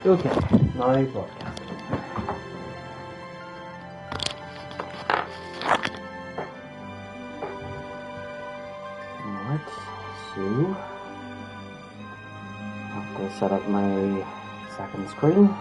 Okay, now broadcasting. Alright, so I have to set up my second screen.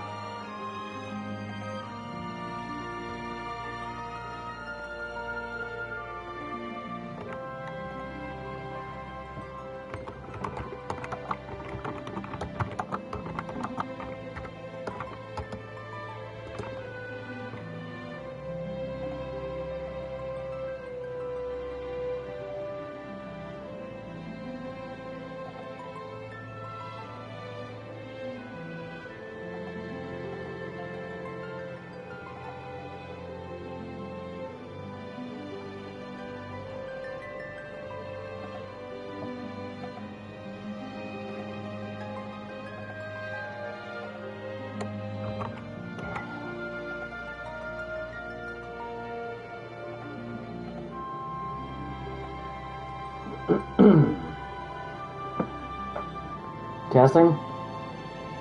Testing?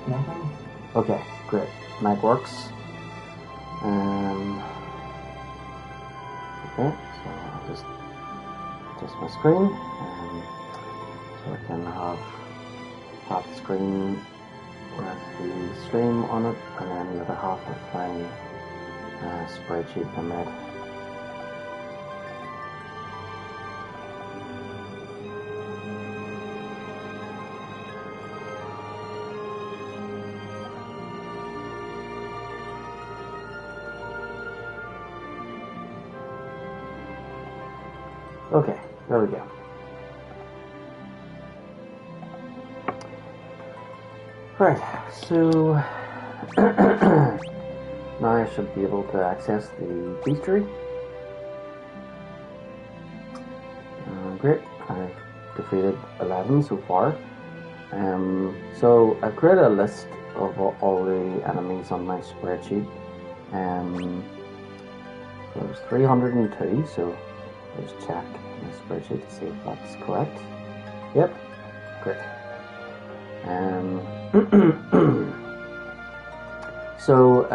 Nothing? Okay, great. Mic works. Okay, so I'll just adjust my screen so I can have half the screen with the stream on it and then the other half with my spreadsheet I made. Okay, there we go. Right, so now I should be able to access the bestiary. Great, I've defeated 11 so far. So I've created a list of all the enemies on my spreadsheet. So there's 302, so let's check my spreadsheet to see if that's correct. Yep, great. So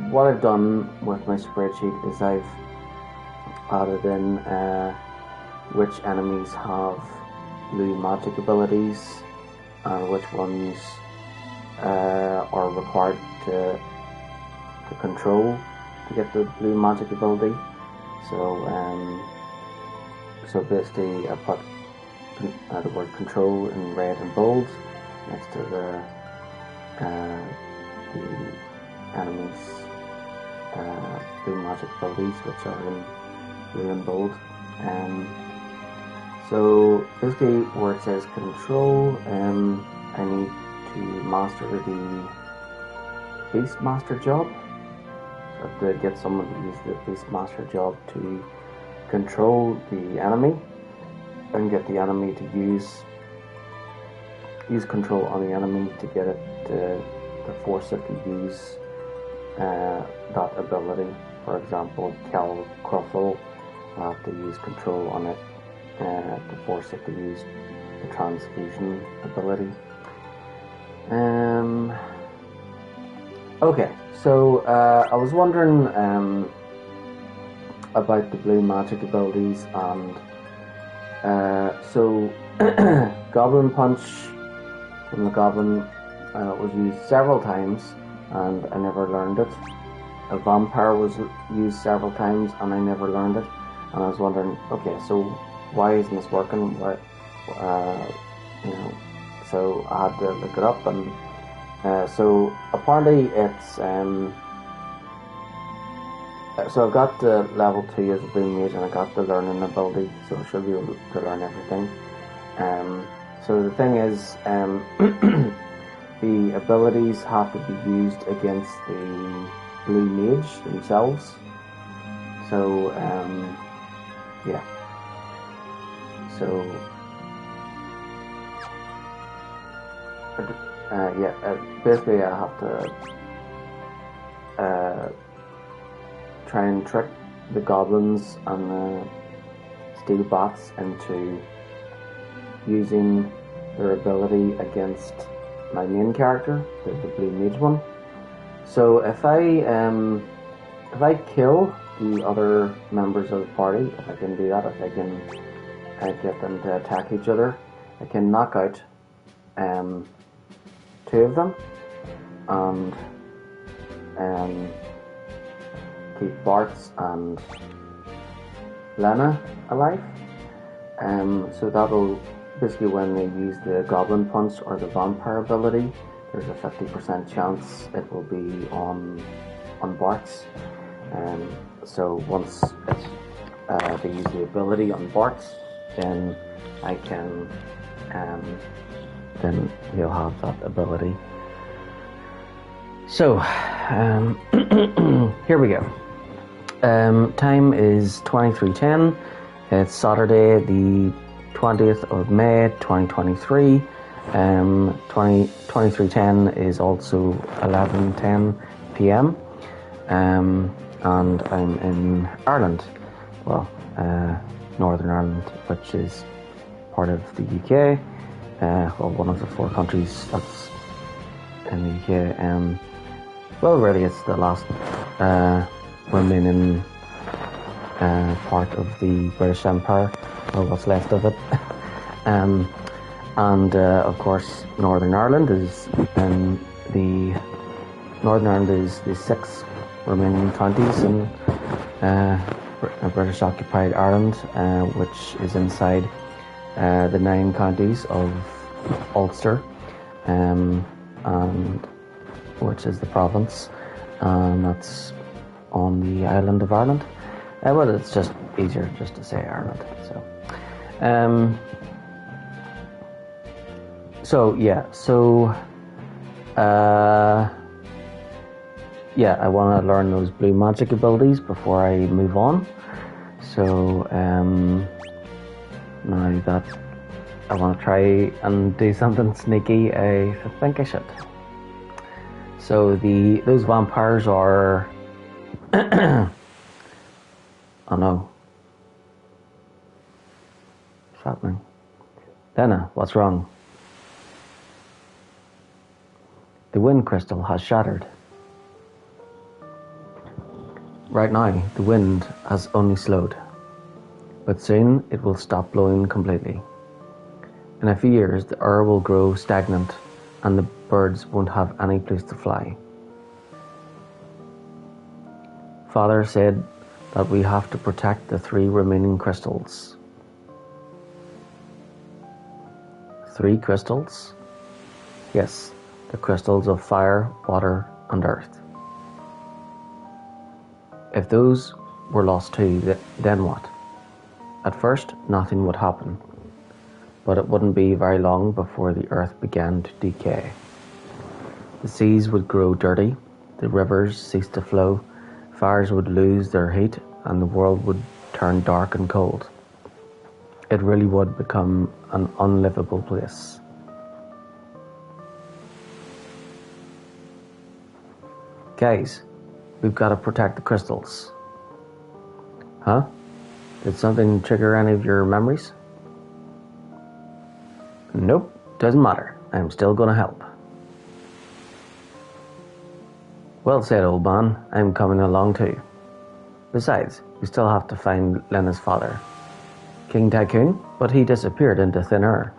what I've done with my spreadsheet is I've added in which enemies have blue magic abilities and which ones are required to control to get the blue magic ability. So basically I put the word control in red and bold next to the enemy's blue magic abilities, which are in blue and bold. So basically where it says control, I need to master the beast master job. So I have to get someone to use the beast master job to control the enemy and get the enemy to use control on the enemy to get it to force it to use that ability. For example, Cal Cruffle, I have to use control on it to force it to use the transfusion ability. Okay, so I was wondering about the blue magic abilities, and so Goblin Punch from the Goblin was used several times and I never learned it. A Vampire was used several times and I never learned it, and I was wondering, okay, so why isn't this working? Why, so I had to look it up, and so apparently it's so I've got the level 2 as a blue mage and I got the learning ability, so I should be able to learn everything. So the thing is, the abilities have to be used against the blue mage themselves. So yeah. So basically I have to try and trick the goblins and the steel bats into using their ability against my main character, the blue mage one. So if I kill the other members of the party, if I can do that, if I can get them to attack each other, I can knock out 2 of them and keep Bart's and Lena alive. So that'll basically, when they use the Goblin Punch or the Vampire ability, there's a 50% chance it will be on Bart's. So once they use the ability on Bart's, then I can then he'll have that ability. So here we go. Time is 23:10. It's Saturday, the 20th of May, 2023. 23:10 is also 11:10 p.m. And I'm in Ireland. Well, Northern Ireland, which is part of the UK. Well, one of the 4 countries that's in the UK. Well, really, it's the last remaining part of the British Empire, or what's left of it. And of course, Northern Ireland is the 6 remaining counties in British occupied Ireland, which is inside the 9 counties of Ulster, and which is the province, and that's on the island of Ireland. Well, it's just easier just to say Ireland. I want to learn those blue magic abilities before I move on. So now that I want to try and do something sneaky, I think I should. So those vampires are oh no. What's happening? Lena, what's wrong? The wind crystal has shattered. Right now, the wind has only slowed, but soon it will stop blowing completely. In a few years, the air will grow stagnant and the birds won't have any place to fly. Father said that we have to protect the 3 remaining crystals. 3 crystals? Yes, the crystals of fire, water, and earth. If those were lost too, then what? At first, nothing would happen, but it wouldn't be very long before the earth began to decay. The seas would grow dirty, the rivers cease to flow, fires would lose their heat, and the world would turn dark and cold. It really would become an unlivable place. Guys, we've got to protect the crystals. Huh? Did something trigger any of your memories? Nope, doesn't matter. I'm still going to help. Well said, old man. I'm coming along too. Besides, we still have to find Lena's father, King Tycoon, but he disappeared into thin air.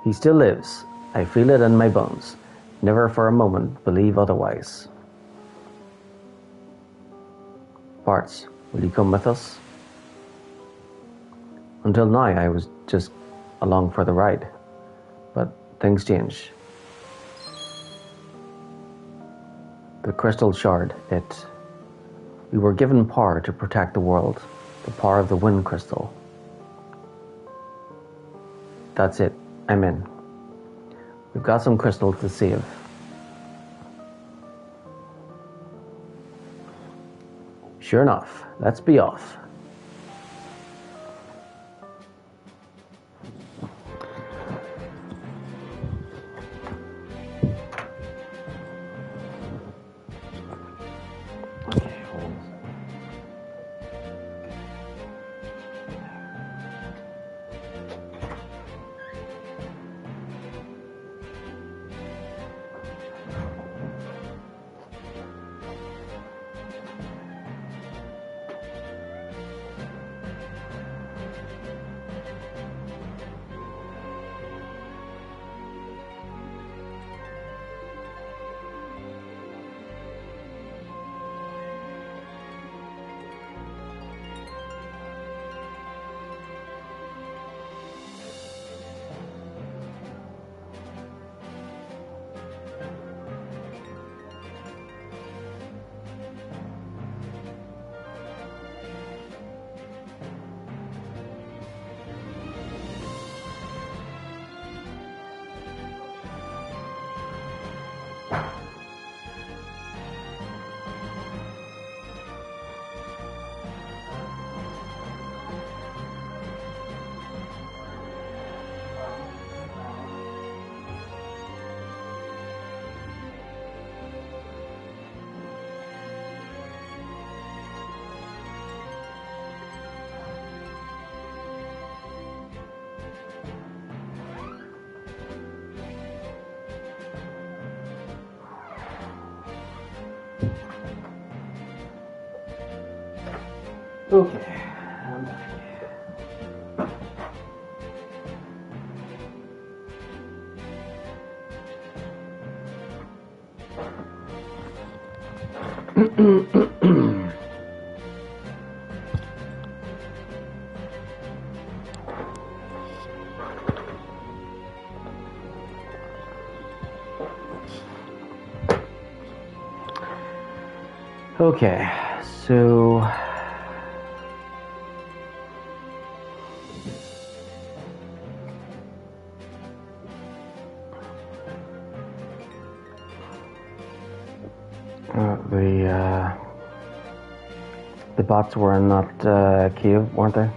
He still lives. I feel it in my bones. Never for a moment believe otherwise. Parts, will you come with us? Until now, I was just along for the ride, but things change. The crystal shard, we were given power to protect the world, the power of the wind crystal. That's it, I'm in. We've got some crystals to save. Sure enough, let's be off. Okay, I'm back. Okay, so the bots were in that cave, weren't they?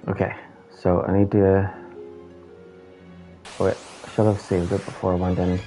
Okay, so I need to. Wait, I should have saved it before I went in.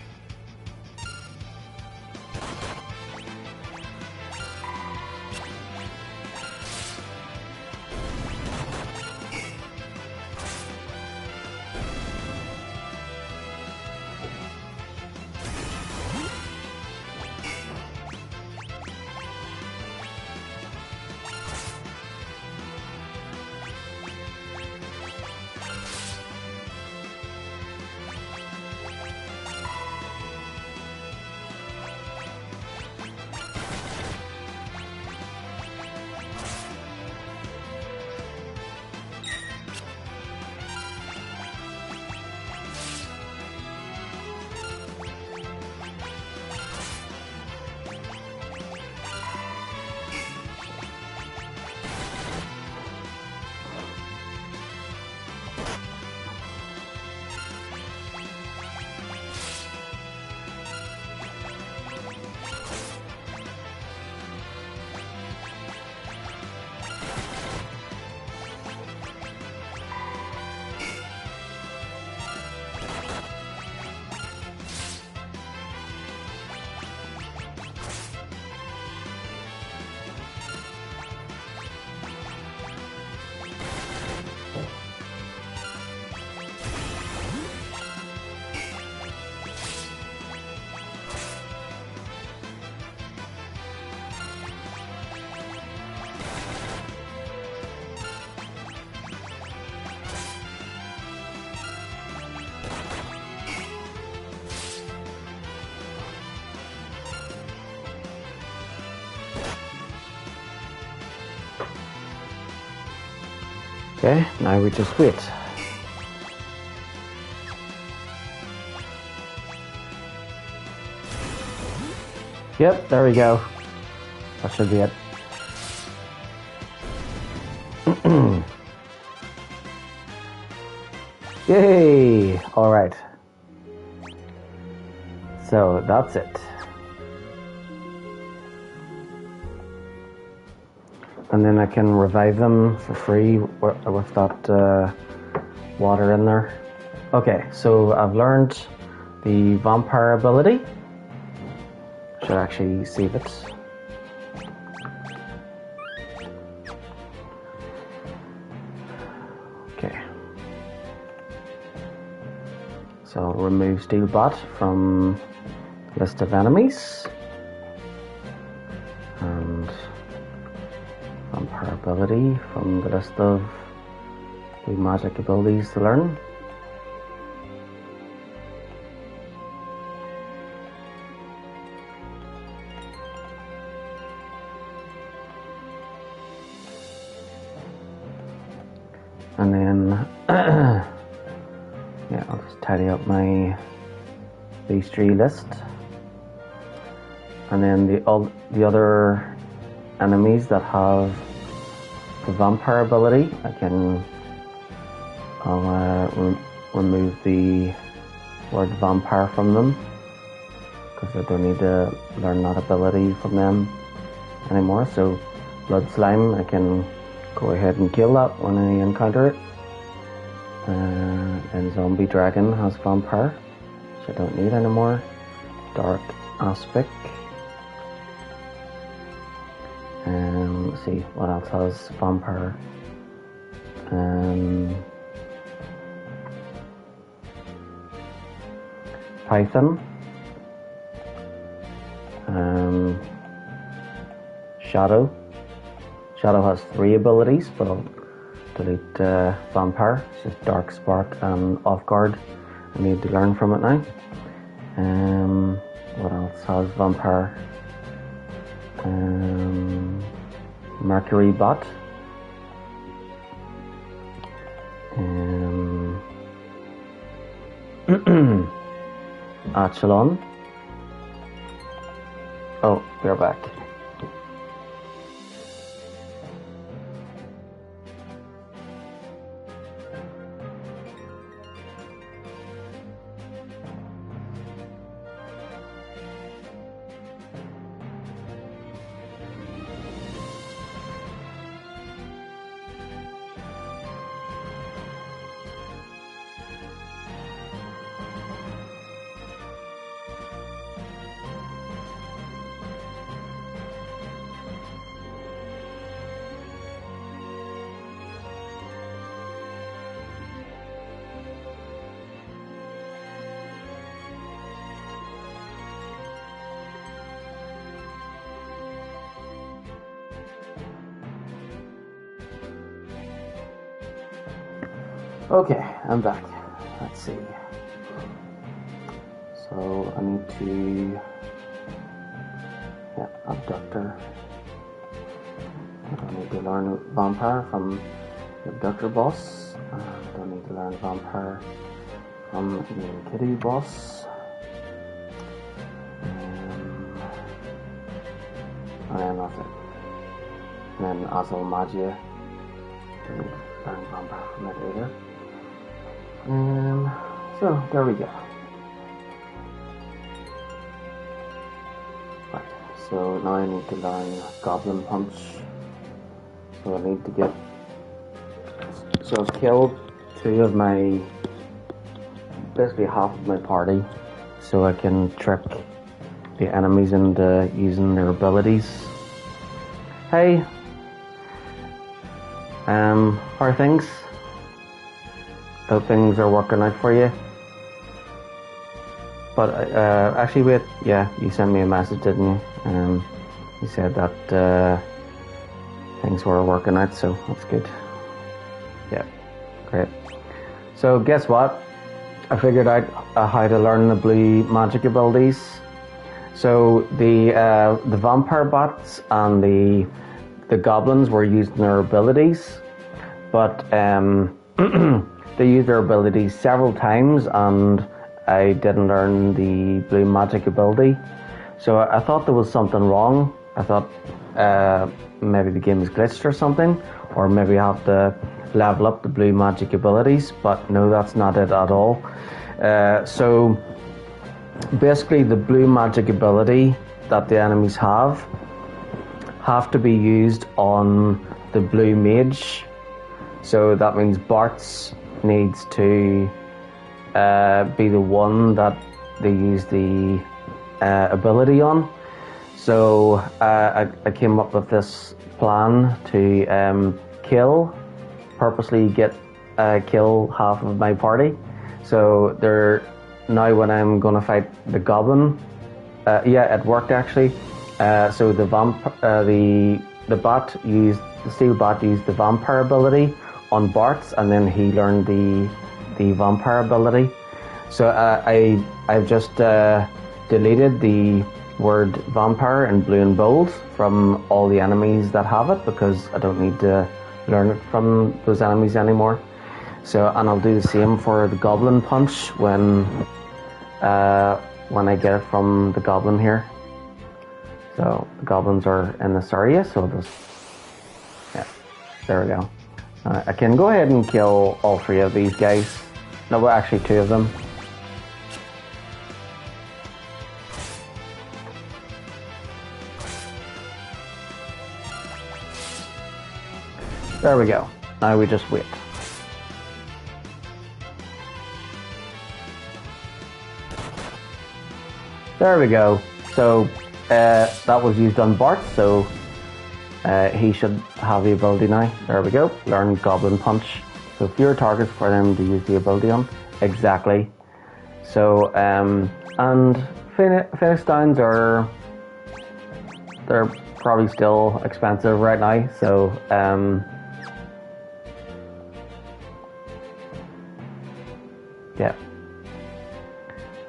Okay, now we just wait. Yep, there we go. That should be it. Yay! Alright. So that's it. And then I can revive them for free with that water in there. Okay, so I've learned the vampire ability. Should actually save it. Okay. So remove Steelbot from list of enemies. And vampire ability from the list of the magic abilities to learn. And then yeah, I'll just tidy up my base-tree list. And then the other enemies that have the vampire ability, I'll remove the word vampire from them, because I don't need to learn that ability from them anymore. So blood slime, I can go ahead and kill that when I encounter it. And zombie dragon has vampire, which I don't need anymore. Dark aspic. Let's see what else has vampire. Python, Shadow. Shadow has 3 abilities, but I'll delete Vampire. It's just Dark Spark and Off Guard. I need to learn from it now. What else has Vampire? Mercury Bot. Achelon. Oh, we're back. Okay, I'm back. Let's see. So I need to, Abductor. I need to learn Vampire from the Abductor boss. I don't need to learn Vampire from the Kitty boss. And then that's it. And then Azul Magia. Don't need to learn Vampire from it either. So there we go. Right, so now I need to learn Goblin Punch. So I need to get. So I've killed basically half of my party, so I can trick the enemies into using their abilities. Hey, how are things? Hope things are working out for you. But actually, wait. Yeah, you sent me a message, didn't you? You said that things were working out, so that's good. Yeah, great. So guess what? I figured out how to learn the blue magic abilities. So the vampire bots and the goblins were using their abilities, but they used their abilities several times, and I didn't learn the blue magic ability. So I thought there was something wrong. I thought maybe the game is glitched or something, or maybe I have to level up the blue magic abilities, but no, that's not it at all. So basically the blue magic ability that the enemies have to be used on the blue mage. So that means Bart's needs to be the one that they use the ability on. So I came up with this plan to purposely kill half of my party. So now when I'm gonna fight the goblin, it worked actually. So the steel bot used the vampire ability on Bart's, and then he learned the vampire ability. So I've just deleted the word vampire in blue and bold from all the enemies that have it, because I don't need to learn it from those enemies anymore. So, and I'll do the same for the goblin punch when I get it from the goblin here. So the goblins are in this area, so there we go. I can go ahead and kill all 3 of these guys. No, well, actually 2 of them. There we go. Now we just wait. There we go. So that was used on Bart, so he should have the ability now. There we go. Learn Goblin Punch. So fewer targets for them to use the ability on. Exactly. So, and Phoenix Downs they're probably still expensive right now. So, yeah.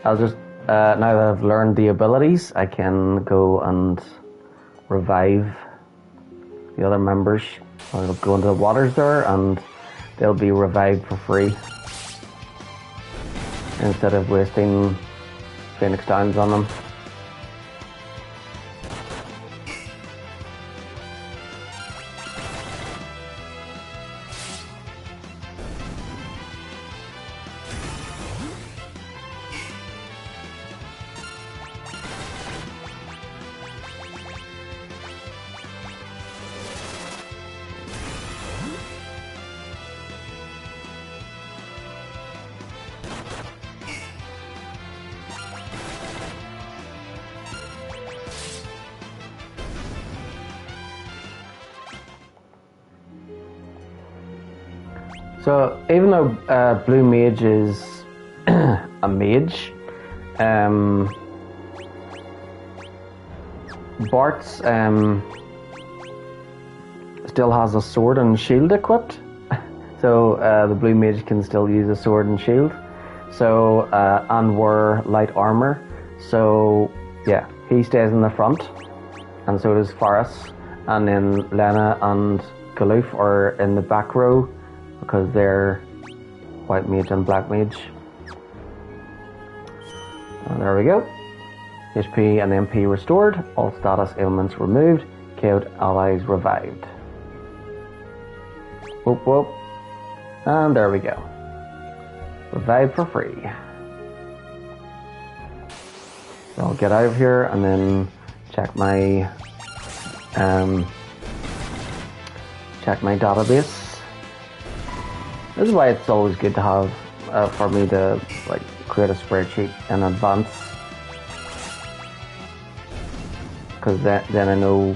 I'll just, now that I've learned the abilities, I can go and revive the other members. I'll go into the waters there and they'll be revived for free instead of wasting Phoenix Downs on them. So even though Blue Mage is a mage, Bart's still has a sword and shield equipped. So the Blue Mage can still use a sword and shield. So and wear light armor. So yeah, he stays in the front, and so does Faris, and then Lena and Galoof are in the back row, because they're white mage and black mage. And there we go. HP and MP restored, all status ailments removed, KO'd allies revived. Whoop whoop. And there we go. Revived for free. So I'll get out of here and then check my database. This is why it's always good to have for me to like create a spreadsheet in advance, because then I know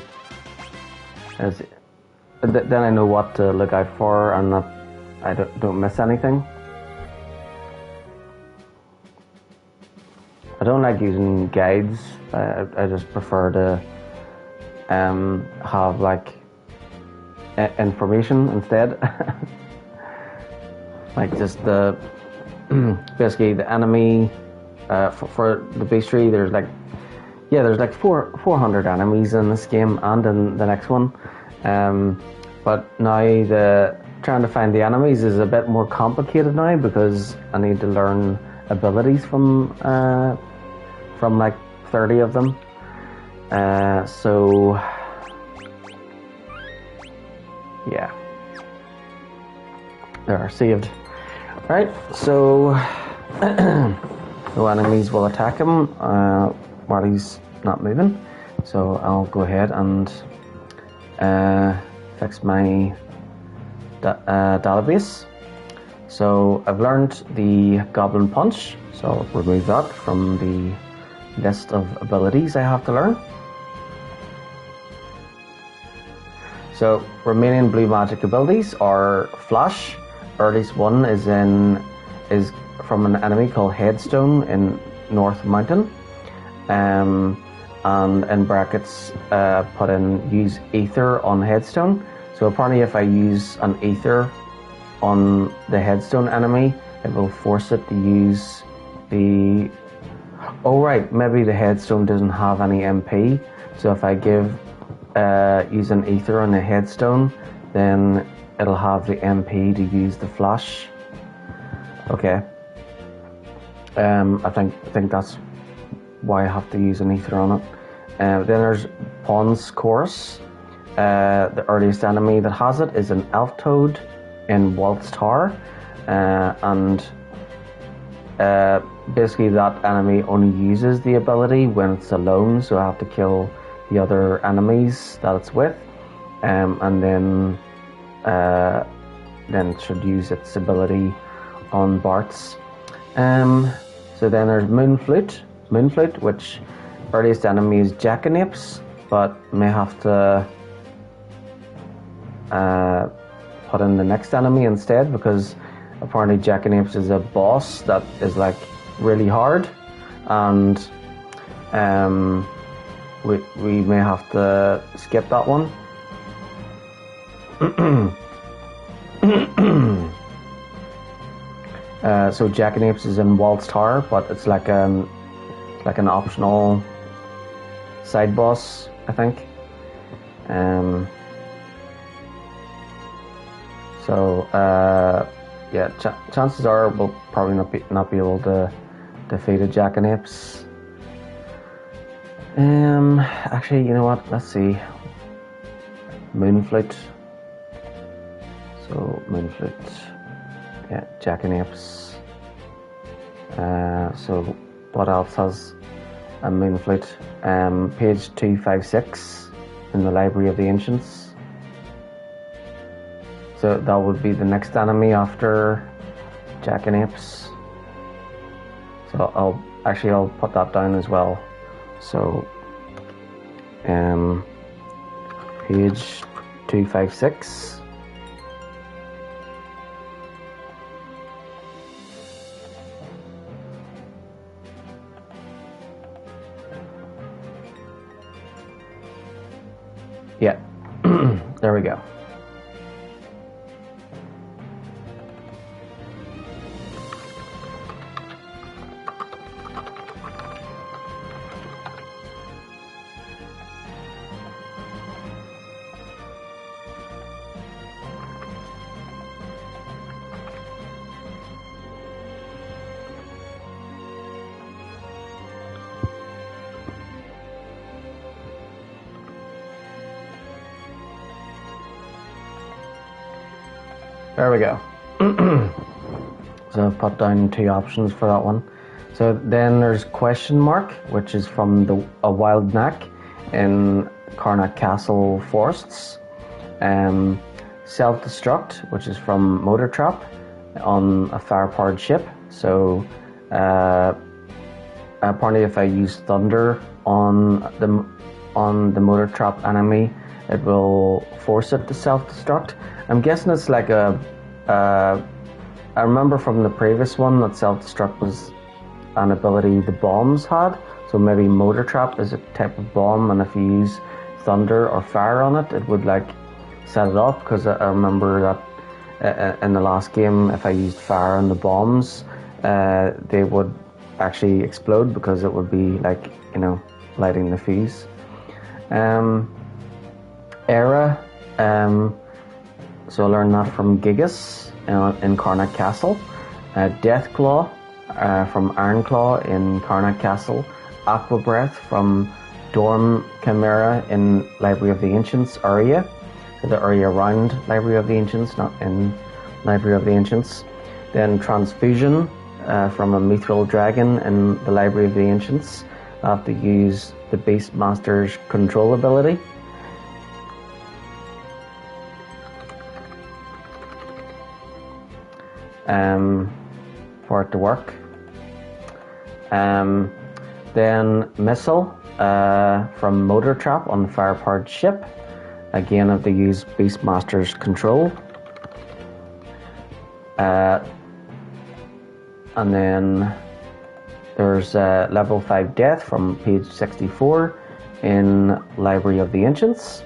then I know what to look out for and that I don't miss anything. I don't like using guides. I just prefer to have like information instead. Like just the basically the enemy for the bestiary. There's like 400 enemies in this game and in the next one. But now trying to find the enemies is a bit more complicated now, because I need to learn abilities from like 30 of them. So yeah, there, saved. Right, so no enemies will attack him while he's not moving. So I'll go ahead and fix my database. So I've learned the Goblin Punch, so I'll remove that from the list of abilities I have to learn. So remaining blue magic abilities are Flash. Earliest one is from an enemy called Headstone in North Mountain, and in brackets put in use Ether on Headstone. So apparently if I use an Ether on the Headstone enemy, it will force it to use the... Oh right, maybe the Headstone doesn't have any MP, so if I use an Ether on the Headstone, then it'll have the MP to use the Flash. Okay. I think that's why I have to use an Ether on it. Then there's Pawn's Chorus. The earliest enemy that has it is an Elf Toad in Walt's Tower, and basically that enemy only uses the ability when it's alone, so I have to kill the other enemies that it's with, and then it should use its ability on Bart's. So then there's Moonflute, which earliest enemy is Jackanapes, but may have to put in the next enemy instead, because apparently Jackanapes is a boss that is like really hard, and we may have to skip that one. So Jackanapes is in Waltz Tower, but it's like an optional side boss, I think. Yeah, chances are we'll probably not be able to defeat a Jackanapes. Actually, you know what? Let's see. Moonflute. So Moonflute. Yeah, Jackanapes. So what else has a Moonflute? Page 256 in the Library of the Ancients. So that would be the next enemy after Jackanapes. So I'll put that down as well. So page 256. Yeah, there we go. There we go. So I've put down 2 options for that one. So then there's question mark, which is from a wild knack in Carnac Castle Forests. Self-destruct, which is from Motor Trap on a fire-powered ship. So apparently if I use thunder on the Motor Trap enemy, it will force it to self-destruct. I'm guessing it's like I remember from the previous one that self-destruct was an ability the bombs had. So maybe Motor Trap is a type of bomb, and if you use thunder or fire on it, it would like set it off. Because I remember that in the last game, if I used fire on the bombs, they would actually explode because it would be like, you know, lighting the fuse. Era. So I learned that from Gigas in Carnac Castle. Deathclaw from Ironclaw in Carnac Castle. Aqua Breath from Dorm Chimera in Library of the Ancients area. So the area around Library of the Ancients, not in Library of the Ancients. Then Transfusion from a Mithril Dragon in the Library of the Ancients. I have to use the Beastmaster's control ability. For it to work. Then Missile from Motor Trap on the fire-powered ship. Again, I have to use Beastmaster's control. And then there's level 5 Death from page 64 in Library of the Ancients.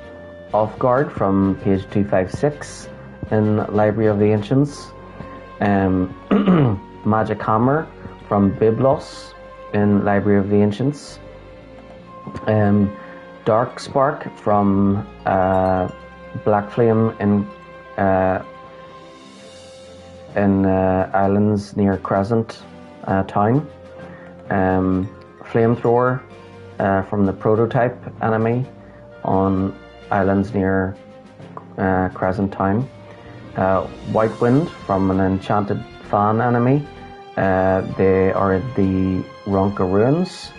Off Guard from page 256 in Library of the Ancients. Magic Hammer from Byblos in Library of the Ancients. Dark Spark from Black Flame in islands near Crescent Town. Flamethrower from the prototype enemy on islands near Crescent Town. White Wind from an enchanted fan enemy. They are at the Ronka Ruins,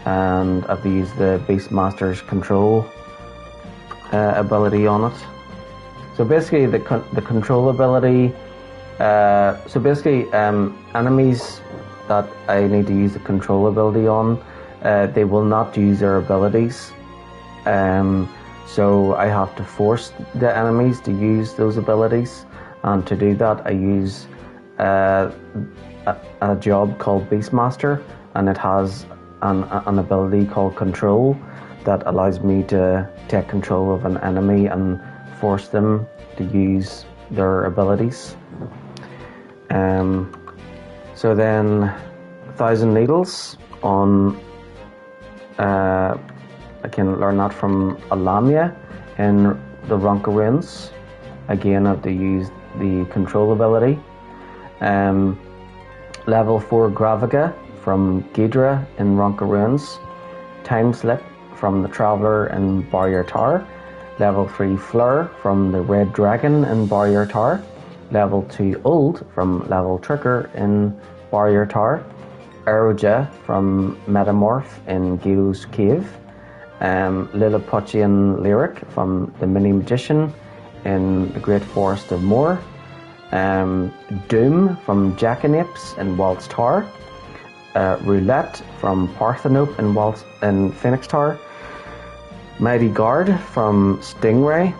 and I've used the Beastmaster's control ability on it. So basically, the control ability. Enemies that I need to use the control ability on, they will not use their abilities. So I have to force the enemies to use those abilities, and to do that I use a job called Beastmaster, and it has an ability called Control that allows me to take control of an enemy and force them to use their abilities. So then 1,000 Needles on I can learn that from Alamia in the Ronka Ruins. Again, I have to use the control ability. Level 4 Graviga from Ghidra in Ronka Ruins. Time Slip from the Traveller in Barrier Tower. Level 3 Fleur from the Red Dragon in Barrier Tower. Level 2 Old from Level Tricker in Barrier Tower. Eroja from Metamorph in Guido's Cave. Lilliputian Lyric from the Mini Magician in the Great Forest of Moor. Doom from Jackanapes in Walt's Tower. Roulette from Parthenope in Phoenix Tower. Mighty Guard from Stingray.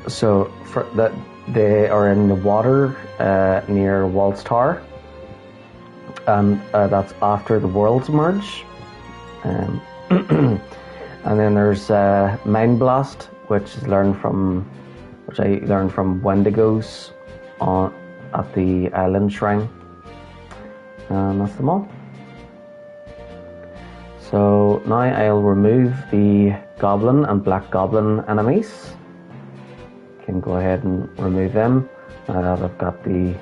So for that, they are in the water near Walt's Tower, and that's after the worlds merge. And then there's Mind Blast, which I learned from Wendigos at the Island Shrine, and that's them all. So now I'll remove the Goblin and Black Goblin enemies. Can go ahead and remove them now that I've got the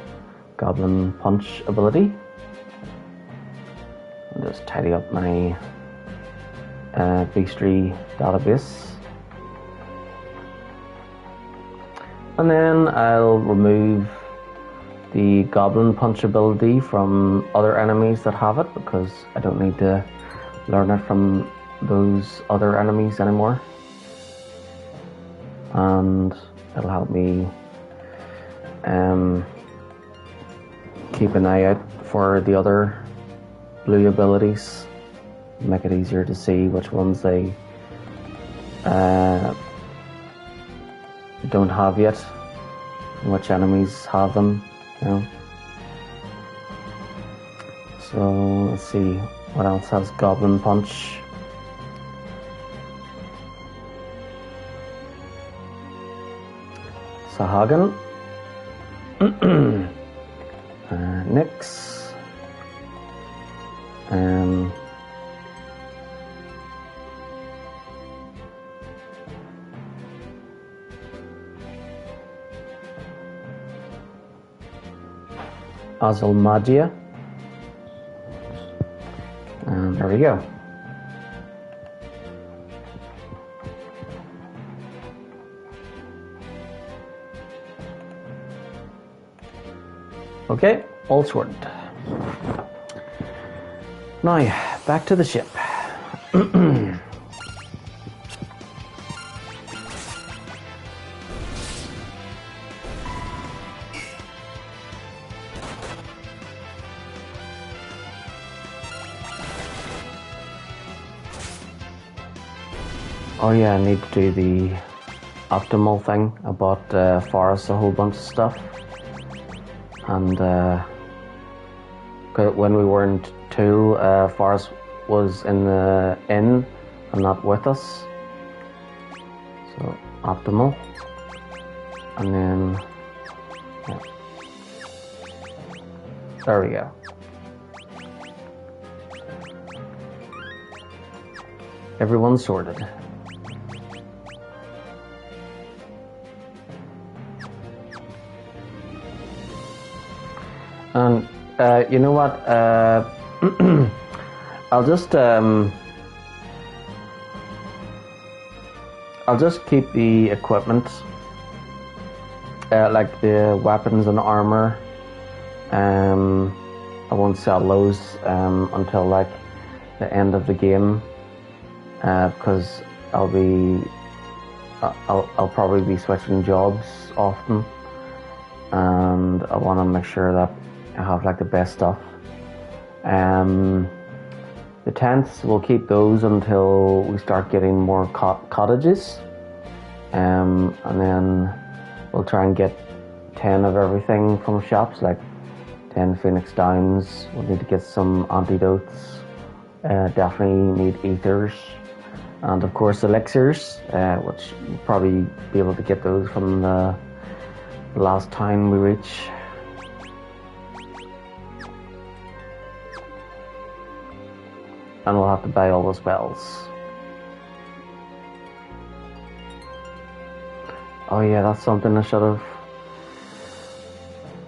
Goblin Punch ability. I'll just tidy up my Beastry database. And then I'll remove the Goblin Punch ability from other enemies that have it, because I don't need to learn it from those other enemies anymore. And it'll help me keep an eye out for the other blue abilities, make it easier to see which ones they don't have yet and which enemies have them, you know. So let's see what else has Goblin Punch. Sahagin, Nyx, Azalmagia, and there we go. Okay, all sorted. Now, back to the ship. Oh yeah, I need to do the optimal thing. I bought Forest a whole bunch of stuff. And when we were in Tool, Forrest was in the inn and not with us. So optimal. And then yeah. There we go. Everyone's sorted. And you know what? I'll just keep the equipment, like the weapons and armor. I won't sell those until like the end of the game, because I'll probably be switching jobs often, and I want to make sure that I have like the best stuff. The tents, we'll keep those until we start getting more cottages. And then we'll try and get 10 of everything from shops, like 10 Phoenix Downs. We'll need to get some antidotes. Definitely need ethers. And of course elixirs, which we'll probably be able to get those from the last town we reach. And we'll have to buy all the spells. Oh yeah, that's something I should have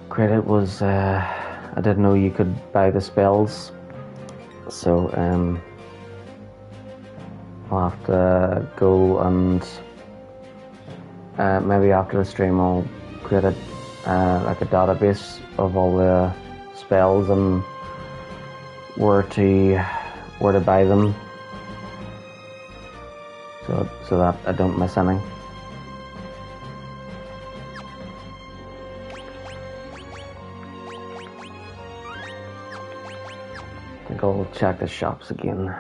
created was, I didn't know you could buy the spells. So, I'll have to go and maybe after the stream I'll create like a database of all the spells and where to buy them, so that I don't miss any. I think I'll check the shops again.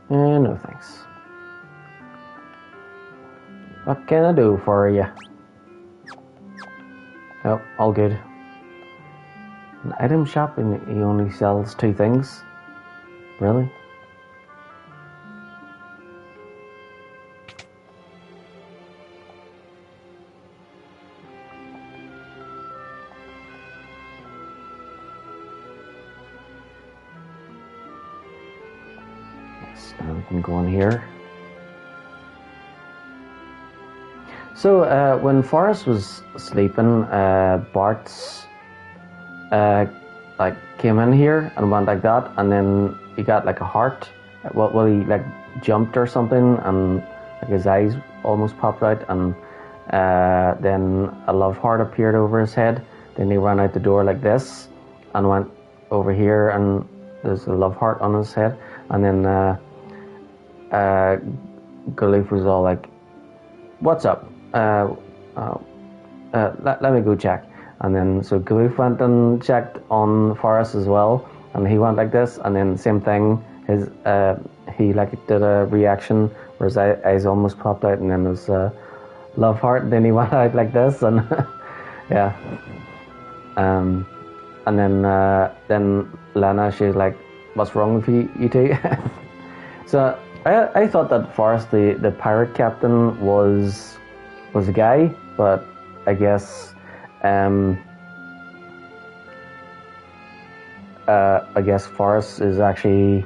No thanks. What can I do for you? Oh, all good. An item shop and he only sells 2 things? Really? Yes, now we can go in here. So when Forrest was sleeping, Bart's like came in here and went like that, and then he got like a heart. Well, he like jumped or something, and like his eyes almost popped out, and then a love heart appeared over his head. Then he ran out the door like this, and went over here, and there's a love heart on his head, and then Galoof was all like, "What's up? Let me go check." And then so Galoof went and checked on Forrest as well, and he went like this, and then same thing. His he like did a reaction where his eyes almost popped out, and then there's love heart. Then he went out like this, and yeah. And then Lana, she's like, "What's wrong with you two?" So I thought that Forrest, the pirate captain, was a guy, but I guess I guess Forrest is actually,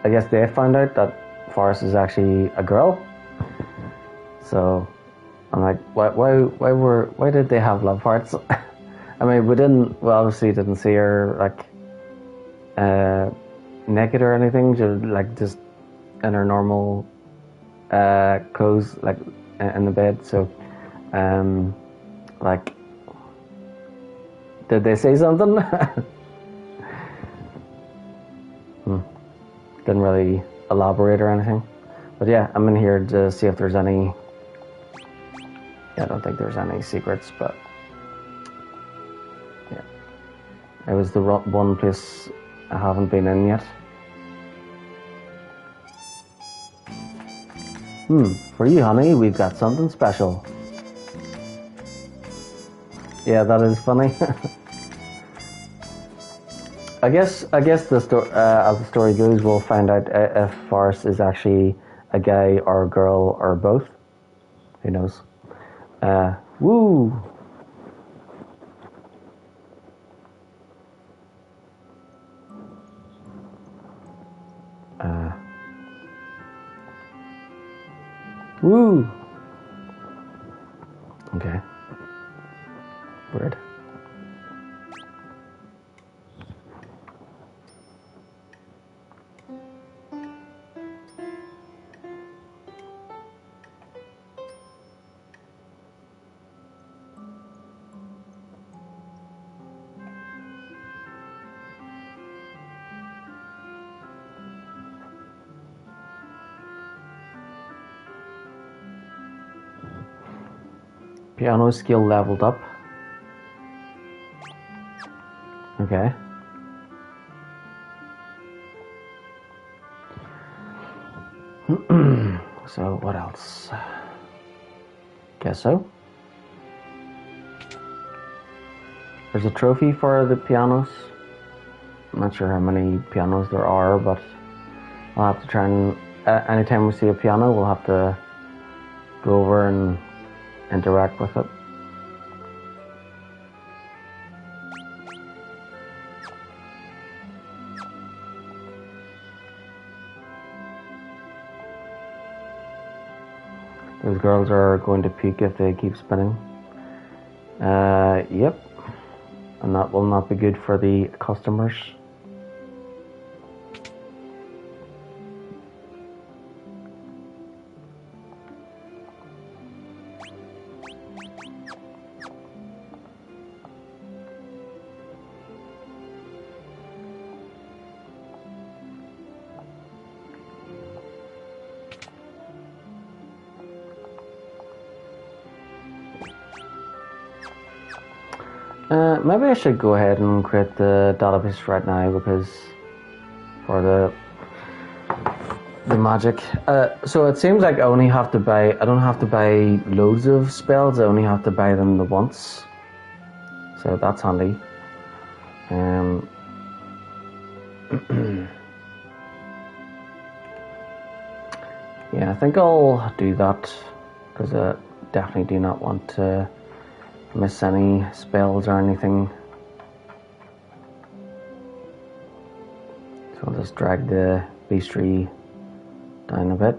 I guess they found out that Forrest is actually a girl. So I'm like, why did they have love hearts? I mean, we obviously didn't see her like naked or anything, just in her normal clothes, like in the bed. So like, did they say something? Didn't really elaborate or anything. But yeah, I'm in here to see if there's any. Yeah, I don't think there's any secrets, but yeah, it was the one place I haven't been in yet. For you, honey, we've got something special. Yeah, that is funny. I guess the story, as the story goes, we'll find out if Forrest is actually a guy or a girl or both. Who knows? Woo! Woo! Okay. Weird. Piano skill leveled up. Okay. So what else? Guess so. There's a trophy for the pianos. I'm not sure how many pianos there are, but I'll have to try and anytime we see a piano, we'll have to go over and interact with it. Those girls are going to peak if they keep spinning. Yep. And that will not be good for the customers. Maybe I should go ahead and create the database right now because for the magic. So it seems like I don't have to buy loads of spells. I only have to buy them the once. So that's handy. Yeah, I think I'll do that because I definitely do not want to miss any spells or anything. So I'll just drag the beastry down a bit.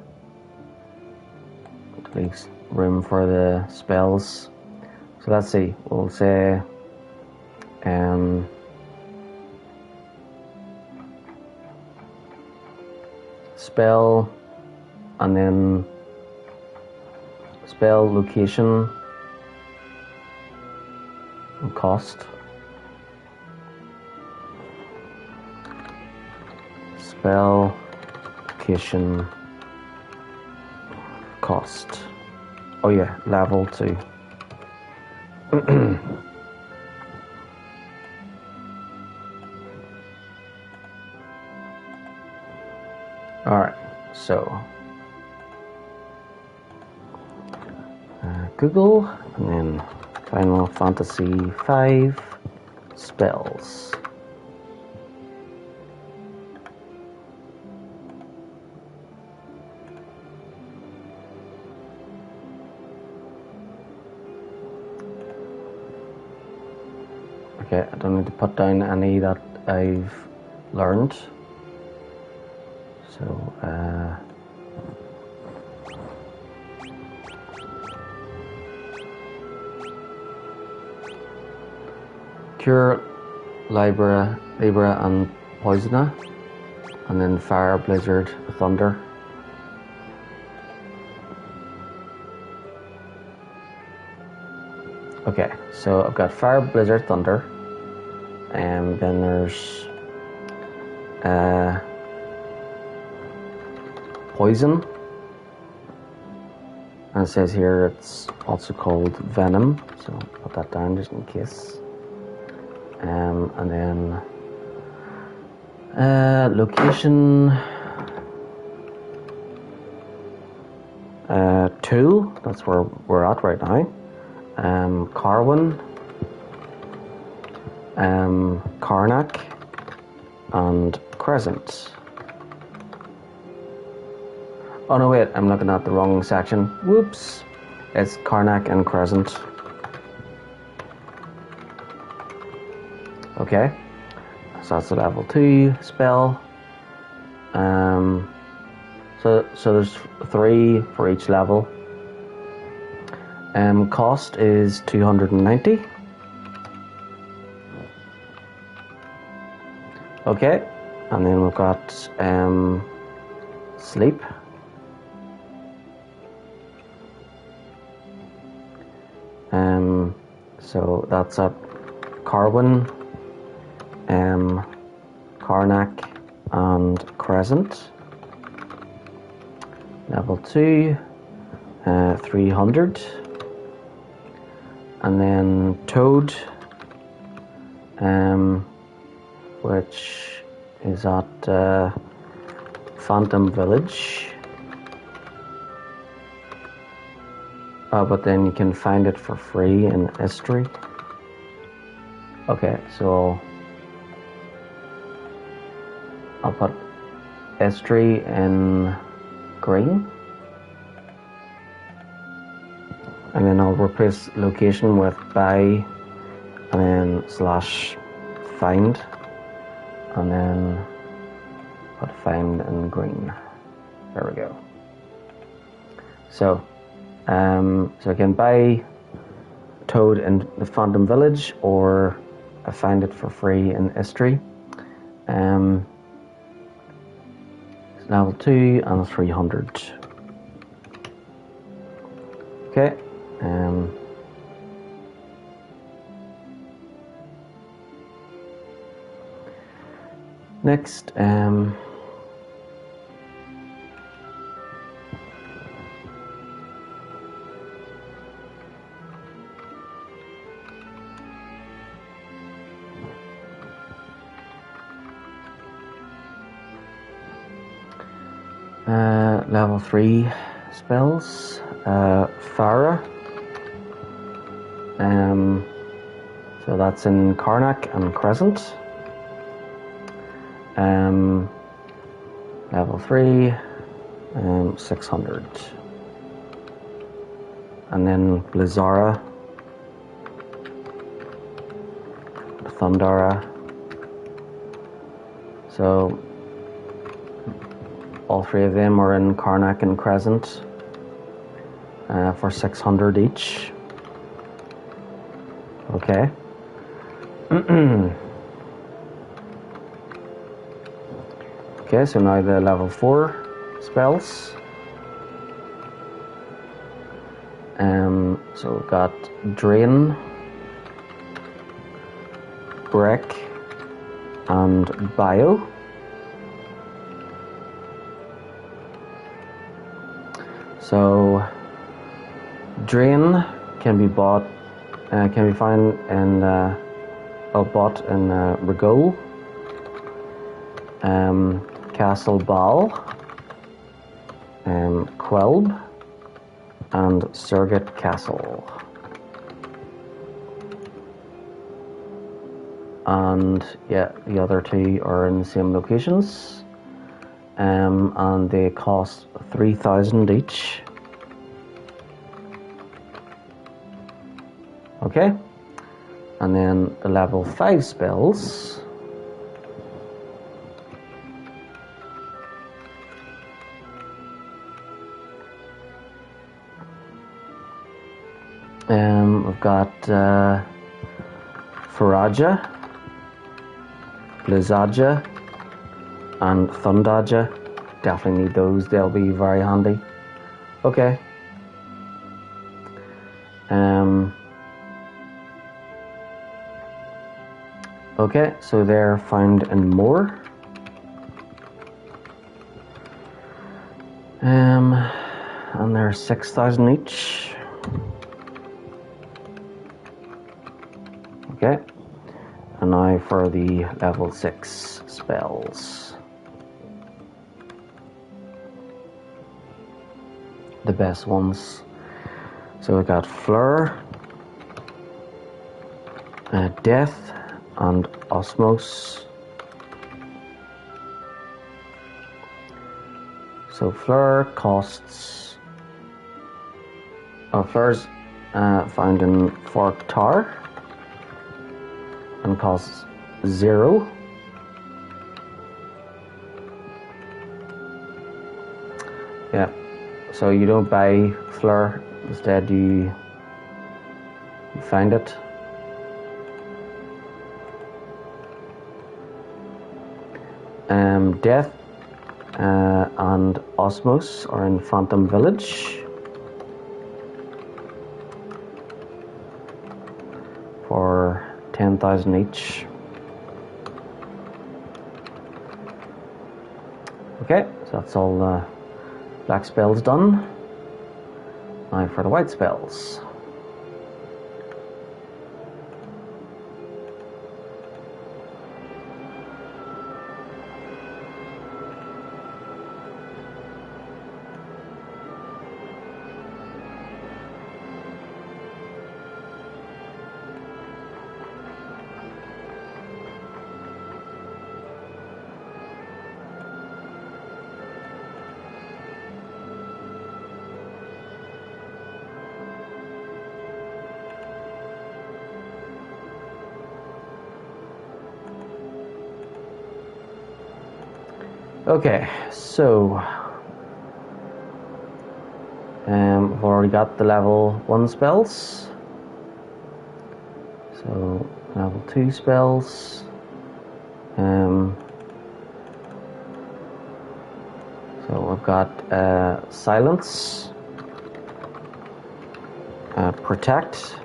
It leaves room for the spells. So let's see, we'll say spell and then spell location and cost. Spell location cost. Oh yeah, level 2. Alright, so Google and then Final Fantasy 5 spells. Okay, I don't need to put down any that I've learned. So, Cure, Libra, and Poisona, and then Fire, Blizzard, Thunder. Okay, so I've got Fire, Blizzard, Thunder, and then there's Poison, and it says here it's also called Venom, so put that down just in case. And then location 2, that's where we're at right now. Carwin, Karnak, and Crescent. Oh no, wait, I'm looking at the wrong section. Whoops, it's Karnak and Crescent. Okay, so that's a level 2 spell. So there's 3 for each level. Cost is 290. Okay, and then we've got sleep. So that's at Carwin, Karnak, and Crescent. Level 2, 300. and then Toad, which is at Phantom Village. But then you can find it for free in history. Okay, so I'll put history in green. And then I'll replace location with by, and then /find, and then put find in green. There we go. So I can buy Toad in the Phantom Village, or I find it for free in history. It's level 2 and 300. Okay. Next, level 3 spells, Farah. So that's in Karnak and Crescent. Level 3, 600. And then Blizzara, Thundara. So all three of them are in Karnak and Crescent for 600 each. Okay. Okay, so now the level 4 spells. So we've got Drain, Break, and Bio. So Drain can be bought, can be found in bought in Rigol, Castle Ball, Quelb, and Surrogate Castle. And yeah, the other two are in the same locations, and they cost 3,000 each. Okay, and then the level 5 spells. We've got Faraja, Blizzaja, and Thundaja. Definitely need those, they'll be very handy. Okay. Okay, so they're found in more. And they're 6,000 each. Okay, and now for the level 6 spells. The best ones. So we got Fleur, Death, and Osmos. So Fleur costs. Fleur's found in Fork Tar and costs 0. Yeah, so you don't buy Fleur, instead you find it. Death and Osmos are in Phantom Village for 10,000 each. Okay, so that's all the black spells done. Now for the white spells. Okay, so we've already got the level 1 spells. So level 2 spells. So we've got Silence, Protect,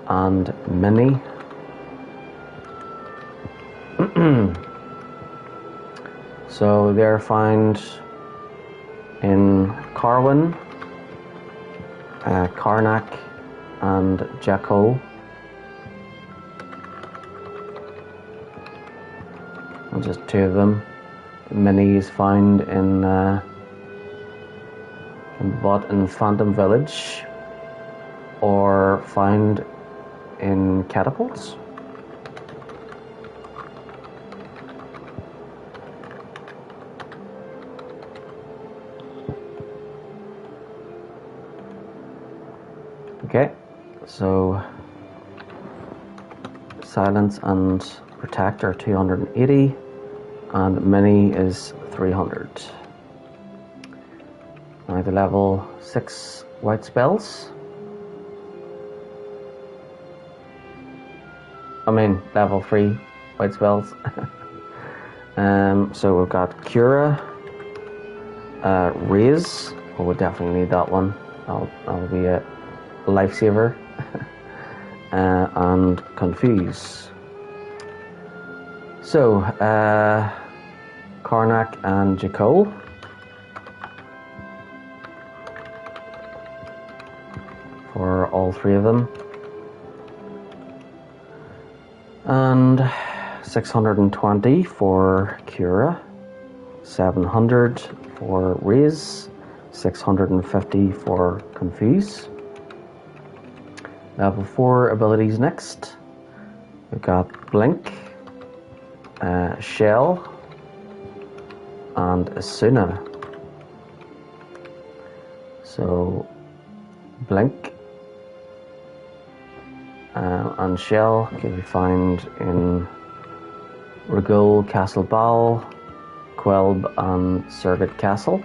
and Mini. So they're found in Carwin, Karnak, and Jackal. And just 2 of them. Mini is found in Phantom Village, or found in catapults. Okay, so Silence and Protect are 280, and Mini is 300. Now the level 6 white spells. Level 3 white spells. So we've got Cura, Raise. Oh, we'll definitely need that one. That'll be a lifesaver. And Confuse. So, Karnak and Jakol. For all 3 of them. And 620 for Cura, 700 for Raise, 650 for Confuse. Level 4 abilities next. We've got Blink, Shell, and Asuna. So, Blink and Shell can be found in Regul, Castle Bal, Quelb, and Circuit Castle.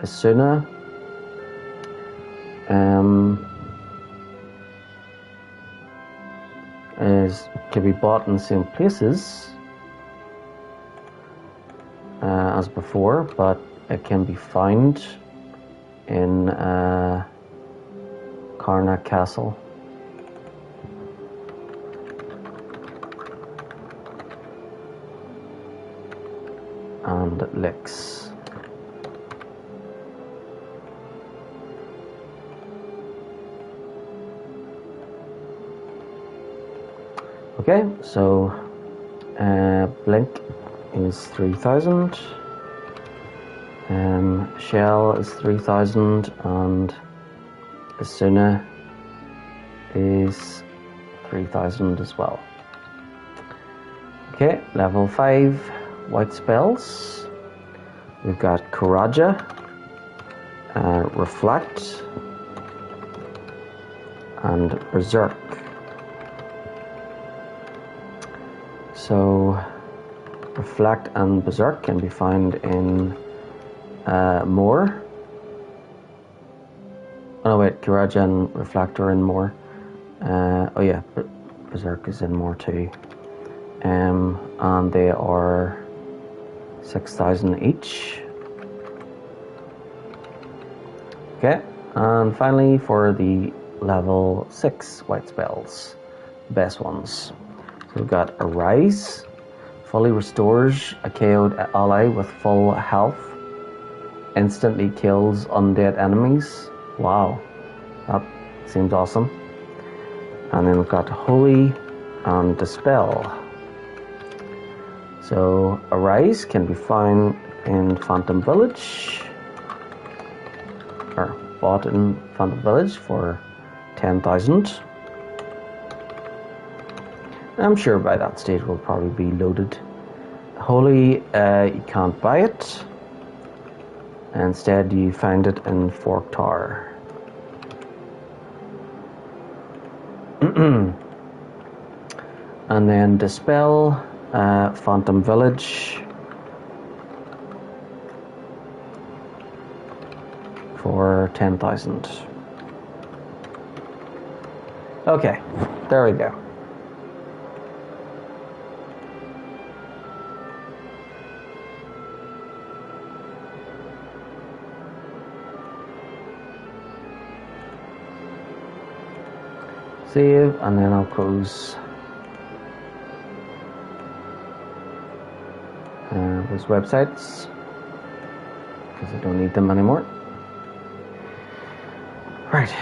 Asuna can be bought in the same places as before, but it can be found in Karnak Castle. And Lix. Okay, so Blink is 3,000, Shell is 3,000, and Asuna is 3,000 as well. Okay, level 5 white spells. We've got Karaja, Reflect, and Berserk. So, Reflect and Berserk can be found in Moor. Oh no, wait, Karaja and Reflect are in Moor. Oh yeah, Berserk is in Moor too. And they are 6,000 each. Okay, and finally for the level 6 white spells, the best ones. So we've got Arise, fully restores a KO'd ally with full health, instantly kills undead enemies. Wow, that seems awesome. And then we've got Holy and Dispel. So Arise can be found in Phantom Village, or bought in Phantom Village for 10,000. I'm sure by that stage will probably be loaded. Holy, you can't buy it. Instead, you find it in Fork Tower. And then Dispel, Phantom Village for 10,000. Okay, there we go. Save, and then I'll close those websites because I don't need them anymore. Right,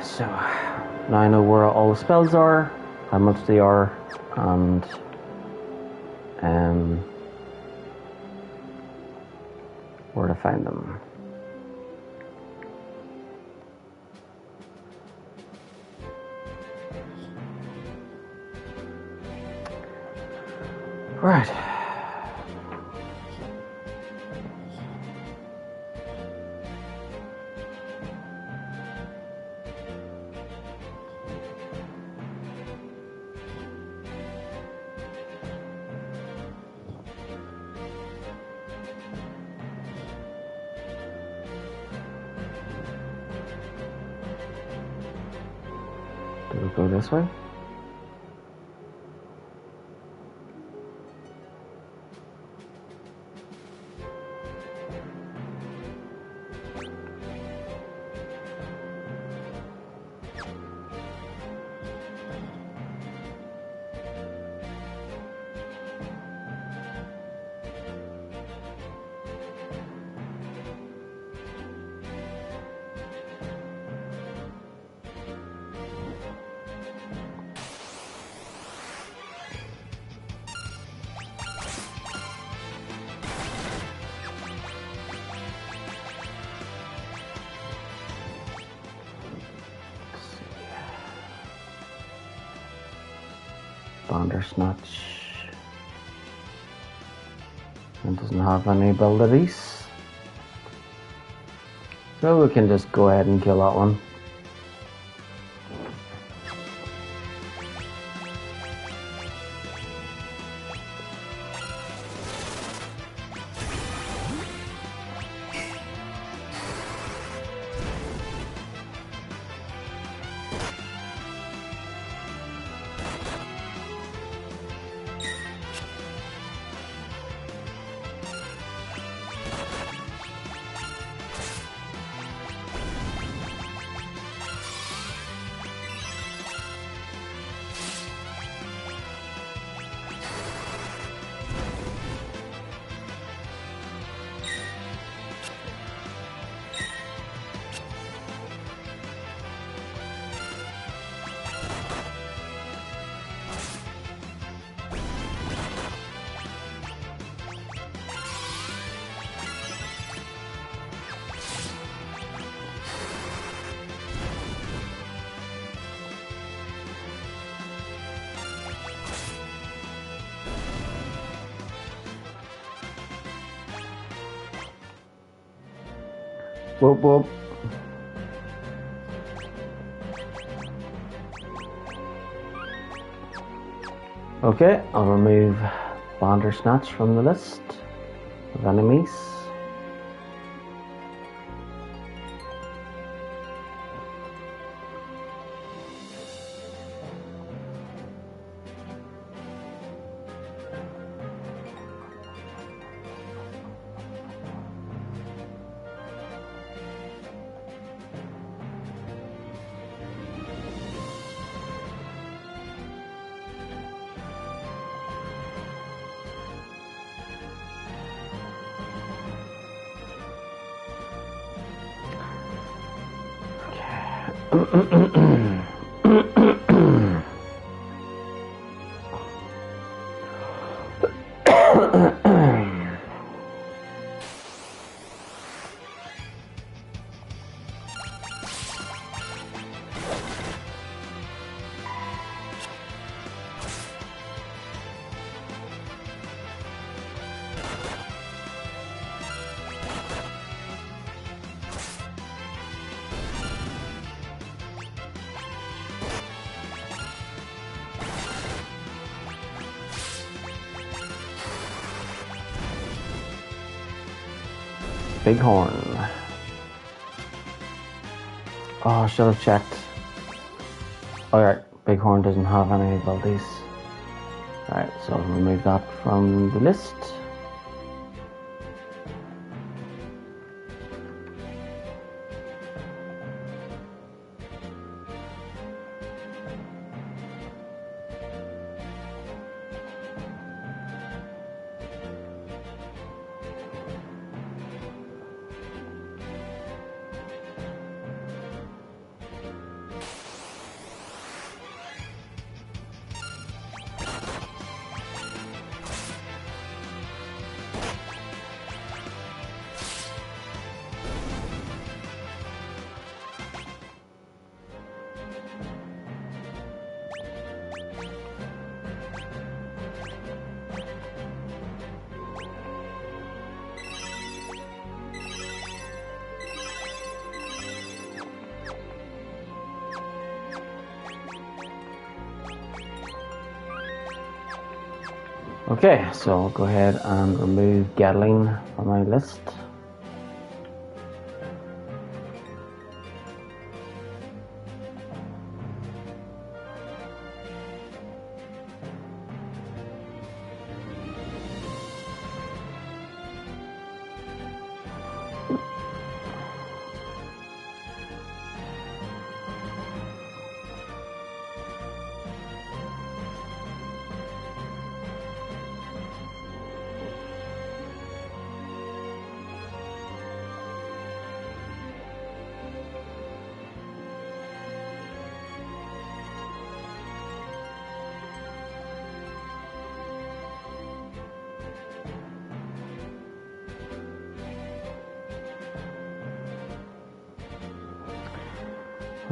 so now I know where all the spells are, how much they are, and where to find them. Right. Do we go this way? Bandersnatch. It doesn't have any abilities. So we can just go ahead and kill that one. Whoop whoop. Okay, I'll remove Bandersnatch from the list of enemies. Bighorn. Oh, I should have checked. Alright, Bighorn doesn't have any abilities. Alright, so I'll remove that from the list. Okay, so I'll go ahead and remove Gatling from my list.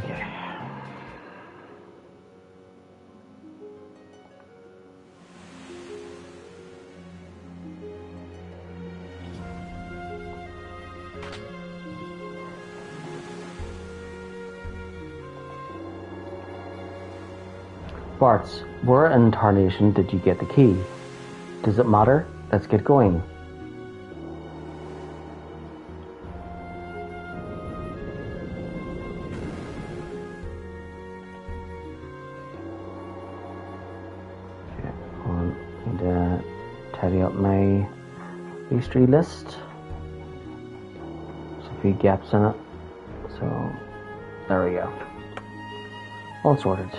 Okay. Bart's, where in tarnation did you get the key? Does it matter? Let's get going. Tidy up my history list. There's a few gaps in it. So there we go. All sorted.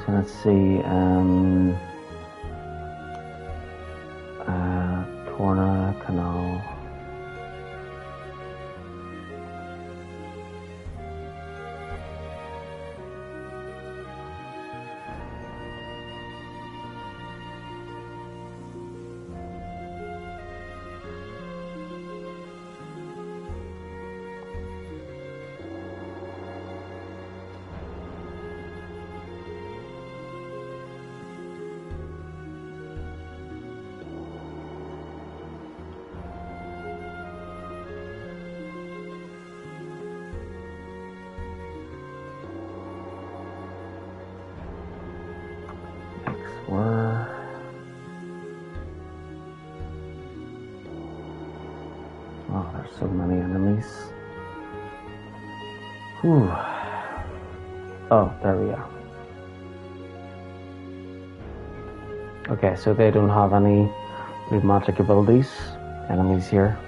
So let's see. Torna Canal. Oh, there's so many enemies. Whew. Oh, there we are. Okay, so they don't have any magic abilities. Enemies here.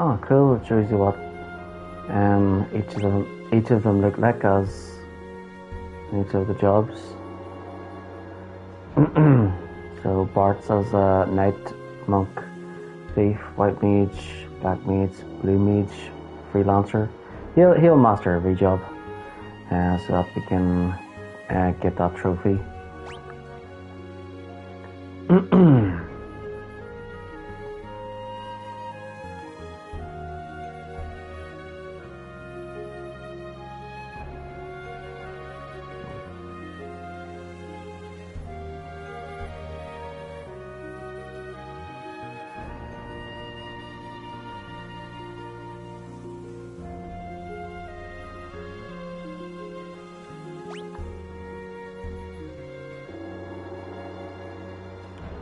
Oh, cool! It shows you what each of them look like as each of the jobs. So Bart's as a knight, monk, thief, white mage, black mage, blue mage, freelancer. He'll master every job, so that we can get that trophy.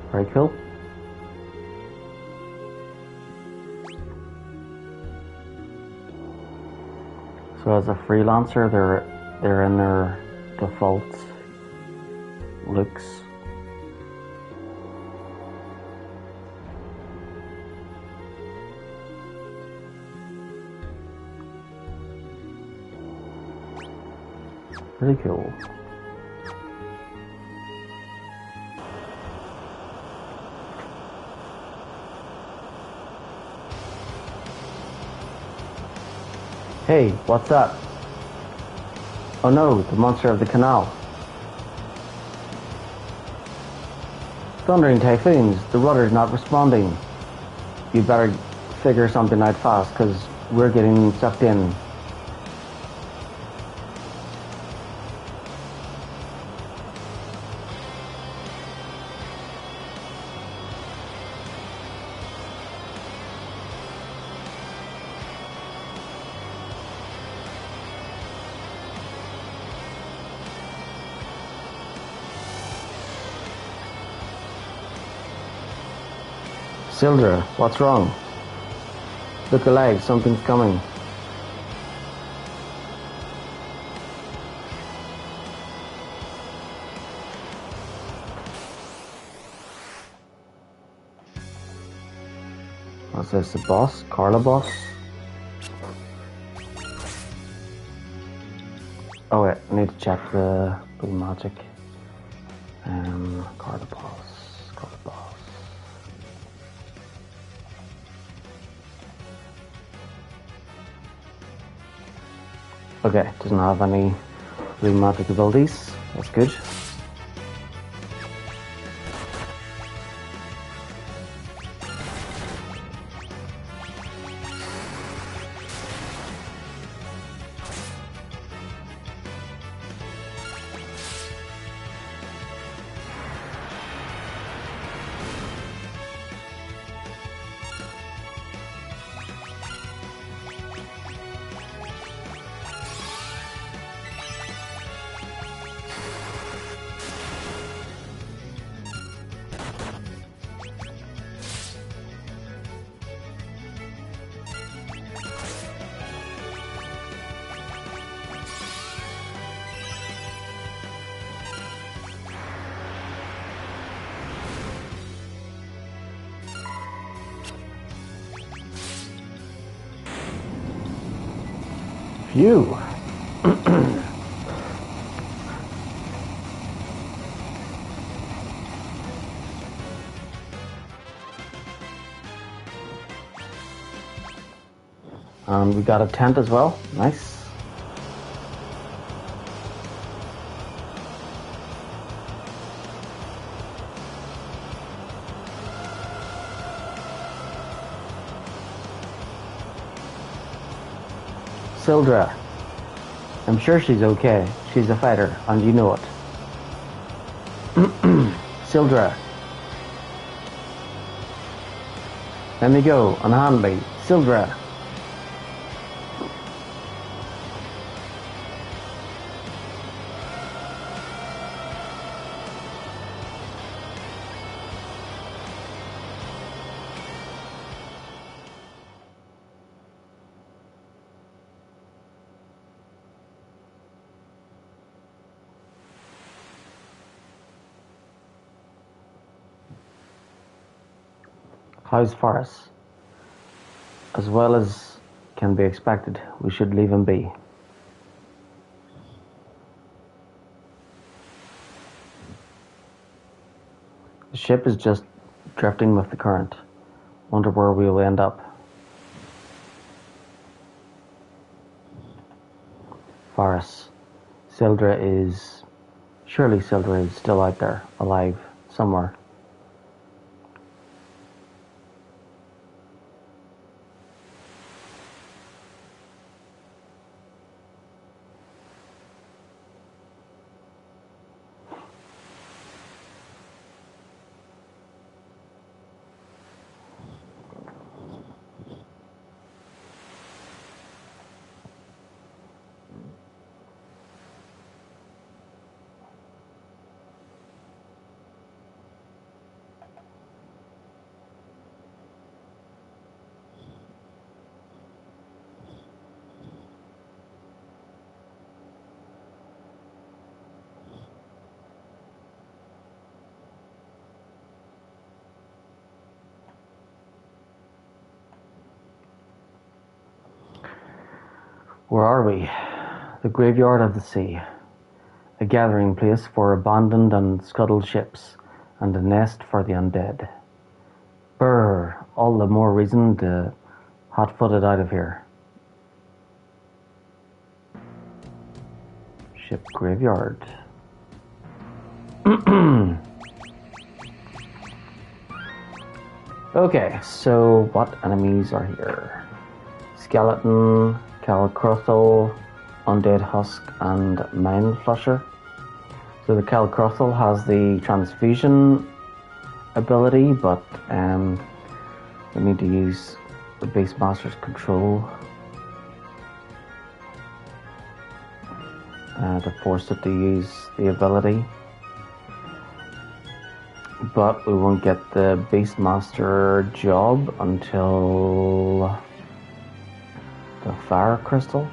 Very cool. So as a freelancer, they're in their default looks. Pretty cool. Hey, what's that? Oh no, the monster of the canal. Thundering typhoons, the rudder's not responding. You better figure something out fast, cause we're getting sucked in. Sildra, what's wrong? Look alive, something's coming. What's this, the boss? Carla boss? Oh wait, I need to check the blue magic. Carla boss. Okay, doesn't have any blue magic abilities. That's good. Phew. And we got a tent as well. Nice. Sildra. I'm sure she's okay. She's a fighter, and you know it. Sildra. Let me go, unhand me. Sildra. How's Forrest? As well as can be expected, we should leave him be. The ship is just drifting with the current. Wonder where we'll end up. Varus. Surely Sildra is still out there, alive, somewhere. Where are we? The graveyard of the sea. A gathering place for abandoned and scuttled ships, and a nest for the undead. Brr, all the more reason to hot-foot it out of here. Ship graveyard. Okay, so what enemies are here? Skeleton, Calcrothal, Undead Husk, and Mind Flusher. So the Calcrothal has the transfusion ability, but we need to use the Beastmaster's control to force it to use the ability. But we won't get the Beastmaster job until the Fire Crystal.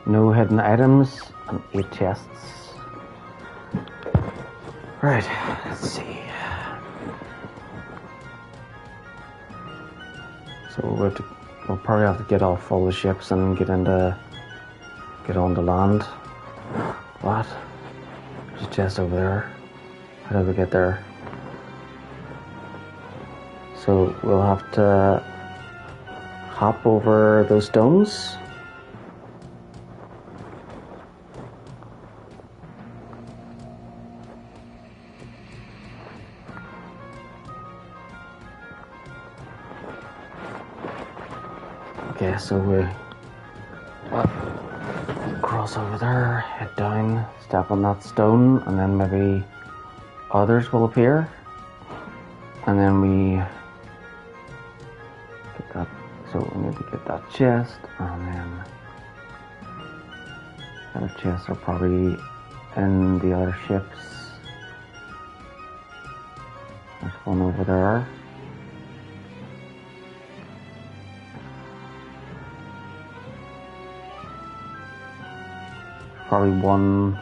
No hidden items and 8 chests. Right, let's see. So we'll probably have to get off all the ships and get on the land. What? There's a chest over there. How do we get there? So we'll have to hop over those stones. Okay, so we cross over there, head down, step on that stone, and then maybe others will appear. And then we get that, so we need to get that chest, and then the other chests are probably in the other ships. There's one over there. Probably one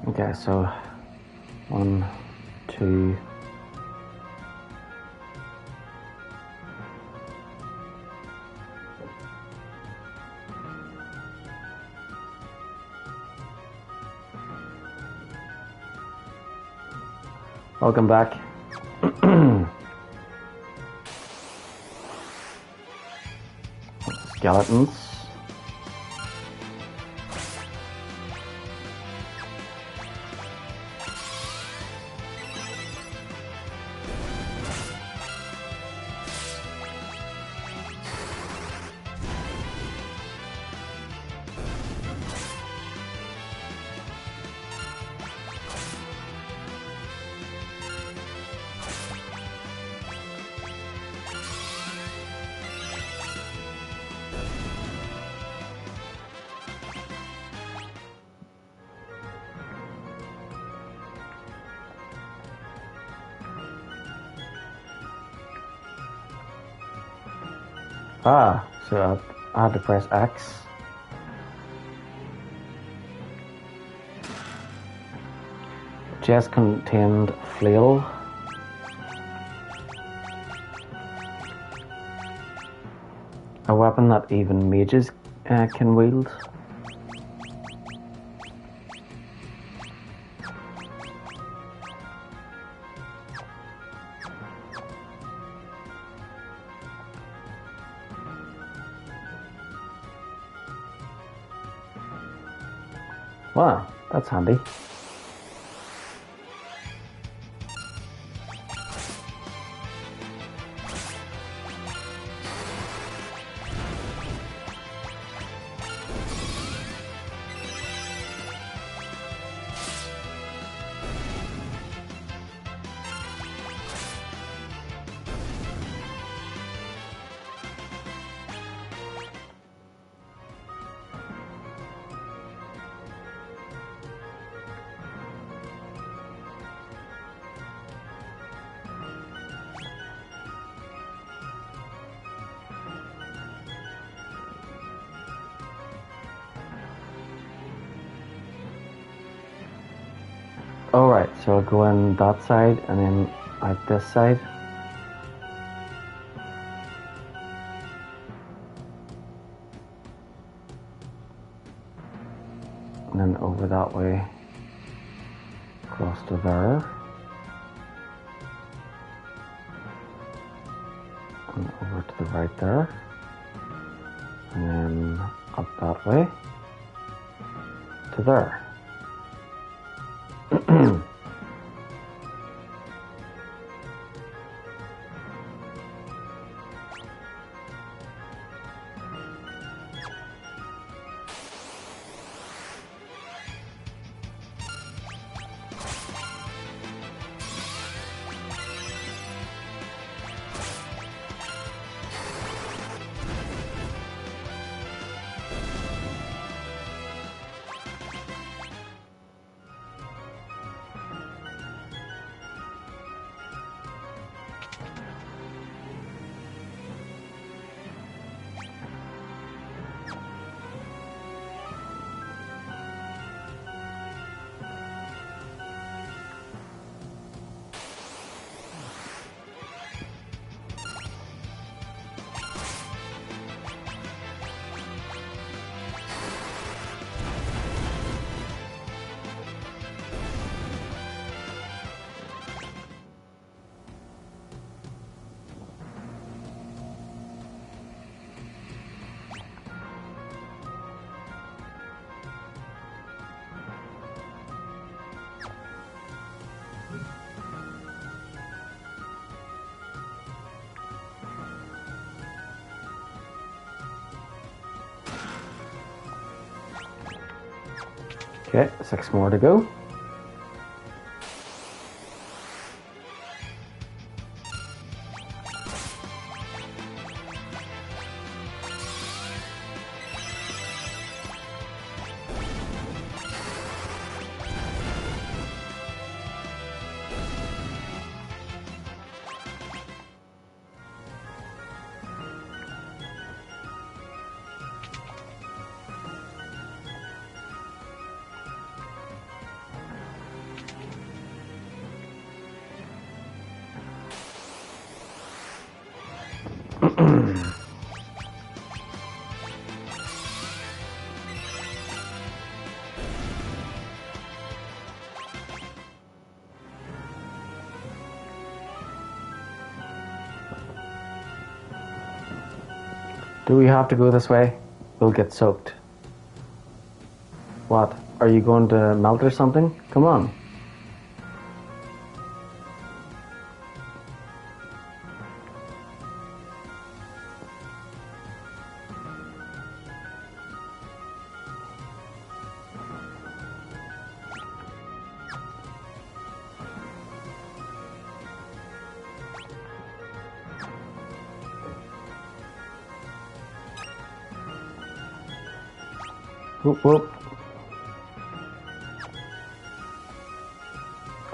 Okay, so 1, 2. Welcome back. Skeletons. So I had to press X. Chest contained flail. A weapon that even mages can wield. Wow, that's handy. Alright, so I'll go in that side and then out this side. And then over that way, across to there. And over to the right there. And then up that way to there. Okay, 6 more to go. Do we have to go this way? We'll get soaked. What? Are you going to melt or something? Come on. Whoop whoop.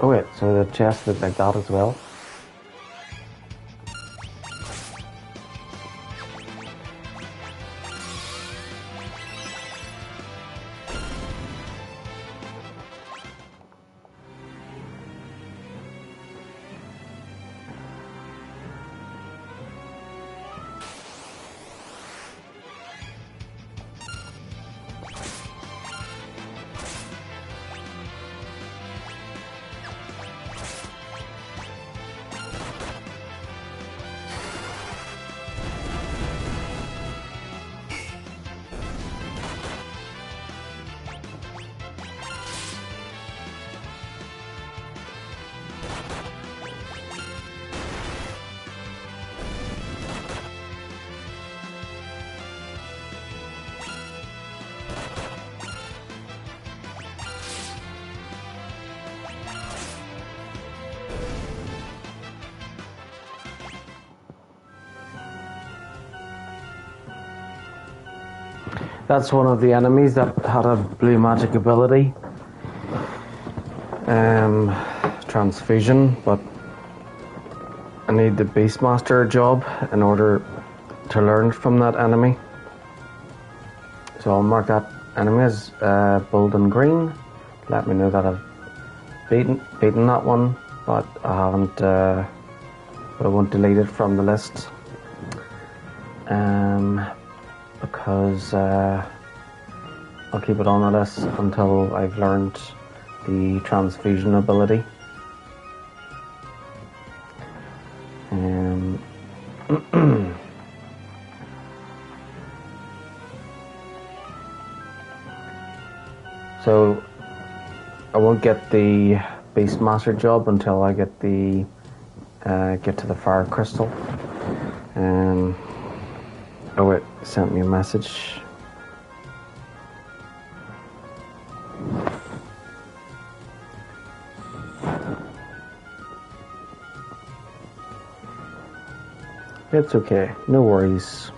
Oh wait, so the chest looked like that as well. That's one of the enemies that had a blue magic ability. Transfusion, but I need the Beastmaster job in order to learn from that enemy. So I'll mark that enemy as bold and green. Let me know that I've beaten that one, but I haven't. But I won't delete it from the list. Because I'll keep it on the list until I've learned the transfusion ability. So I won't get the Beastmaster job until I get the get to the fire crystal. Oh wait, sent me a message. It's okay, no worries.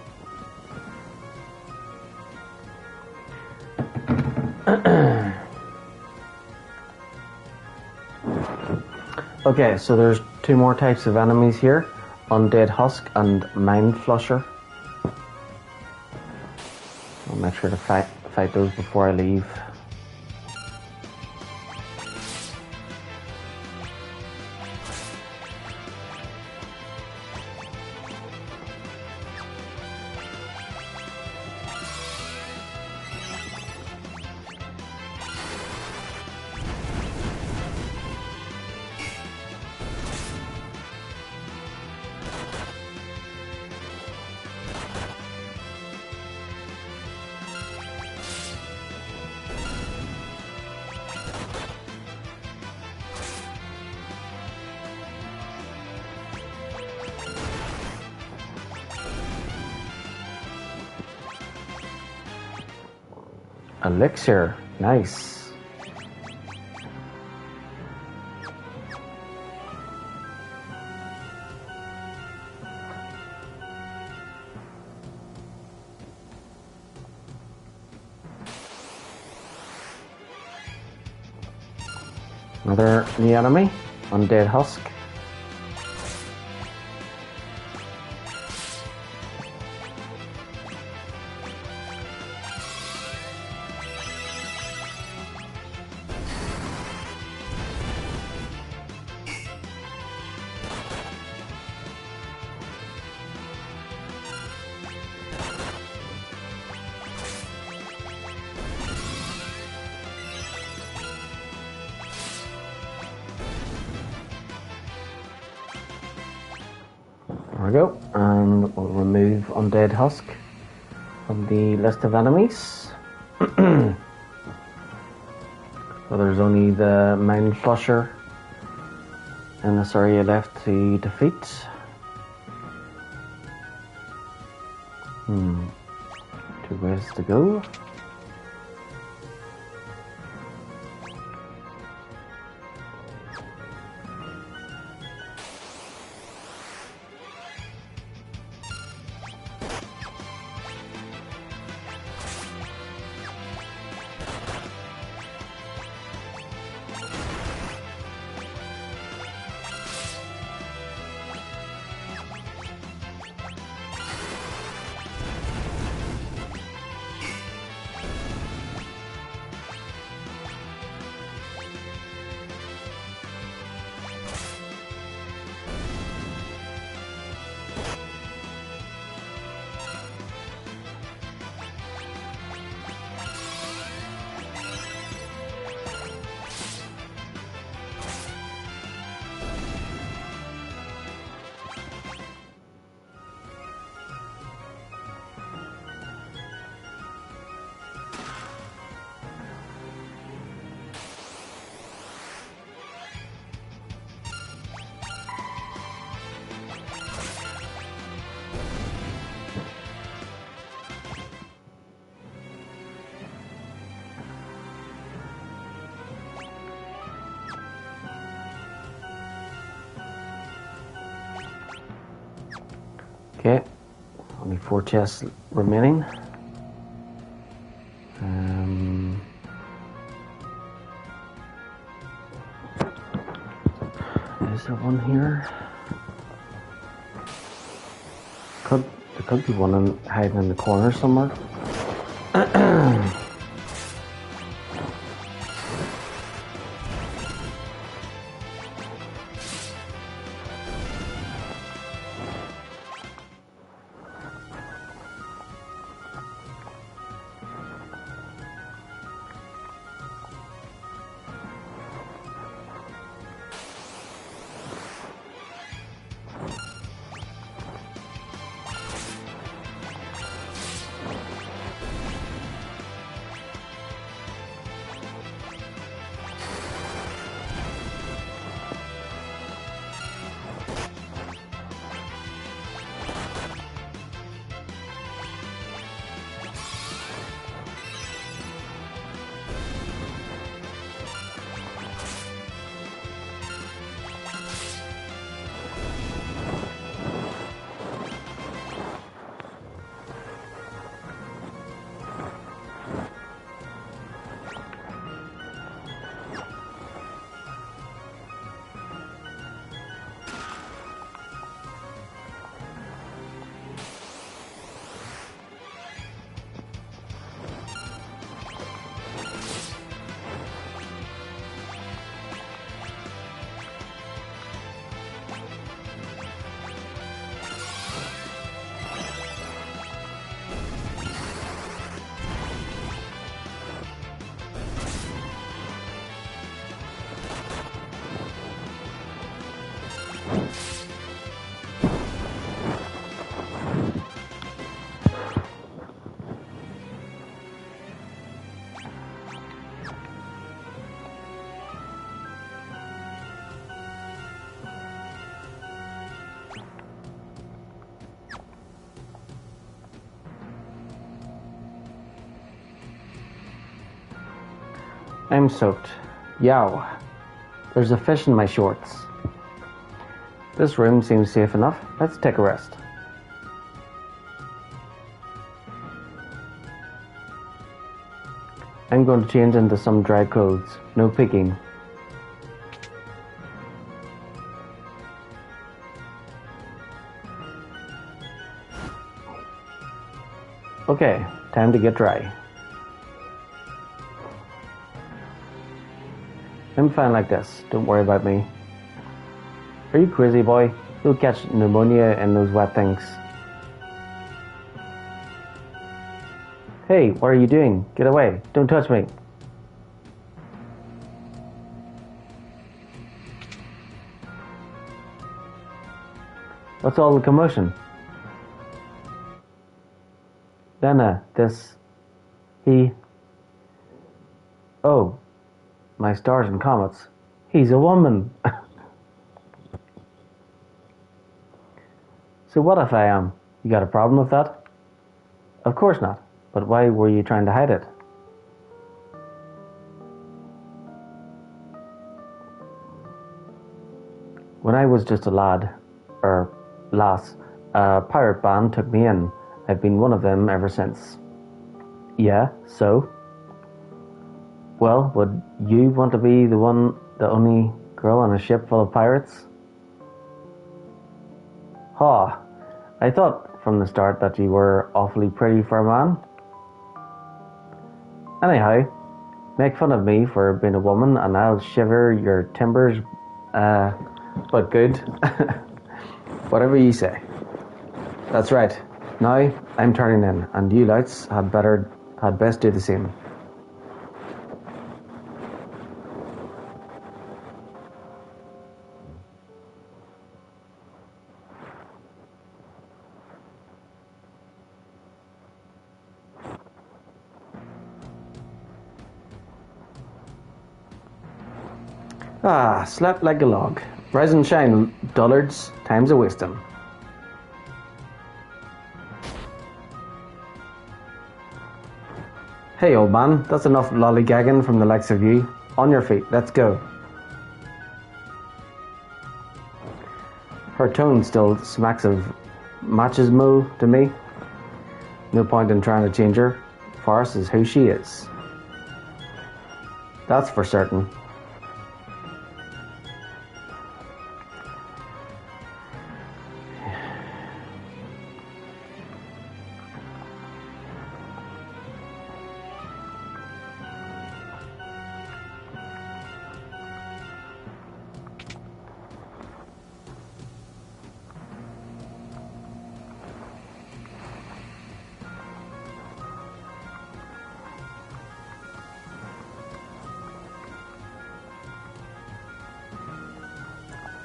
Okay, so there's two more types of enemies here. Undead Husk and Mind Flusher. I'll make sure to fight those before I leave. Elixir, nice. Another new enemy, Undead Husk. There we go. And we'll remove Undead Husk from the list of enemies. So there's only the Mind Flusher in this area left to defeat. 2 ways to go. Okay, only 4 chests remaining. Is there one here? There could be one hiding in the corner somewhere. I'm soaked. Yow. There's a fish in my shorts. This room seems safe enough. Let's take a rest. I'm going to change into some dry clothes. No picking. Okay, time to get dry. I'm fine like this. Don't worry about me. Are you crazy, boy? You'll catch pneumonia in those wet things. Hey, what are you doing? Get away. Don't touch me. What's all the commotion? Lena, he... Oh, my stars and comets. He's a woman. So what if I am? You got a problem with that? Of course not. But why were you trying to hide it? When I was just a lad, or lass, a pirate band took me in. I've been one of them ever since. Yeah, so? Well, would you want to be the only girl on a ship full of pirates? Ha! I thought from the start that you were awfully pretty for a man. Anyhow, make fun of me for being a woman and I'll shiver your timbers, but good. Whatever you say. That's right. Now I'm turning in, and you lights had best do the same. Ah, slept like a log. Rise and shine, dullards. Time's a wasting. Hey, old man, that's enough lollygagging from the likes of you. On your feet, let's go. Her tone still smacks of machismo to me. No point in trying to change her. Farce is who she is. That's for certain.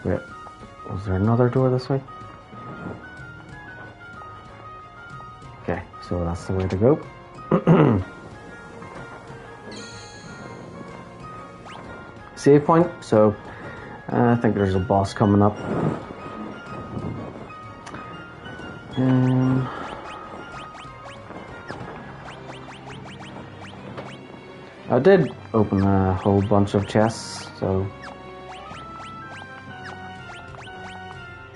Wait, was there another door this way? Okay, so that's the way to go. Save point, so I think there's a boss coming up. I did open a whole bunch of chests, so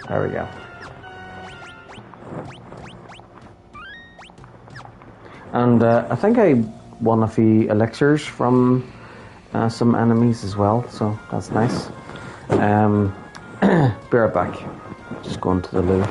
there we go. And I think I won a few elixirs from some enemies as well, so that's nice. Be right back. Just going to the loo.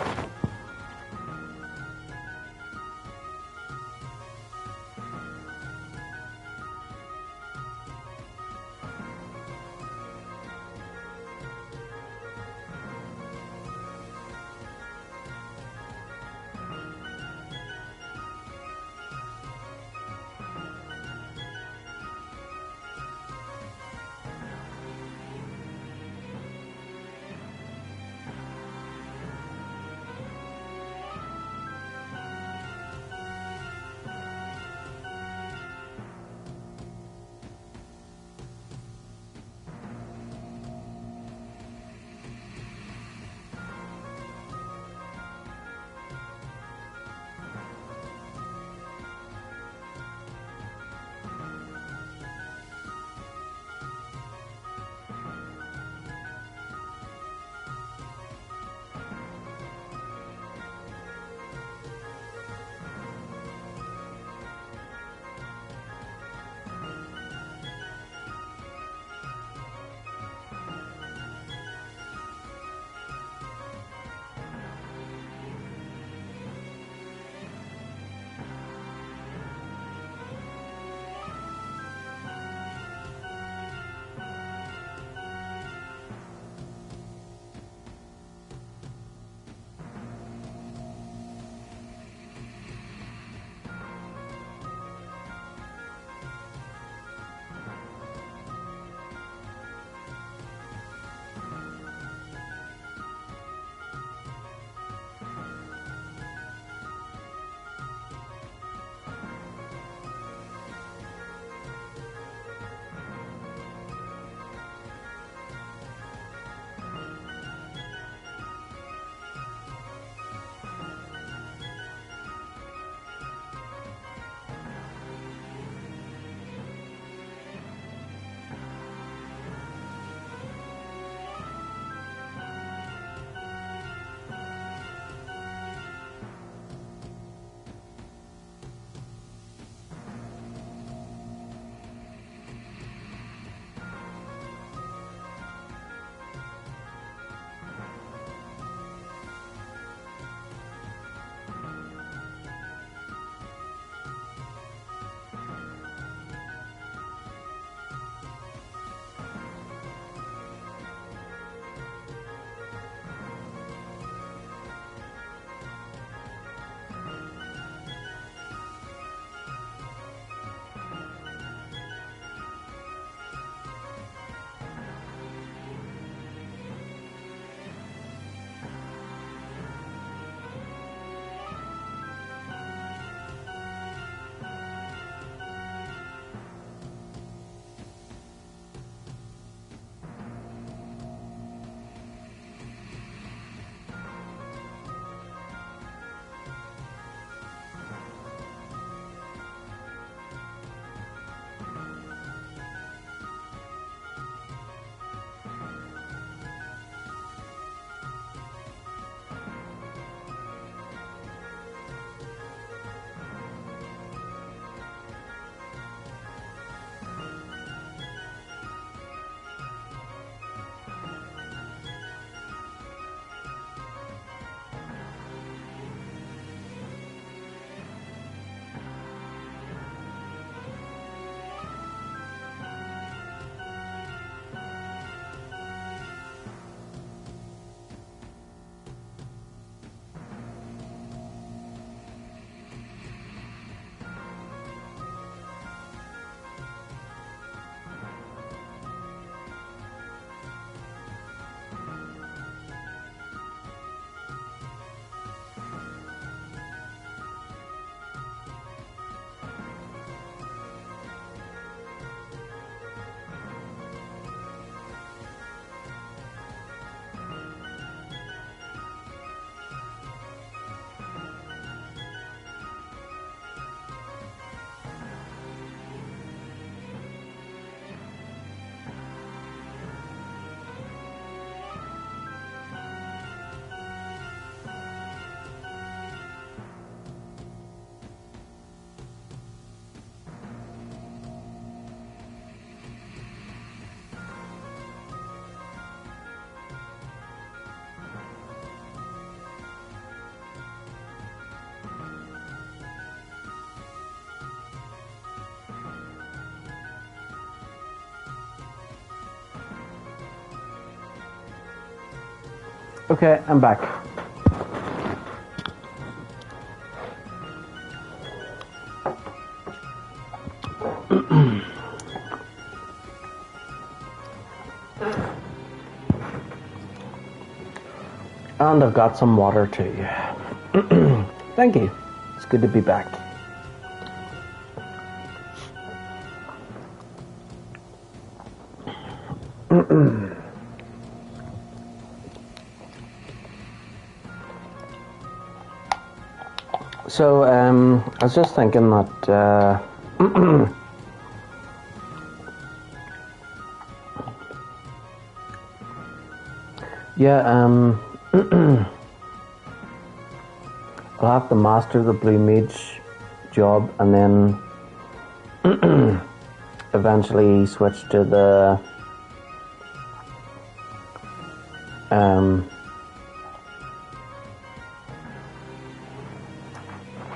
Okay, I'm back. And I've got some water too. Thank you. It's good to be back. So, I was just thinking that, yeah, I'll have to master the Blue Mage job and then eventually switch to the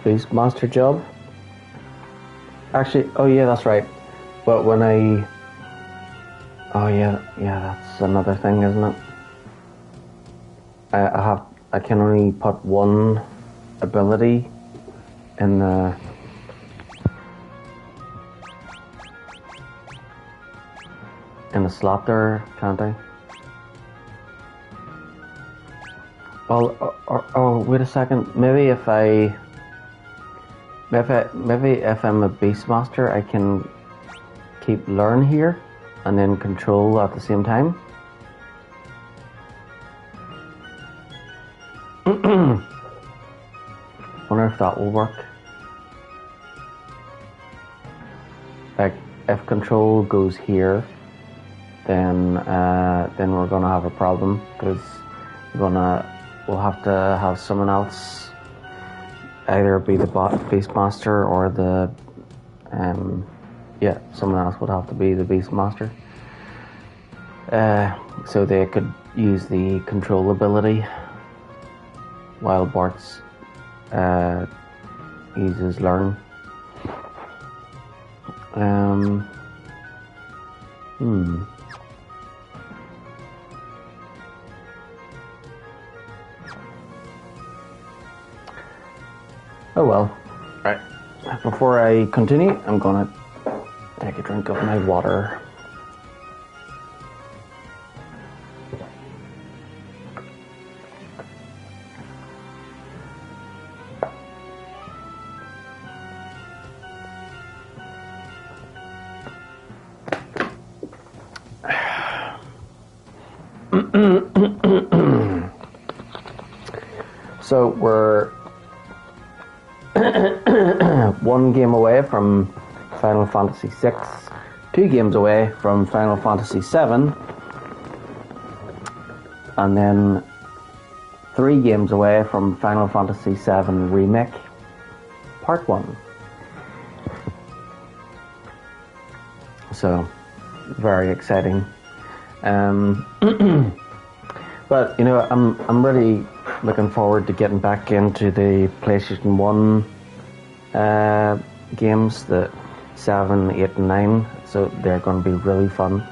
Beastmaster job. Actually, oh yeah, that's right. But when oh yeah, that's another thing, isn't it? I can only put one ability in the slot there, can't I? Well, oh, wait a second. Maybe if I'm a Beastmaster, I can keep learn here and then control at the same time. Wonder if that will work. Like, if control goes here, then we're gonna have a problem because we'll have to have someone else either be the Beastmaster or the someone else would have to be the Beastmaster. So they could use the control ability while Bart's uses learn. Oh well. Right. Before I continue, I'm gonna take a drink of my water. So we're one game away from Final Fantasy VI, 2 games away from Final Fantasy VII, and then 3 games away from Final Fantasy VII Remake Part 1. So, very exciting. But you know, I'm really looking forward to getting back into the PlayStation 1 games, the 7, 8 and 9, so they're going to be really fun.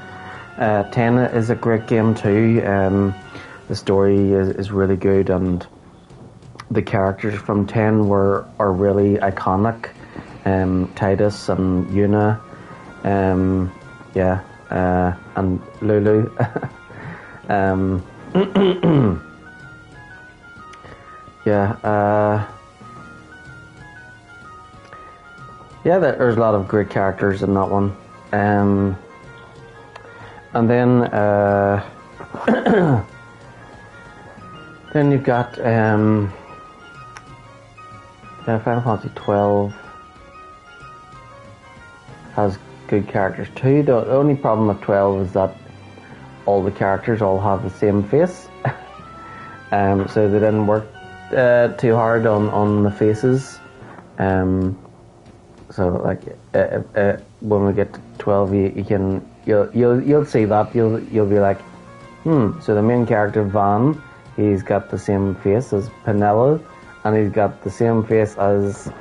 10 is a great game too. The story is really good, and the characters from 10 are really iconic. Titus and Yuna, and Lulu. There's a lot of great characters in that one. And then then you've got Final Fantasy 12 has good characters too. The only problem with 12 is that all the characters all have the same face. So they didn't work too hard on the faces. So like when we get to 12, you'll see that you'll be like, so the main character Van, he's got the same face as Penelo, and he's got the same face as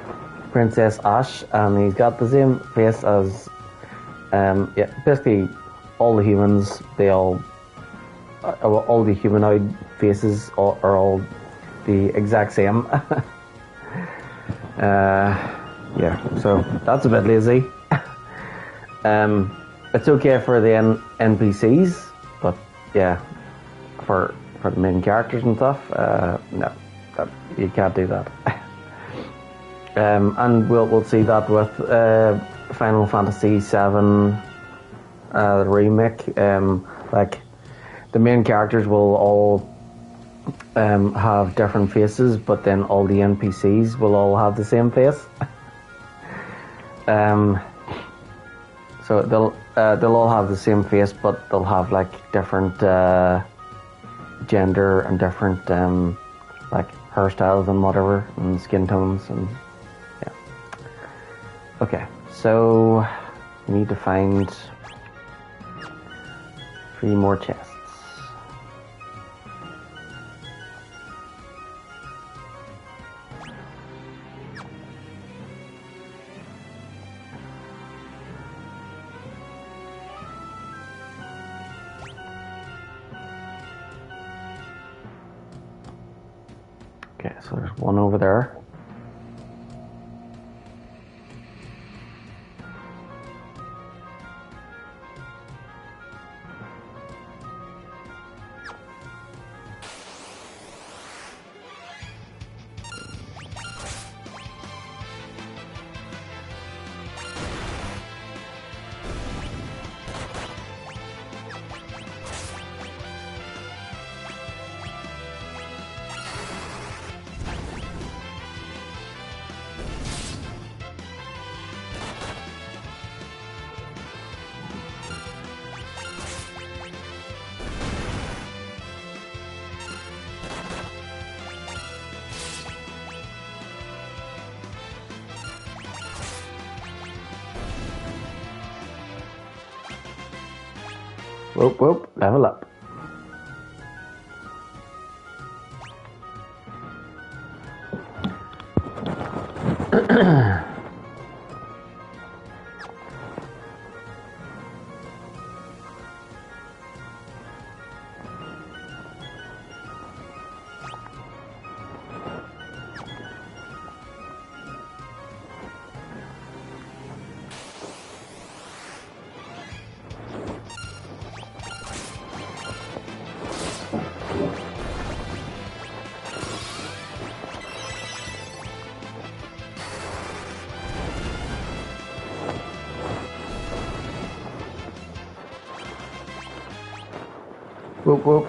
Princess Ash, and he's got the same face as basically all the humans. All the humanoid faces are all the exact same. Yeah, so that's a bit lazy. It's okay for the NPCs, but yeah, for the main characters and stuff, no, you can't do that. And we'll see that with Final Fantasy VII remake. Like the main characters will all have different faces, but then all the NPCs will all have the same face. So they'll all have the same face, but they'll have like different gender and different like hairstyles and whatever, and skin tones, and yeah. Okay, so we need to find 3 more chests. Okay, so there's one over there. Whoop, level up. Whoop.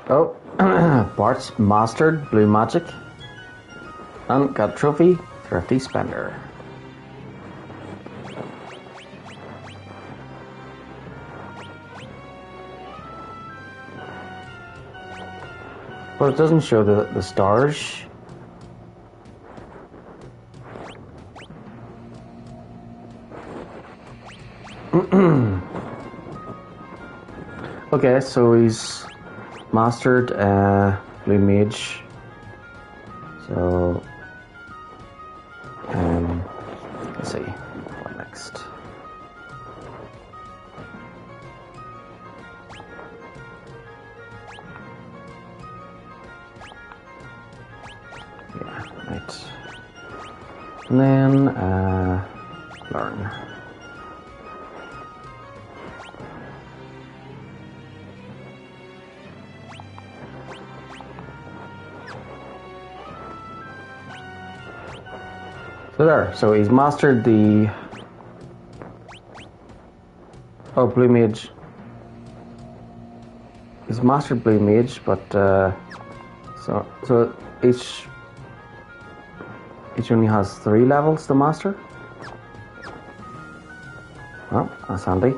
Oh, Bart's mastered blue magic and got trophy, Thrifty Spender. But it doesn't show the stars. Okay, so he's mastered Blue Mage. So, let's see, what next? Yeah, right. And then, learn. So there, so he's mastered the Blue Mage. He's mastered Blue Mage, but so each only has 3 levels to master. Well, that's handy.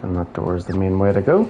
And that door is the main way to go.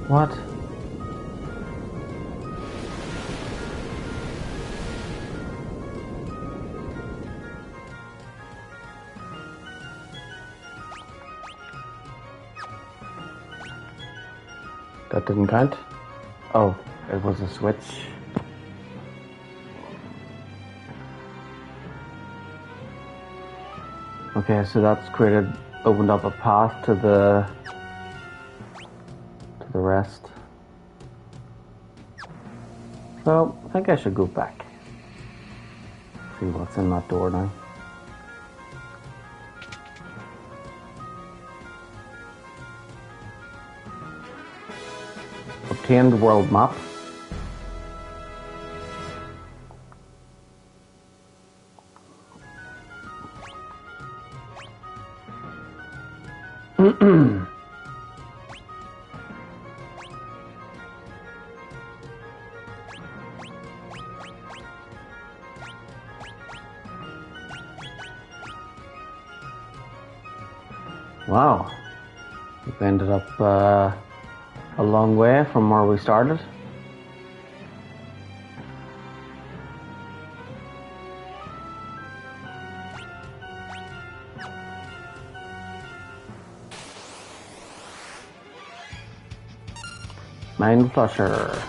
What? That didn't count? Oh, it was a switch. Okay, so that's opened up a path to the rest. So, I think I should go back. See what's in that door now. Obtained world map. Wow, we've ended up a long way from where we started. Mind Flusher.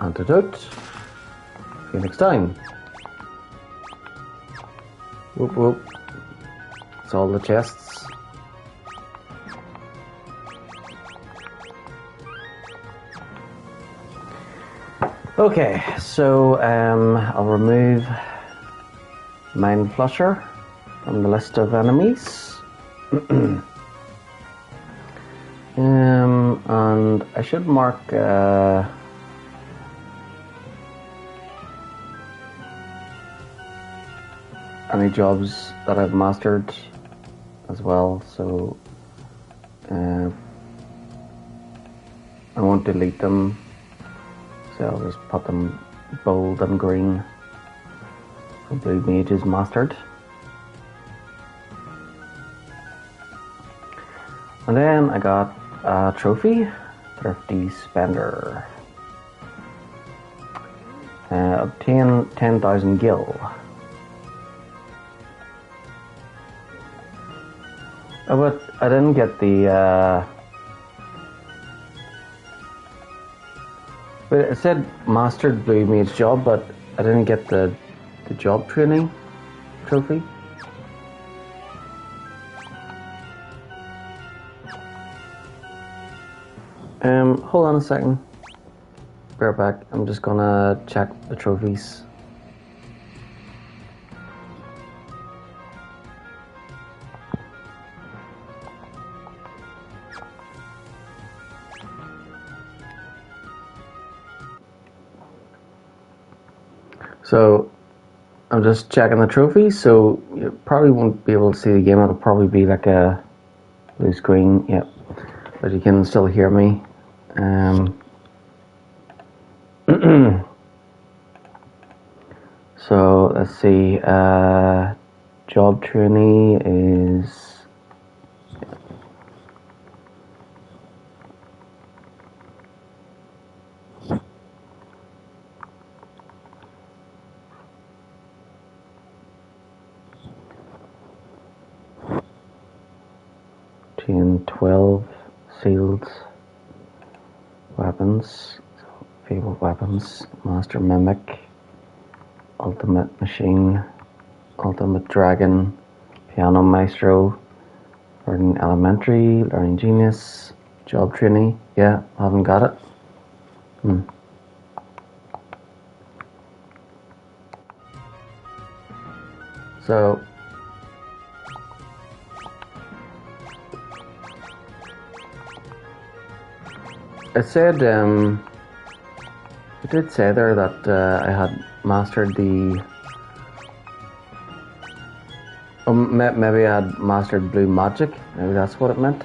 Antidote. See you next time. Whoop whoop. It's all the chests. Okay, so I'll remove Mind Flusher. from the list of enemies. And I should mark any jobs that I've mastered as well, so I won't delete them, so I'll just put them bold and green. So Blue Mage is mastered. And then I got a trophy, Thrifty Spender. Obtain 10,000 gil. Oh, but I didn't get the but it said mastered Blue Mage job, but I didn't get the job training trophy. Hold on a second. Be right back. I'm just gonna check the trophies. So I'm just checking the trophies, so you probably won't be able to see the game. It'll probably be like a blue screen, yep. But you can still hear me. So let's see, job trainee is 12 sealed weapons, so fabled weapons, master mimic, ultimate machine, ultimate dragon, piano maestro, learning elementary, learning genius, job trainee. Yeah, I haven't got it. So it said, it did say there that I had mastered the, maybe I had mastered blue magic, maybe that's what it meant.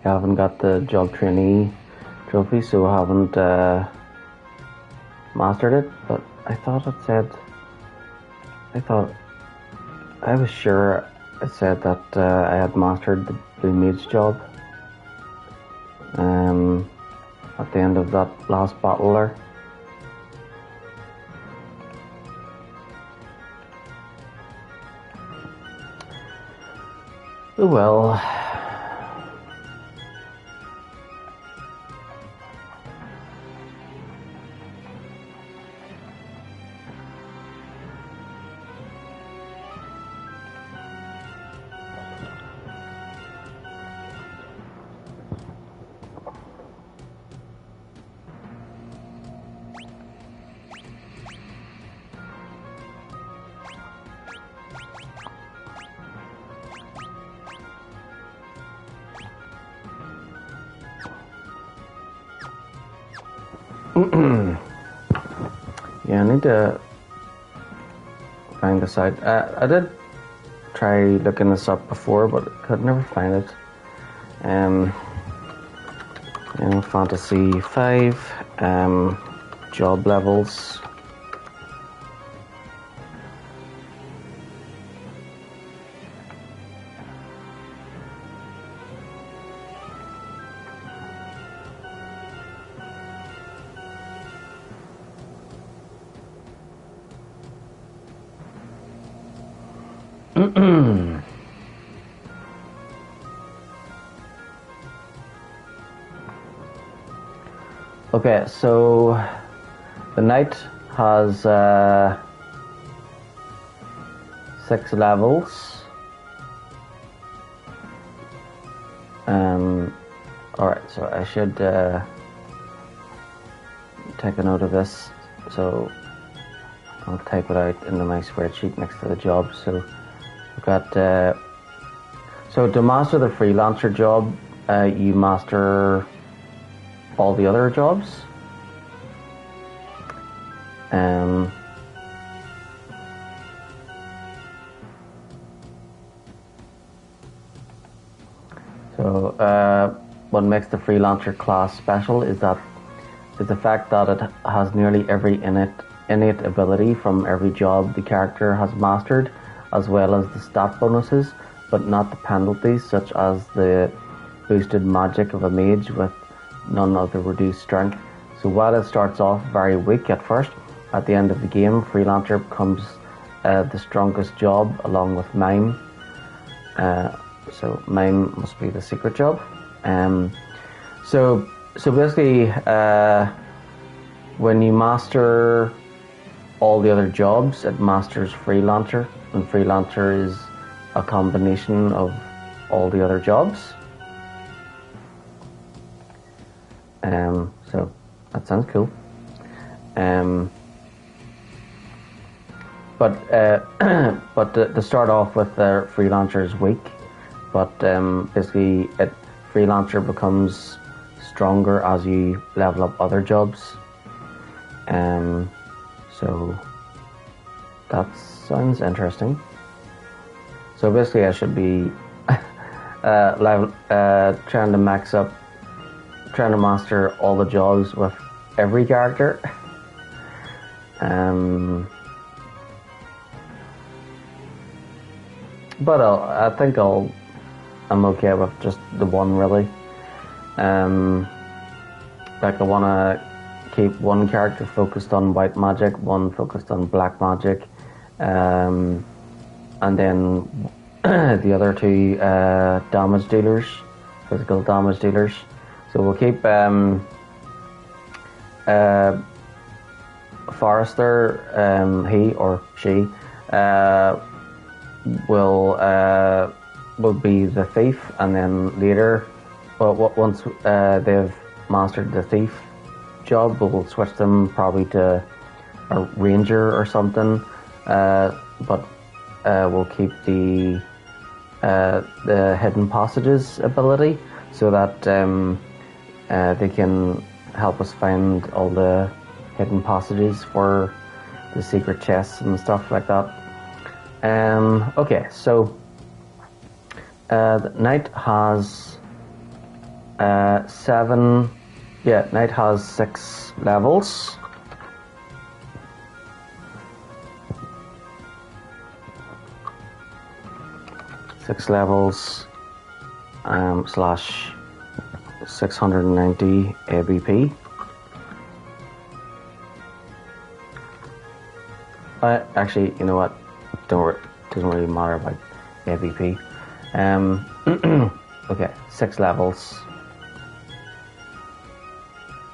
I haven't got the job trainee trophy, so I haven't mastered it, but I thought it said, I was sure it said that I had mastered the Blue Mage job at the end of that last battle there. Oh well. Yeah, I need to find this out. I did try looking this up before, but could never find it. Fantasy 5, job levels. Okay, so the knight has 6 levels. Alright, so I should take a note of this. So I'll type it out into my spreadsheet next to the job. So we've got so to master the freelancer job, you master all the other jobs. So what makes the freelancer class special is the fact that it has nearly every innate ability from every job the character has mastered, as well as the stat bonuses, but not the penalties, such as the boosted magic of a mage with none of the reduced strength. So while it starts off very weak at first, at the end of the game, freelancer becomes the strongest job along with mime. So mime must be the secret job. So basically, when you master all the other jobs, it masters freelancer, and freelancer is a combination of all the other jobs. So that sounds cool. But to start off with, freelancer is weak, but basically freelancer becomes stronger as you level up other jobs. So that sounds interesting. So basically I should be trying to max up, trying to master all the jobs with every character. But I think I'm okay with just the one, really. Like I want to keep one character focused on white magic, one focused on black magic, and then the other two damage dealers, physical damage dealers. So we'll keep Forrester, he or she, will be the thief, and then later, once they've mastered the thief job, we'll switch them probably to a ranger or something. But we'll keep the hidden passages ability, so that they can help us find all the hidden passages for the secret chests and stuff like that. Okay, so the knight has knight has 6 levels. Slash 690 ABP. Actually, you know what? Doesn't really matter about ABP. Okay, 6 levels.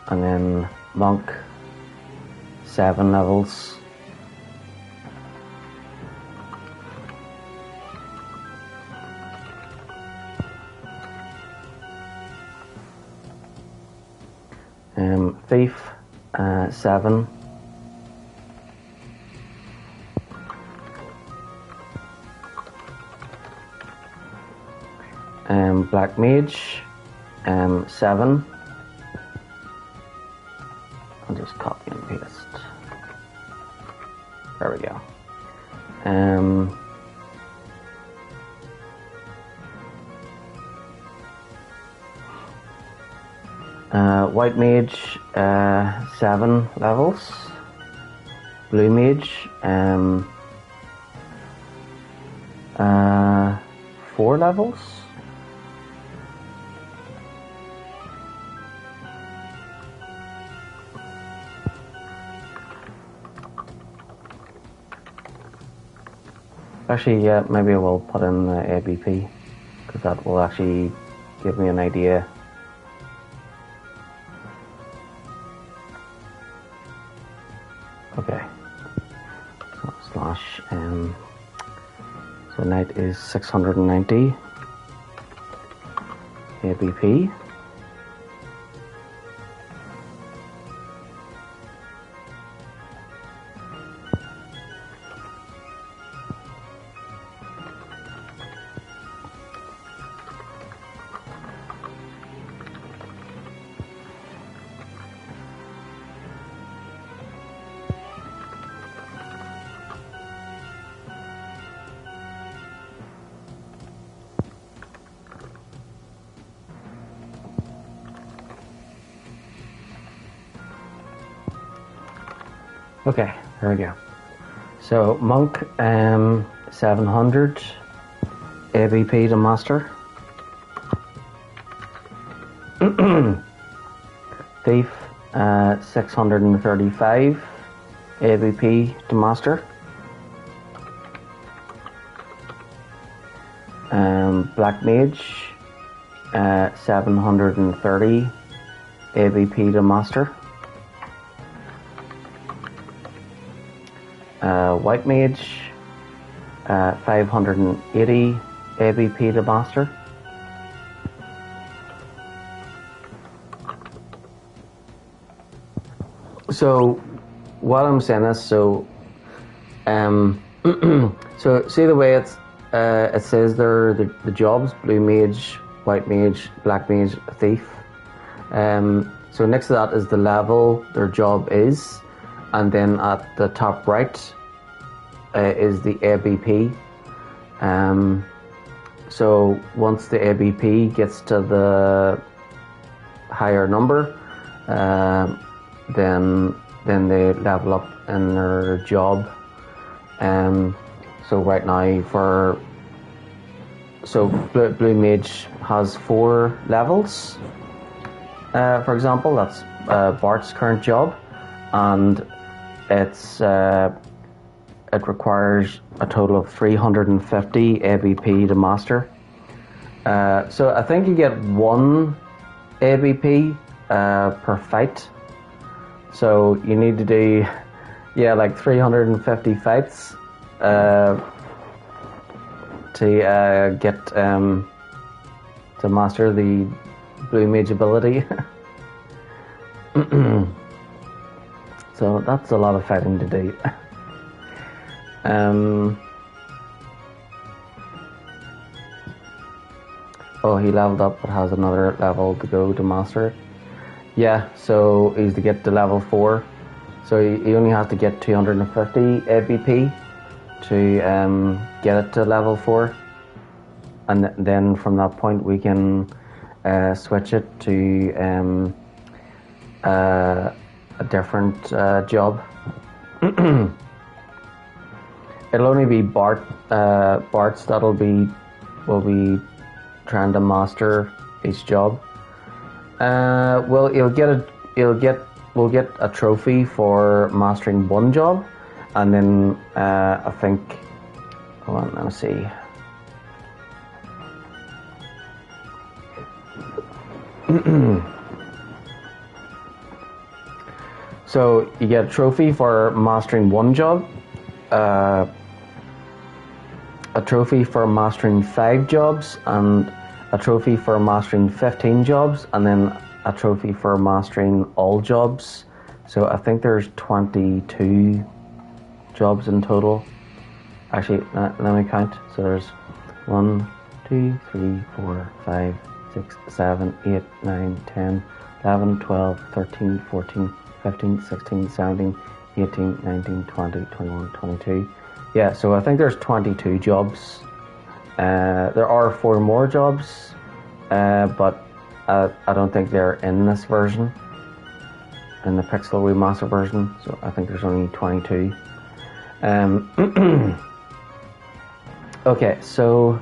And then monk, 7 levels. Thief, 7. Black mage, 7. I'll just copy and paste. There we go. White mage, 7 levels. Blue mage, 4 levels. Actually, yeah, maybe I will put in the ABP, because that will actually give me an idea. Okay. So slash for knight is 690 ABP. Okay, there we go. So monk 700 ABP to master. Thief 635 ABP to master. Black mage 730 ABP to master. White mage 580 ABP to master. So what I'm saying is, so so see the way it says there, the jobs: blue mage, white mage, black mage, thief. So next to that is the level their job is, and then at the top right is the ABP. So once the ABP gets to the higher number, then they level up in their job. So right now blue mage has 4 levels. For example, that's Bart's current job, and it requires a total of 350 ABP to master. So I think you get 1 ABP per fight. So you need to do, like 350 fights to get to master the blue mage ability. So that's a lot of fighting to do. Oh, he leveled up but has another level to go to master it. Yeah, so he's to get to level 4. So he only has to get 250 ABP to get it to level 4. And then from that point we can switch it to a different job. It'll only be Bart's will be trying to master each job. Well, we'll get a trophy for mastering 1 job, and then I think, hold on, let me see. So you get a trophy for mastering 1 job, a trophy for mastering 5 jobs, and a trophy for mastering 15 jobs, and then a trophy for mastering all jobs. So I think there's 22 jobs in total. Actually, let me count. So there's 1, 2, 3, 4, 5, 6, 7, 8, 9, 10, 11, 12, 13, 14, 15, 16, 17, 18, 19, 20, 21, 22. Yeah, so I think there's 22 jobs. There are 4 more jobs, but I don't think they're in this version, in the Pixel Remaster version. So I think there's only 22. Okay, so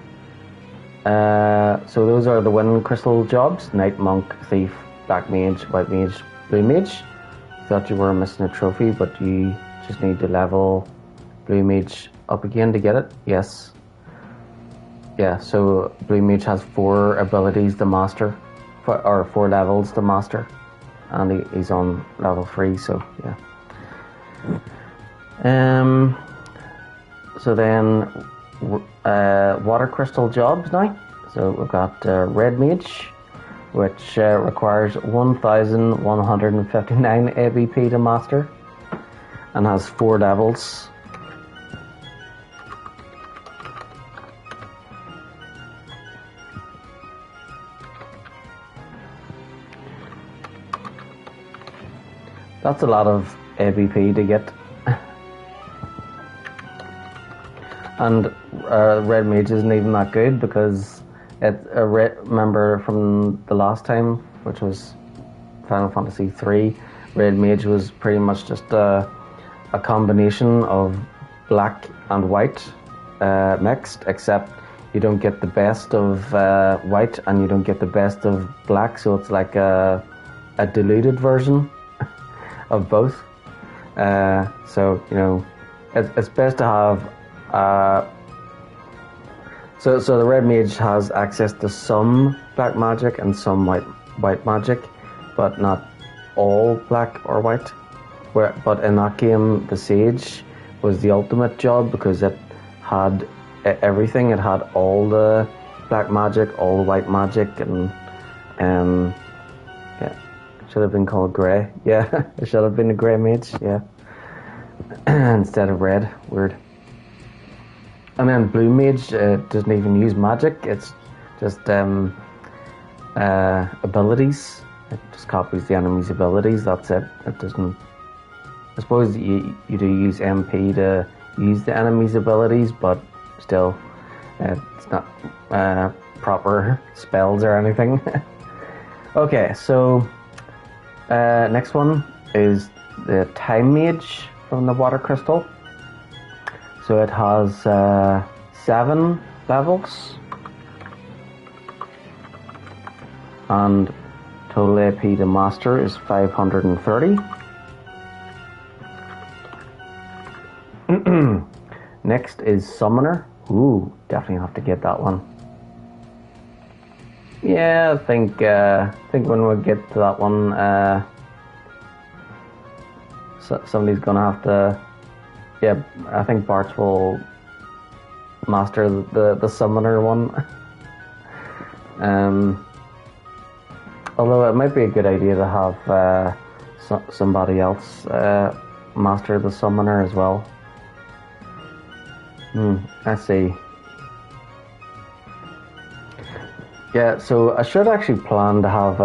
those are the winning crystal jobs: Knight, Monk, Thief, Black Mage, White Mage, Blue Mage. Thought you were missing a trophy, but you just need to level Blue Mage up again to get it. Yes. Yeah, so Blue Mage has 4 abilities to master, or 4 levels to master, and he's on level 3, so yeah. So then water crystal jobs now. So we've got Red Mage, which requires 1,159 ABP to master, and has 4 levels. That's a lot of ABP to get. And Red Mage isn't even that good because remember from the last time, which was Final Fantasy III, Red Mage was pretty much just a combination of black and white mixed, except you don't get the best of white and you don't get the best of black, so it's like a diluted version of both. So you know, it's best to have. So the Red Mage has access to some black magic and some white magic, but not all black or white. But in that game, the Sage was the ultimate job because it had everything. It had all the black magic, all the white magic, and yeah, it should have been called Grey. Yeah, it should have been a Grey Mage. Yeah, instead of red. Weird. And then Blue Mage doesn't even use magic, it's just abilities. It just copies the enemy's abilities, that's it. It doesn't... I suppose you do use MP to use the enemy's abilities, but still, it's not proper spells or anything. Okay, so next one is the Time Mage from the Water Crystal. So it has 7 levels and total AP to master is 530. Next is Summoner. Ooh, definitely have to get that one. Yeah, I think when we get to that one, somebody's gonna have to. Yeah, I think Bart will master the summoner one. Although it might be a good idea to have somebody else master the summoner as well. I see. Yeah, so I should actually plan to have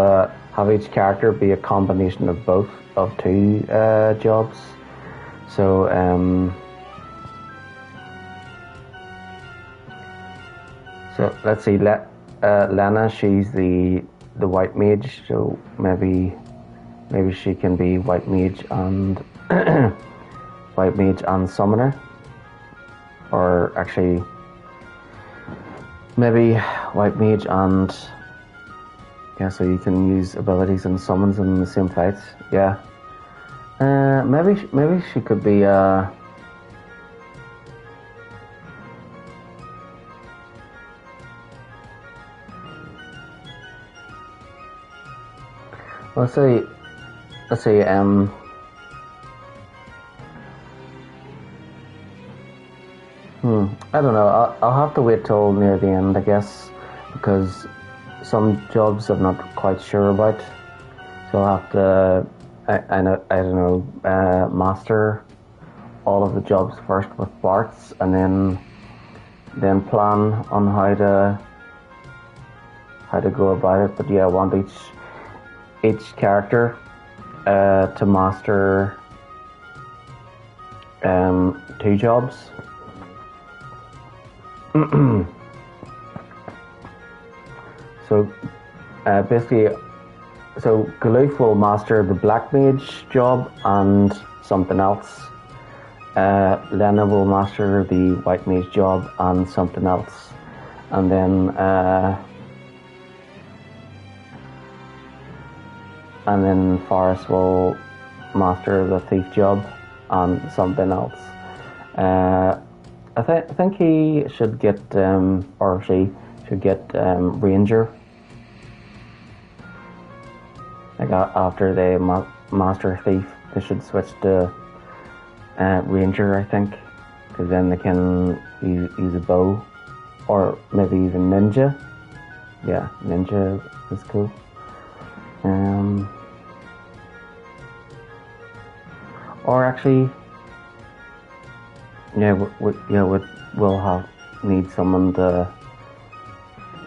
each character be a combination of both of 2 jobs. So let's see. Lena, she's the white mage. So maybe she can be white mage and white mage and summoner, or actually maybe white mage and yeah. So you can use abilities and summons in the same fight. Yeah. Maybe she could be let's say I don't know. I'll have to wait till near the end, I guess, because some jobs I'm not quite sure about. So I'll have to I don't know, master all of the jobs first with Bart's, and then plan on how to go about it. But yeah, I want each character to master 2 jobs. So basically, so Galoof will master the Black Mage job and something else. Lena will master the White Mage job and something else. And then Forrest will master the Thief job and something else. I think he should get, or she should get Ranger. Like after they master Thief, they should switch to Ranger, I think. because then they can use a bow, or maybe even ninja. Yeah, ninja is cool. Or actually, yeah, we'll need someone to.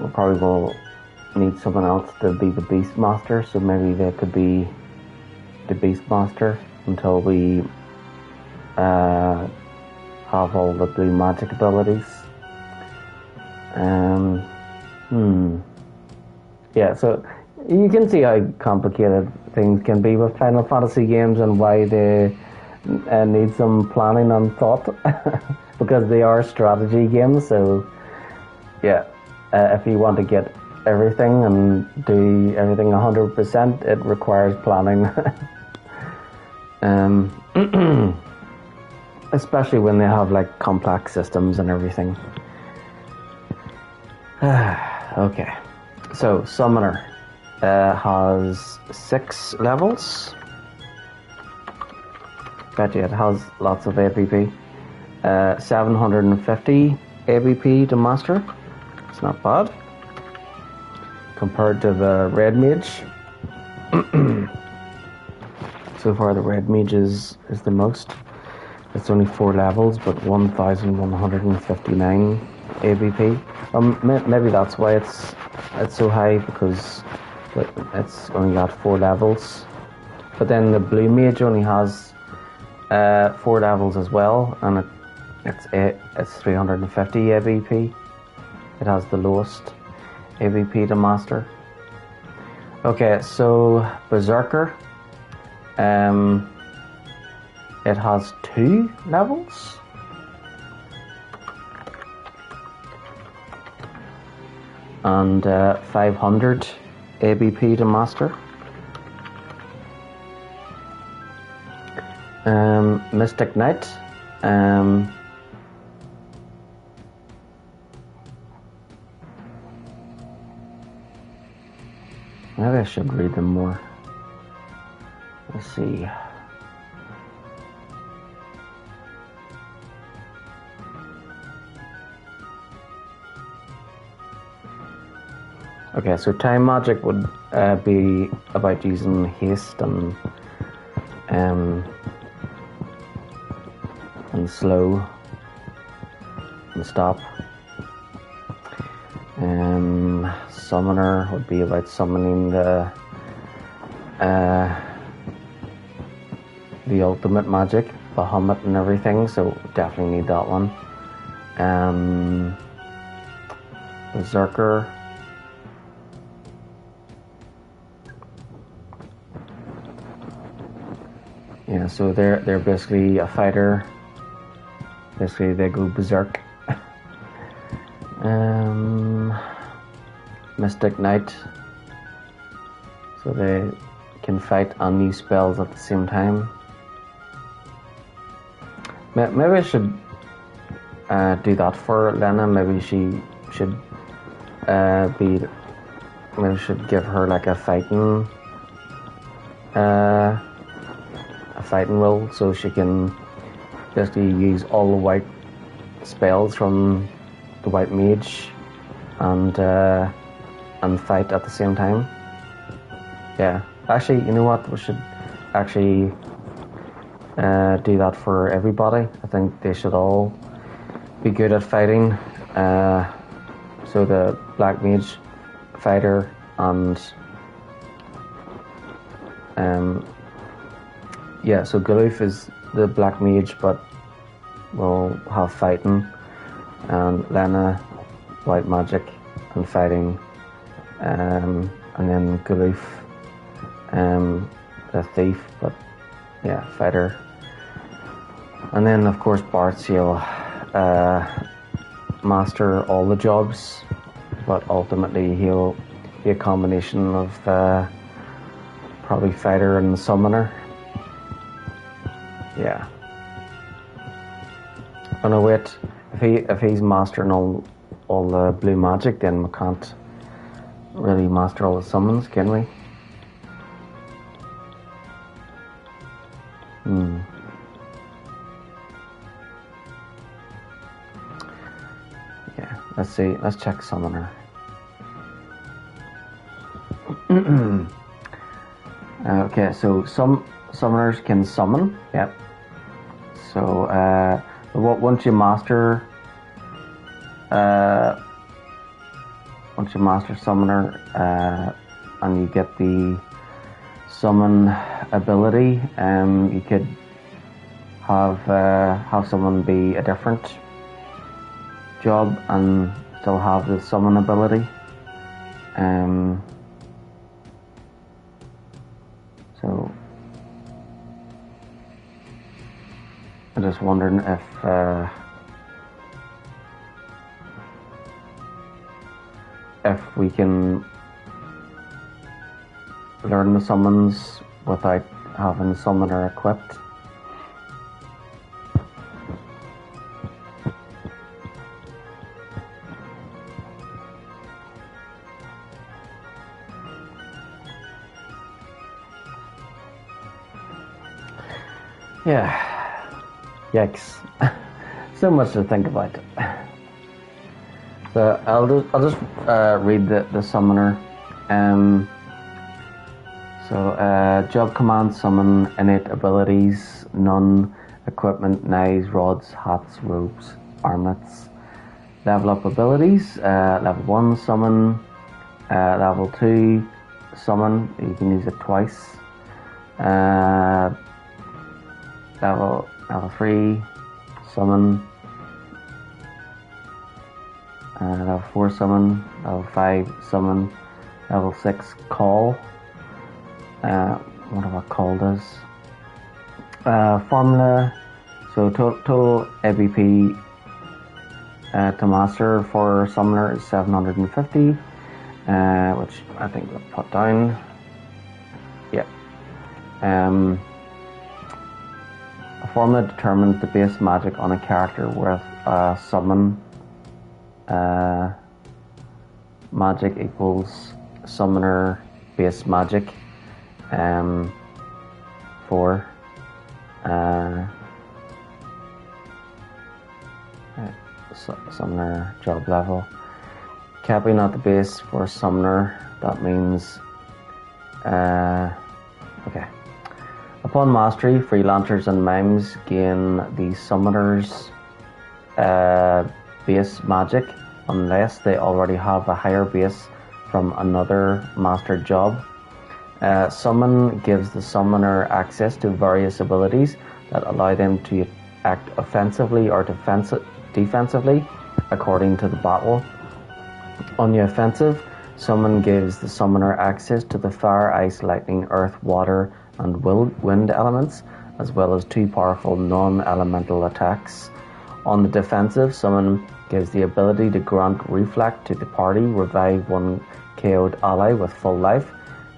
We'll probably will need someone else to be the Beastmaster, so maybe they could be the Beastmaster until we have all the blue magic abilities. Yeah, so you can see how complicated things can be with Final Fantasy games and why they need some planning and thought because they are strategy games. So yeah, if you want to get everything and do everything 100%, it requires planning. Especially when they have like complex systems and everything. Okay, so Summoner has 6 levels. Betcha it has lots of ABP. 750 ABP to master. It's not bad compared to the Red Mage. So far the Red Mage is the most. It's only 4 levels, but 1,159 ABP. Maybe that's why it's so high, because it's only got 4 levels. But then the Blue Mage only has 4 levels as well, and it's 350 ABP. It has the lowest ABP to master. Okay, so Berserker. It has 2 levels. And 500 ABP to master. Mystic Knight. Maybe I should read them more. Let's see. Okay, so time magic would be about using haste and slow and stop. Summoner would be about summoning the ultimate magic, Bahamut and everything, so definitely need that one. Berserker. Yeah, so they're basically a fighter. Basically, they go berserk. Mystic Knight. So they can fight and use spells at the same time. Maybe I should do that for Lena. Maybe she should maybe I should give her like a fighting role, so she can basically use all the white spells from the white mage and fight at the same time. Yeah, actually, you know what? We should actually do that for everybody. I think they should all be good at fighting. So the black mage fighter and yeah, so Galoof is the black mage, but we'll have fighting, and Lena white magic and fighting, and then Galoof the thief, but yeah, fighter. And then of course Bart, he'll master all the jobs, but ultimately he'll be a combination of probably fighter and summoner. Yeah. Oh no, wait. If he's mastering all the blue magic, then we can't really master all the summons, can we? Let's see. Let's check summoner. Okay, so some summoners can summon. Yep. So once you master summoner and you get the summon ability, you could have someone be a different job and still have the summon ability. So I'm just wondering if we can learn the summons without having the summoner equipped. Yeah, yikes! So much to think about. So I'll just read the summoner. Job command: summon innate abilities, none, equipment, knives, rods, hats, robes, armlets. Level up abilities: level 1 summon, level 2 summon. You can use it twice. Level 3 summon, level 4 summon, level 5 summon, level 6 call. Wonder what call does. Formula, so total ABP to master for summoner is 750, which I think we'll put down. Yeah. A formula determines the base magic on a character with summon magic equals summoner base magic for summoner job level. Capping at the base for summoner, that means okay. Upon mastery, freelancers and mimes gain the summoner's base magic unless they already have a higher base from another mastered job. Summon gives the summoner access to various abilities that allow them to act offensively or defensively according to the battle. On the offensive, summon gives the summoner access to the fire, ice, lightning, earth, water, and wind elements, as well as 2 powerful non-elemental attacks. On the defensive, summon gives the ability to grant reflect to the party, revive one KO'd ally with full life,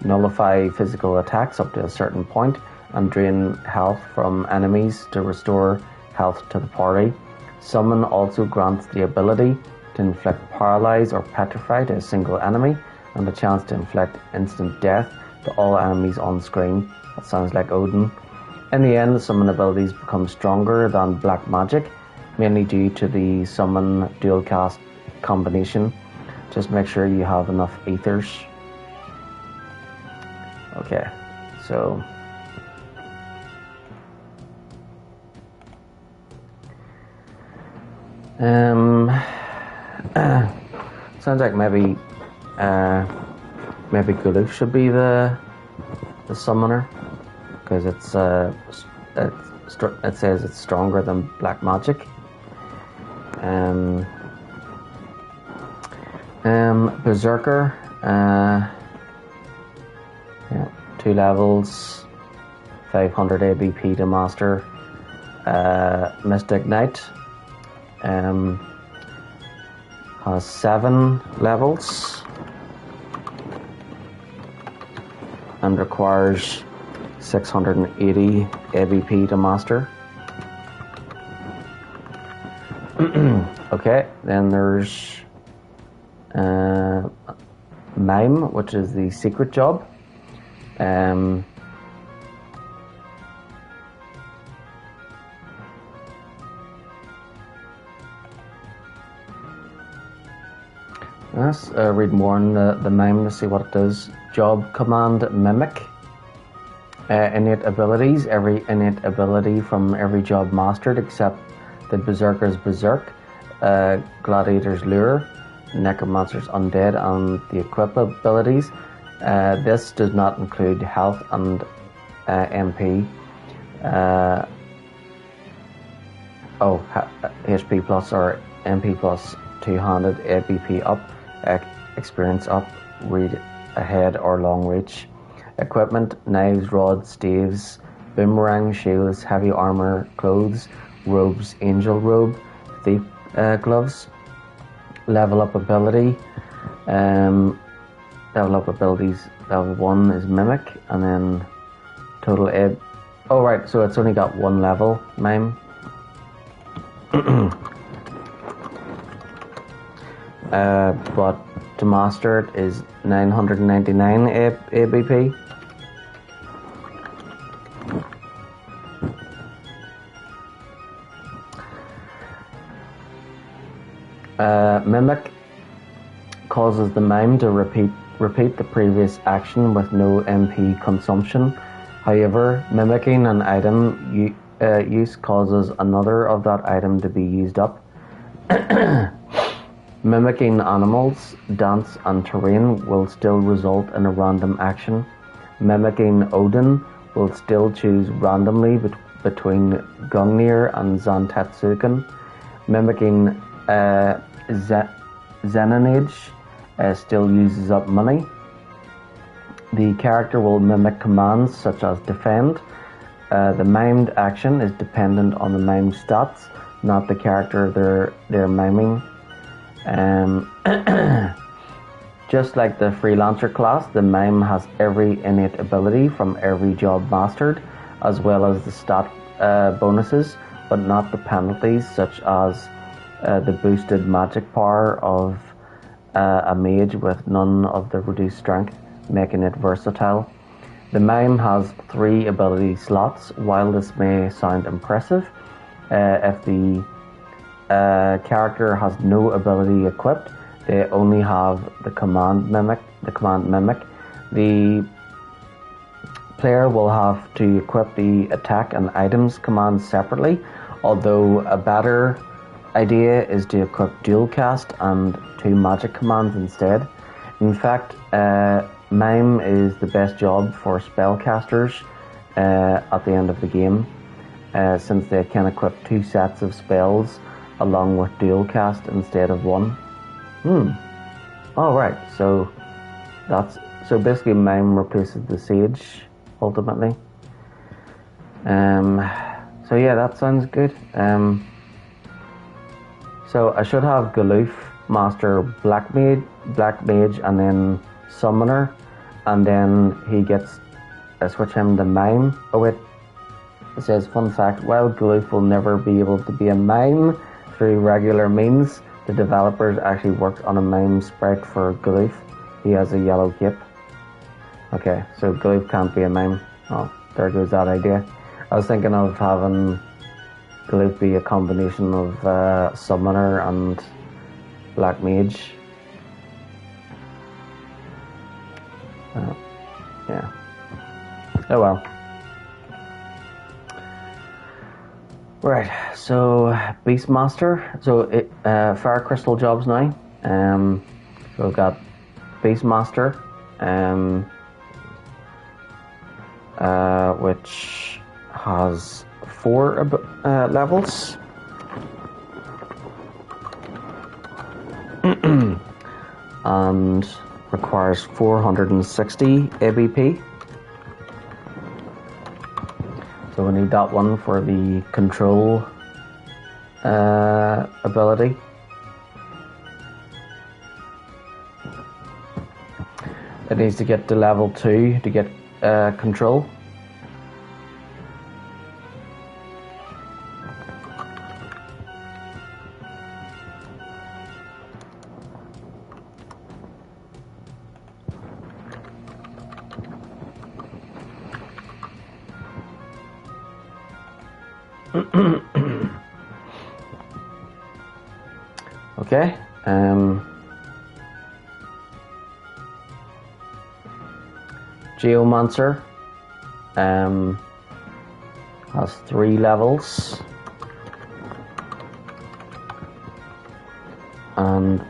nullify physical attacks up to a certain point, and drain health from enemies to restore health to the party. Summon also grants the ability to inflict paralyze or petrify to a single enemy, and the chance to inflict instant death to all enemies on screen. That sounds like Odin. In the end, the summon abilities become stronger than black magic, mainly due to the summon dual cast combination. Just make sure you have enough ethers. Okay, so sounds like maybe Gulu should be the summoner, because it says it's stronger than black magic. Berserker, 2 levels, 500 ABP to master. Mystic Knight has 7 levels and requires 680 ABP to master. Okay, then there's Mime, which is the secret job. Let's read more on the mime to see what it does. Job command mimic. Innate abilities. Every innate ability from every job mastered except the Berserker's Berserk, Gladiator's Lure, Necromancer's Undead, and the equip abilities. This does not include health and MP. HP plus or MP plus two-handed, ABP up, experience up, read ahead or long reach. Equipment: knives, rods, staves, boomerang, shields, heavy armor, clothes, robes, angel robe, thief gloves. Level up ability. Level up abilities. Level 1 is mimic, and then total ed. Oh right, so it's only got one level, mime. But to master it is 999 ABP. Mimic causes the mime to repeat the previous action with no MP consumption. However, mimicking an item use causes another of that item to be used up. Mimicking animals, dance, and terrain will still result in a random action. Mimicking Odin will still choose randomly between Gungnir and Zantetsuken. Mimicking Xenonage still uses up money. The character will mimic commands such as defend. The mimed action is dependent on the mimed stats, not the character they're miming. Just like the freelancer class, the mime has every innate ability from every job mastered, as well as the stat bonuses, but not the penalties, such as the boosted magic power of a mage with none of the reduced strength, making it versatile. The mime has 3 ability slots. While this may sound impressive, if the character has no ability equipped, they only have the command mimic. The player will have to equip the attack and items commands separately, although a better idea is to equip dual cast and 2 magic commands instead. In fact, mime is the best job for spellcasters at the end of the game, since they can equip 2 sets of spells along with dual cast instead of 1. Alright, so basically mime replaces the sage ultimately. So yeah, that sounds good. So I should have Galoof, Master, Black Mage, and then Summoner, and then he gets switch him to Mime. Oh wait, it says fun fact: while Galoof will never be able to be a mime through regular means, the developers actually worked on a mime sprite for Galoof. He has a yellow cape. Okay, so Galoof can't be a mime. Oh, there goes that idea. I was thinking of having Galoof be a combination of Summoner and Black Mage. Yeah. Oh well. Right, so Beastmaster. So Fire Crystal jobs now. So we've got Beastmaster, which has 4 levels. And requires 460 ABP. So we need that one for the control ability. It needs to get to level 2 to get control. Okay. Geomancer has 3 levels and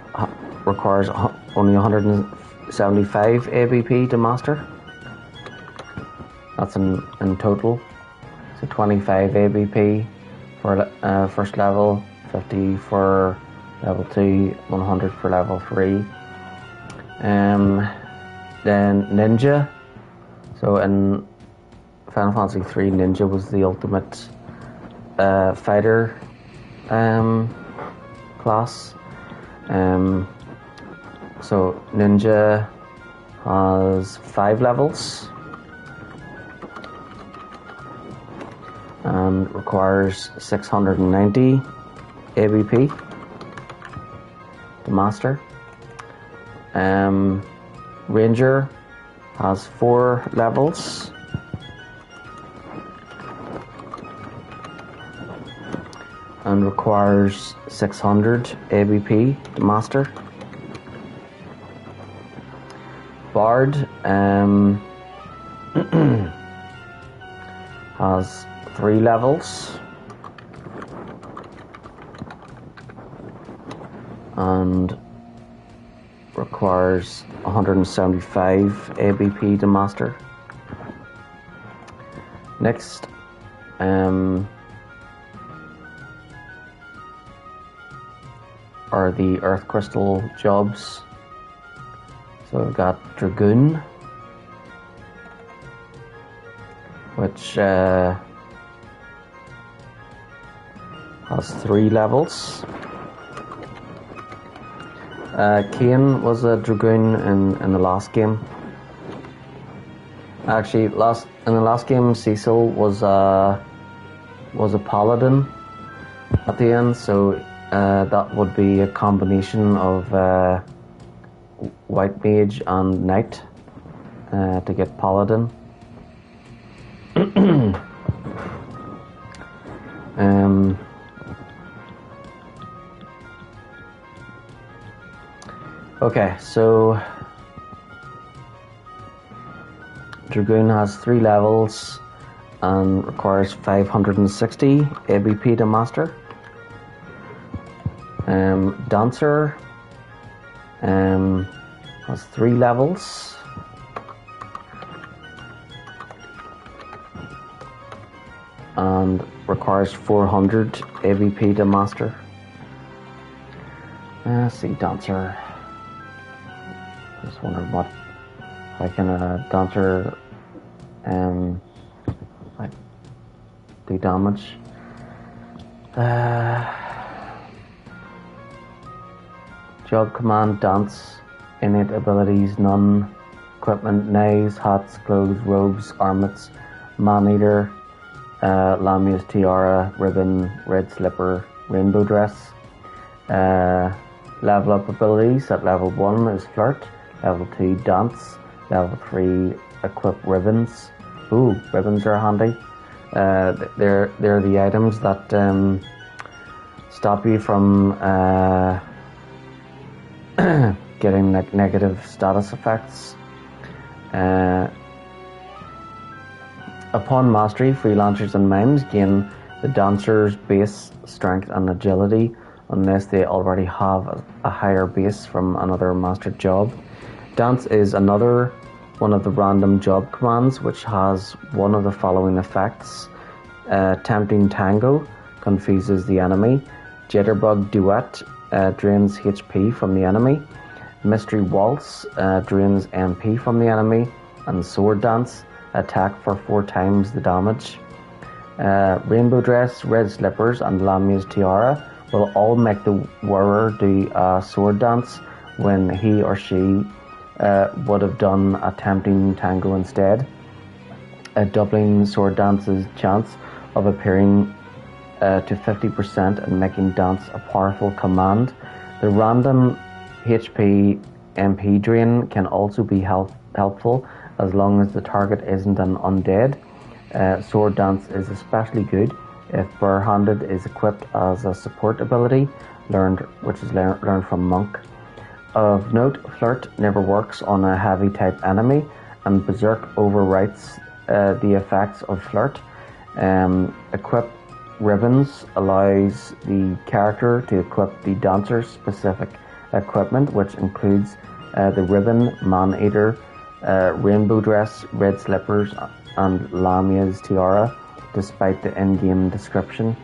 requires only 175 ABP to master. That's in total. So 25 ABP for first level, 50 for level 2, 100 for level 3. Then Ninja. So in Final Fantasy 3, Ninja was the ultimate fighter class. So Ninja has 5 levels and requires 690 ABP to master. Ranger has 4 levels and requires 600 ABP to master. Bard has 3 levels and requires 175 ABP to master. Next, are the Earth Crystal jobs. So we've got Dragoon, which has 3 levels. Kane was a Dragoon in the last game. Actually, in the last game, Cecil was a Paladin at the end, so that would be a combination of White Mage and Knight to get Paladin. Okay, so Dragoon has 3 levels and requires 560 ABP to master. Dancer has 3 levels and requires 400 ABP to master. Let's see, Dancer. Just wondering how can a Dancer like do damage. Job command, dance, innate abilities, none. Equipment, knives, hats, clothes, robes, armlets, man-eater, Lamia's tiara, ribbon, red slipper, rainbow dress. Level up abilities at level 1 is flirt, level 2 dance, level 3 equip ribbons. Ooh, ribbons are handy. They're the items that stop you from getting negative status effects. Upon mastery, freelancers and mimes gain the dancer's base strength and agility unless they already have a higher base from another mastered job. Dance is another one of the random job commands which has one of the following effects. Tempting Tango confuses the enemy. Jitterbug Duet drains HP from the enemy. Mystery Waltz drains MP from the enemy. And Sword Dance, attack for 4 times the damage. Rainbow Dress, Red Slippers and Lamia's Tiara will all make the wearer do a sword dance when he or she would have done a tempting tango instead, doubling sword dance's chance of appearing to 50% and making dance a powerful command. The random HP MP drain can also be helpful as long as the target isn't an undead. Sword dance is especially good if barehanded is equipped as a support ability, which is learned from Monk. Of note, flirt never works on a heavy type enemy and Berserk overwrites the effects of Flirt. Equip ribbons allows the character to equip the dancer's specific equipment, which includes the ribbon, man-eater, rainbow dress, red slippers, and Lamia's tiara, despite the in-game description.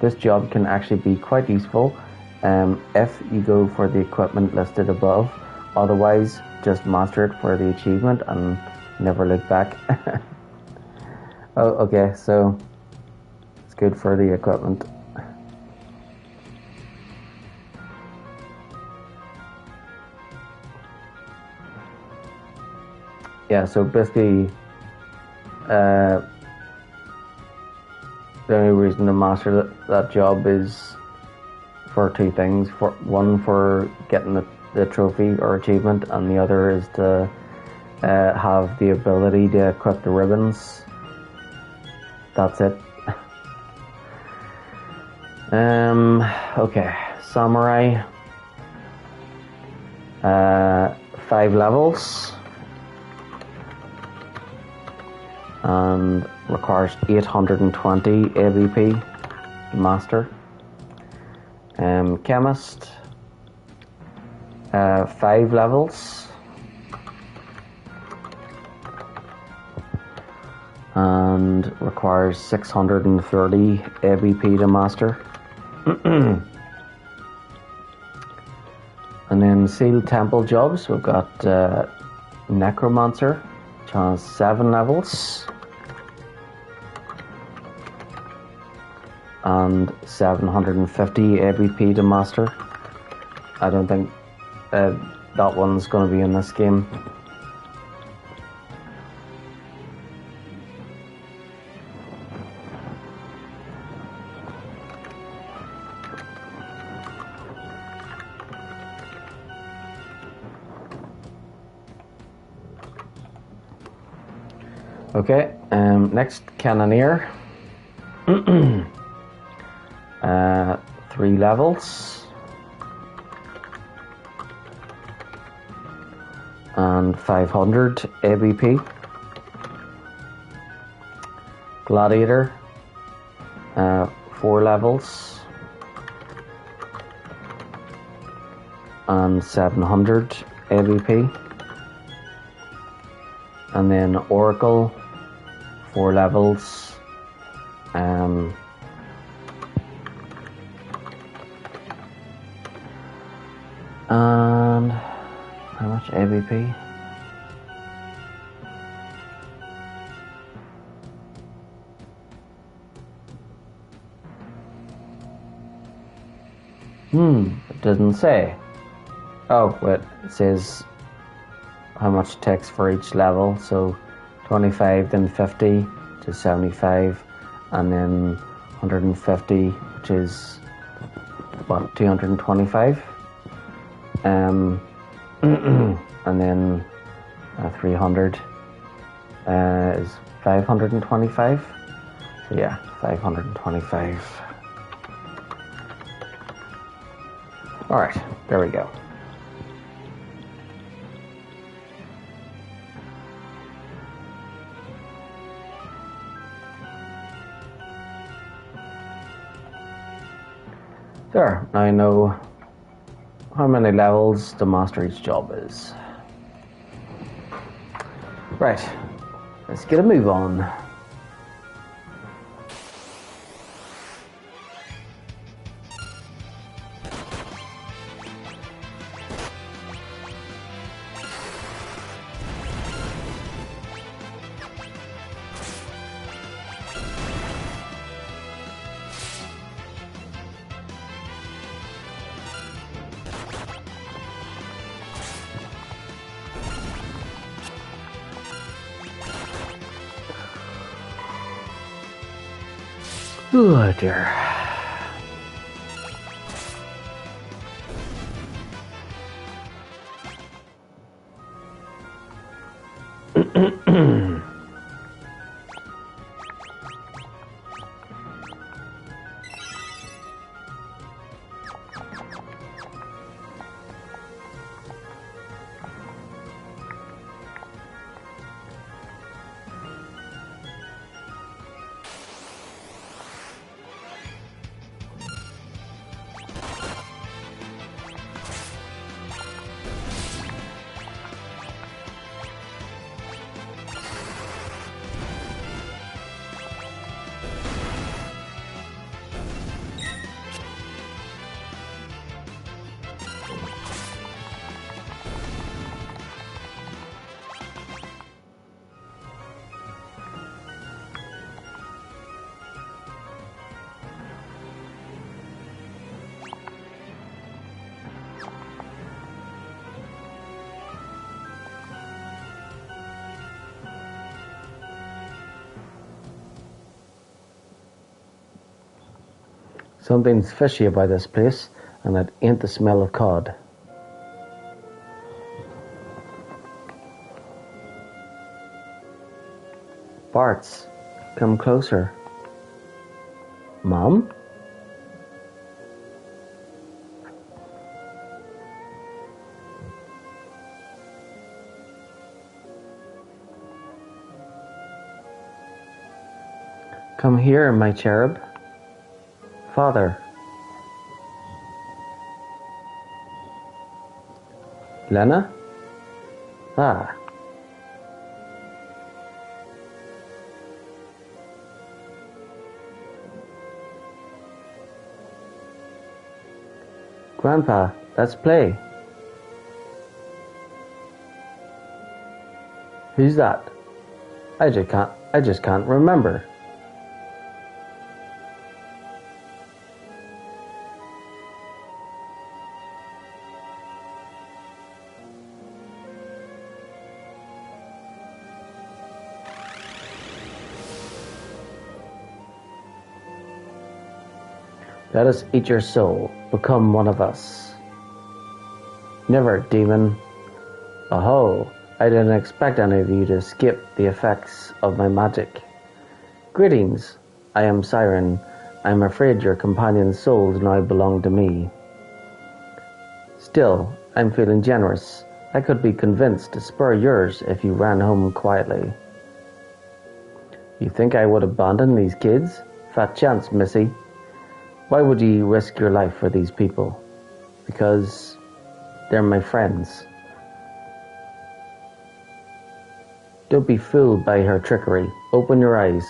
This job can actually be quite useful if you go for the equipment listed above. Otherwise, just master it for the achievement and never look back. Oh, okay, so it's good for the equipment. Yeah, so basically, the only reason to master that job is for two things. One, for getting the trophy or achievement, and the other is to have the ability to equip the ribbons. That's it. Okay, Samurai. 5 levels. And requires 820 ABP master. Chemist. 5 levels. And requires 630 ABP to master. And then sealed temple jobs, we've got Necromancer, which has 7 levels. And 750 ABP to master. I don't think that one's going to be in this game. Okay, next Cannoneer. 3 levels. And 500 ABP. Gladiator. 4 levels. And 700 ABP. And then Oracle. 4 levels. And how much ABP? It doesn't say. Oh, wait, it says how much it takes for each level. So 25, then 50 to 75, and then 150, which is what, 225. And then 300 is 525. So yeah, 525. Alright, there we go. There, now I know how many levels to master each job is. Right, let's get a move on. Oh dear. Something's fishy about this place, and it ain't the smell of cod. Bart's, come closer. Mom? Come here, my cherub. Father. Lena? Ah. Grandpa, let's play. Who's that? I just can't remember. Let us eat your soul. Become one of us. Never, demon. Oh, I didn't expect any of you to escape the effects of my magic. Greetings. I am Siren. I am afraid your companion's souls now belong to me. Still, I'm feeling generous. I could be convinced to spare yours if you ran home quietly. You think I would abandon these kids? Fat chance, missy. Why would you risk your life for these people? Because they're my friends. Don't be fooled by her trickery. Open your eyes.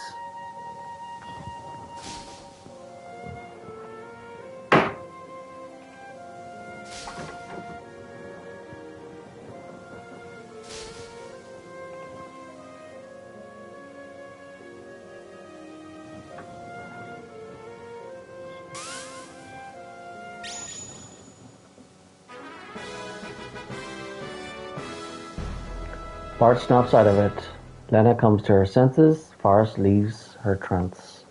Bart snaps out of it. Lena comes to her senses. Forrest leaves her trance.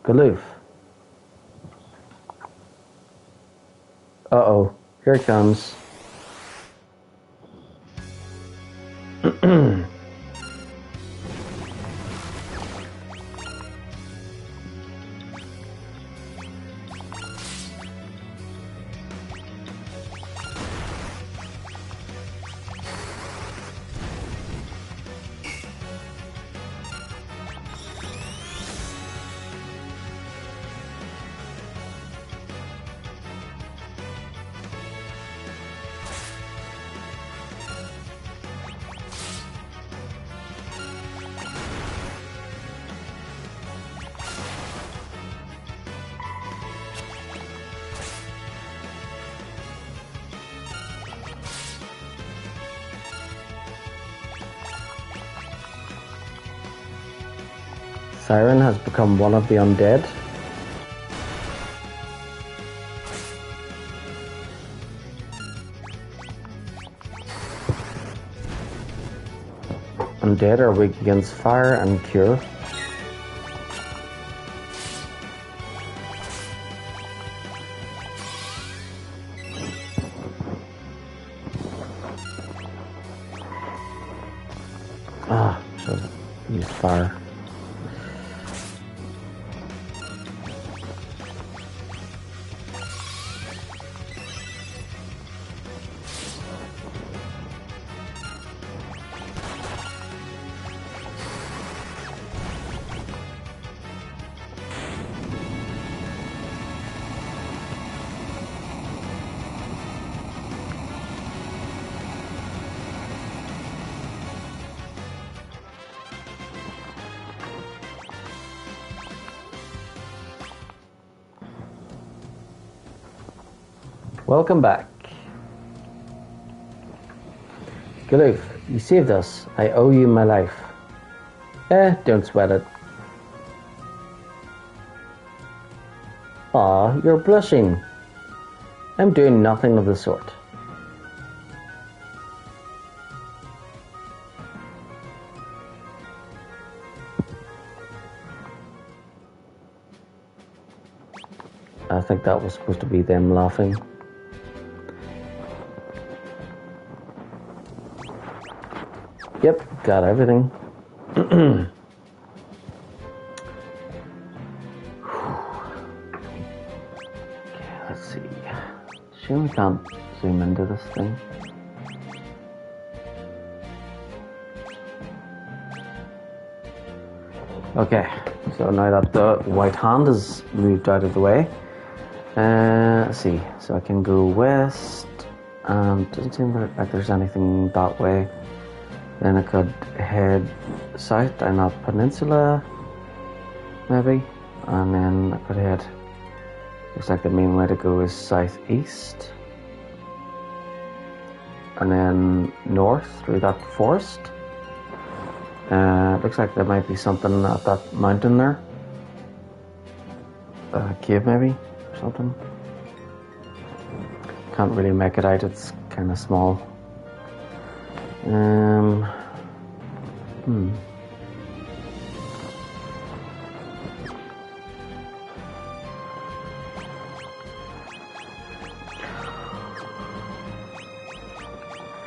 Galoof. Uh-oh. Here it comes. Siren has become one of the undead. Undead are weak against fire and cure. Should have used fire. Welcome back. Galoof, you saved us. I owe you my life. Don't sweat it. Aw, you're blushing. I'm doing nothing of the sort. I think that was supposed to be them laughing. Yep, got everything. Okay, let's see. Shame we can't zoom into this thing. Okay, so now that the white hand is moved out of the way, let's see. So I can go west, and doesn't seem like there's anything that way. Then I could head south down that peninsula, maybe, and then I could head. Looks like the main way to go is southeast, and then north through that forest. Looks like there might be something at that mountain there. A cave maybe, or something. Can't really make it out, it's kind of small.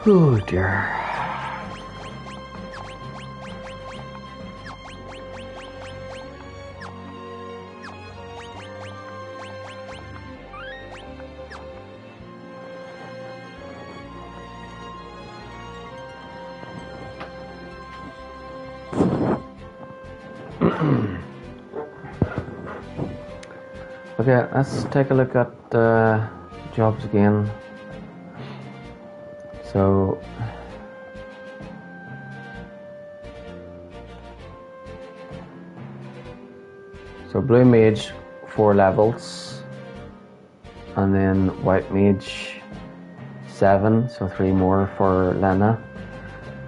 Oh dear. Okay, let's take a look at the jobs again. So blue mage 4 levels, and then white mage 7, so 3 more for Lena,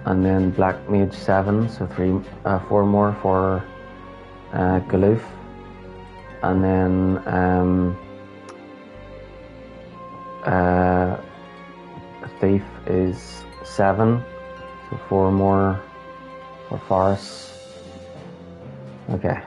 and then black mage 7, so 4 more for Galoof, and then thief is 7, so 4 more for Faris. Okay.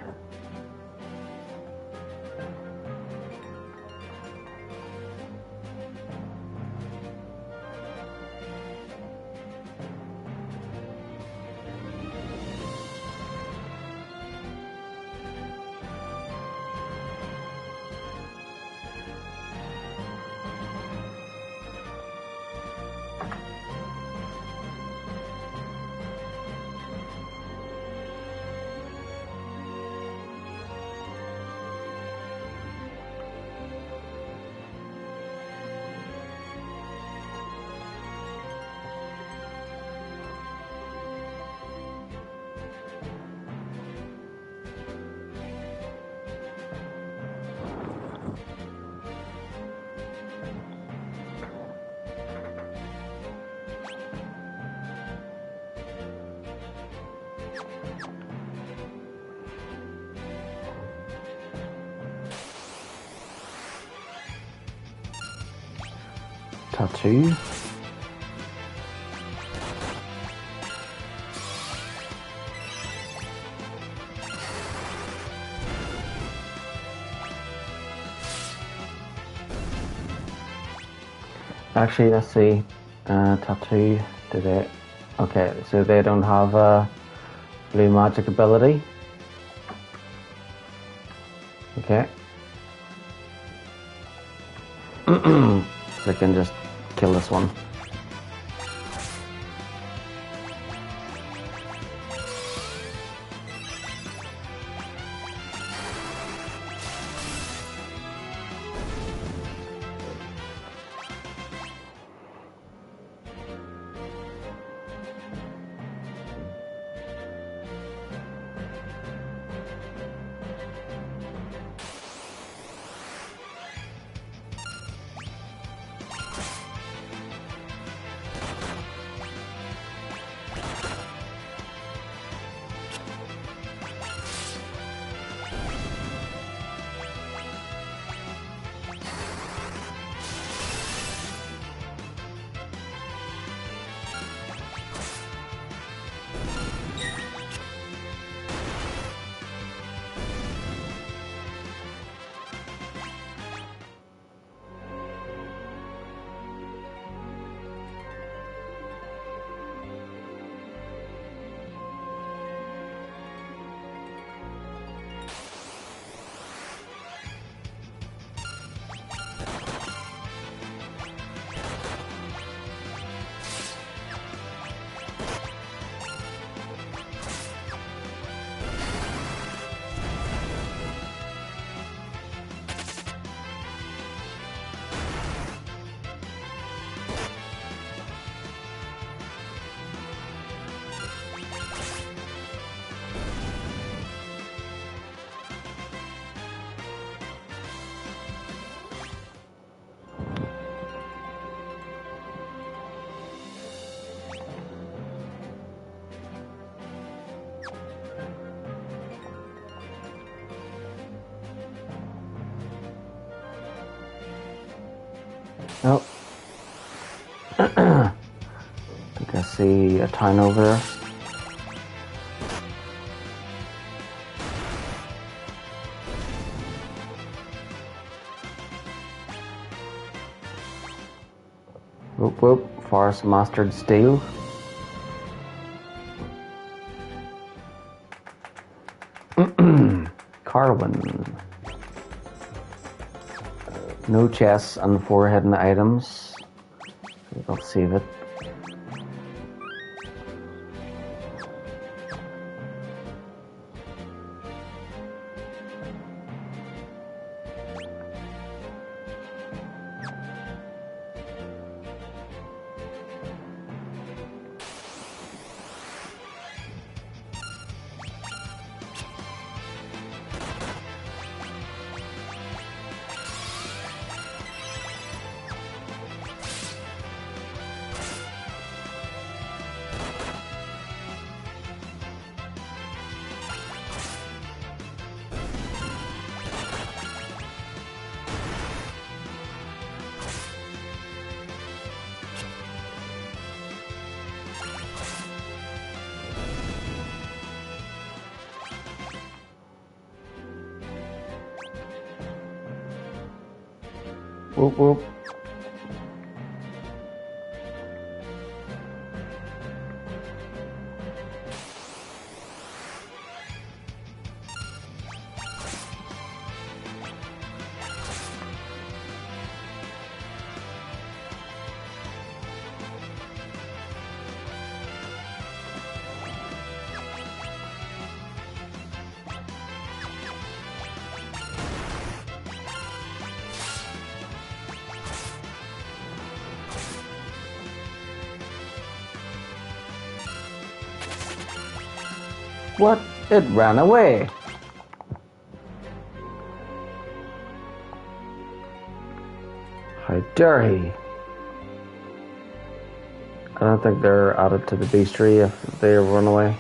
Tattoo. Actually, let's see. Tattoo. Do they? Okay, so they don't have a blue magic ability. Okay. They can just kill this one. Oh. I think I see a town over there. Whoop whoop, Forest Mastered Steel. Carwin. No chests and 4 hidden items. I'll save it. Whoop whoop. What? It ran away. How dare he? I don't think they're added to the bestiary if they run away.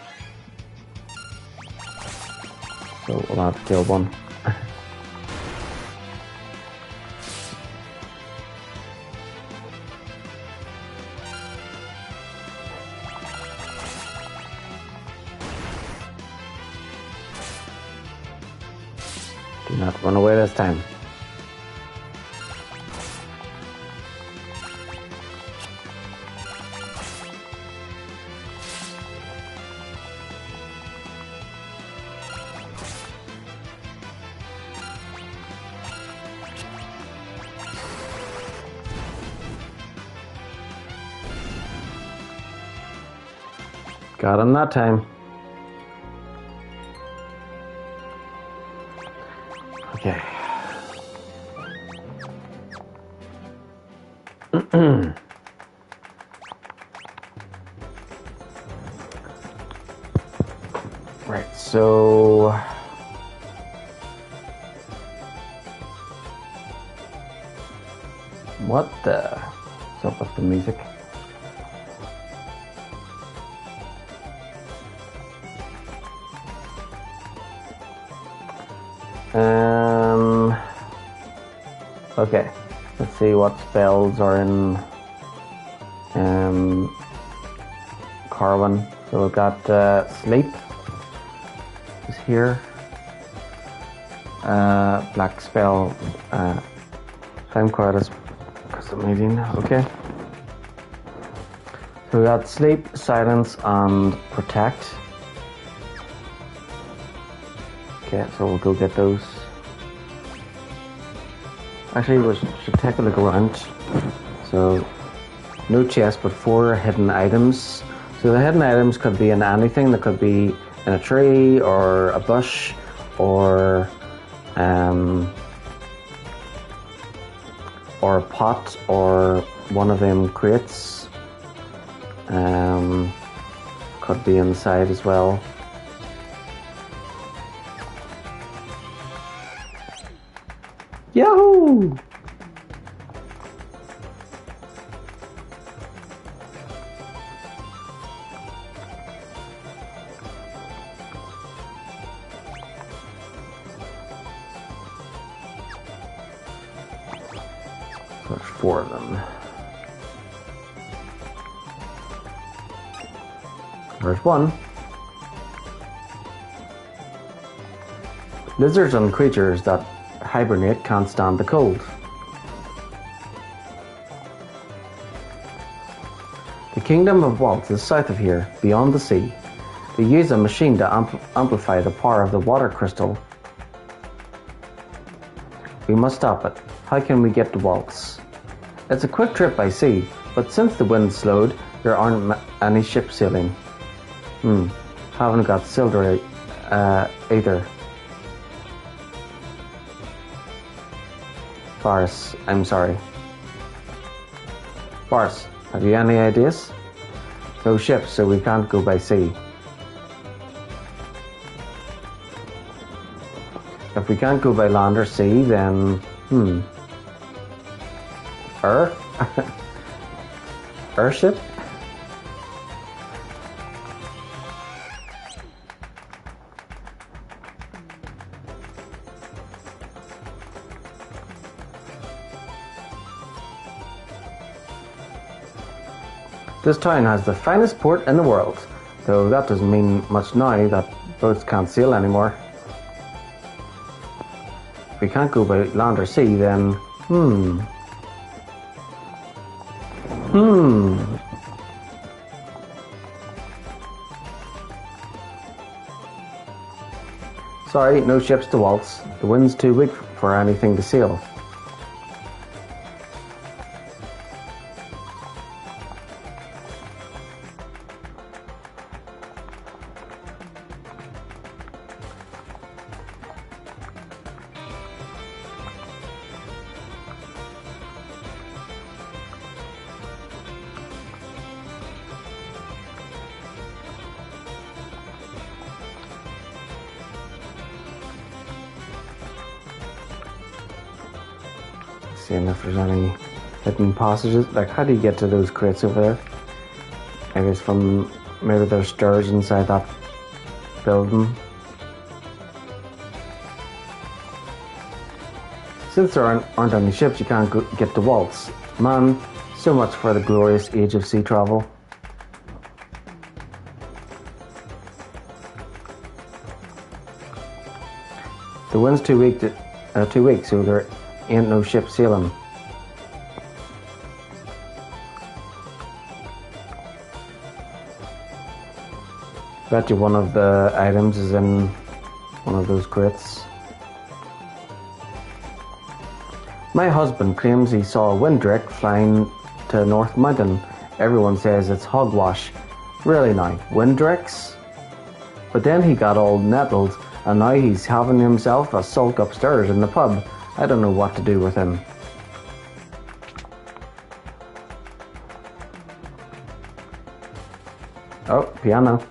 So we'll have to kill one. Do not run away this time. Got him that time. Okay. Right, so what the? What's up with the music? Okay, let's see what spells are in Carwin. So we've got Sleep is here. Black spell. Time quiet custom meeting. Okay. So we got Sleep, Silence, and Protect. Okay, so we'll go get those. Actually, we should take a look around. So, no chest, but 4 hidden items. So the hidden items could be in anything. They could be in a tree, or a bush, or a pot, or one of them crates. Could be inside as well. Yahoo! There's 4 of them. There's 1. Lizards and creatures that hibernate can't stand the cold. The kingdom of Waltz is south of here, beyond the sea. They use a machine to amplify the power of the water crystal. We must stop it. How can we get to Waltz? It's a quick trip by sea, but since the wind slowed, there aren't any ships sailing. Haven't got silver either. Farce, I'm sorry. Farce, have you any ideas? No ships, so we can't go by sea. If we can't go by land or sea, then Airship? This town has the finest port in the world, though that doesn't mean much now that boats can't sail anymore. If we can't go by land or sea, then Sorry, no ships to Waltz. The wind's too weak for anything to sail. Seeing if there's any hidden passages. Like, how do you get to those crates over there? I guess from maybe there's stairs inside that building. Since there aren't any ships, you can't get to Waltz. Man, so much for the glorious age of sea travel. The wind's too weak, so there ain't no ship sailing. Bet you one of the items is in one of those crates. My husband claims he saw a windwreck flying to North Mountain. Everyone says it's hogwash. Really now, windwrecks? But then he got all nettled, and now he's having himself a sulk upstairs in the pub. I don't know what to do with him. Oh, piano.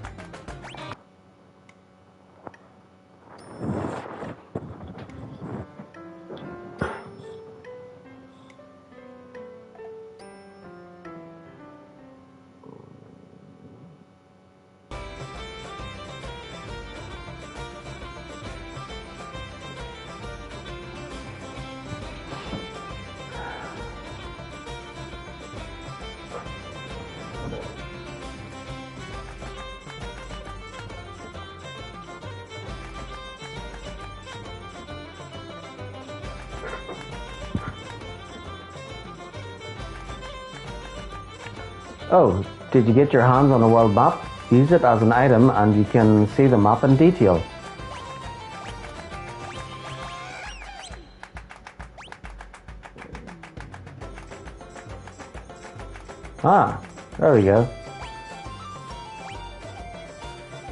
Oh, did you get your hands on a world map? Use it as an item and you can see the map in detail. Ah, there we go.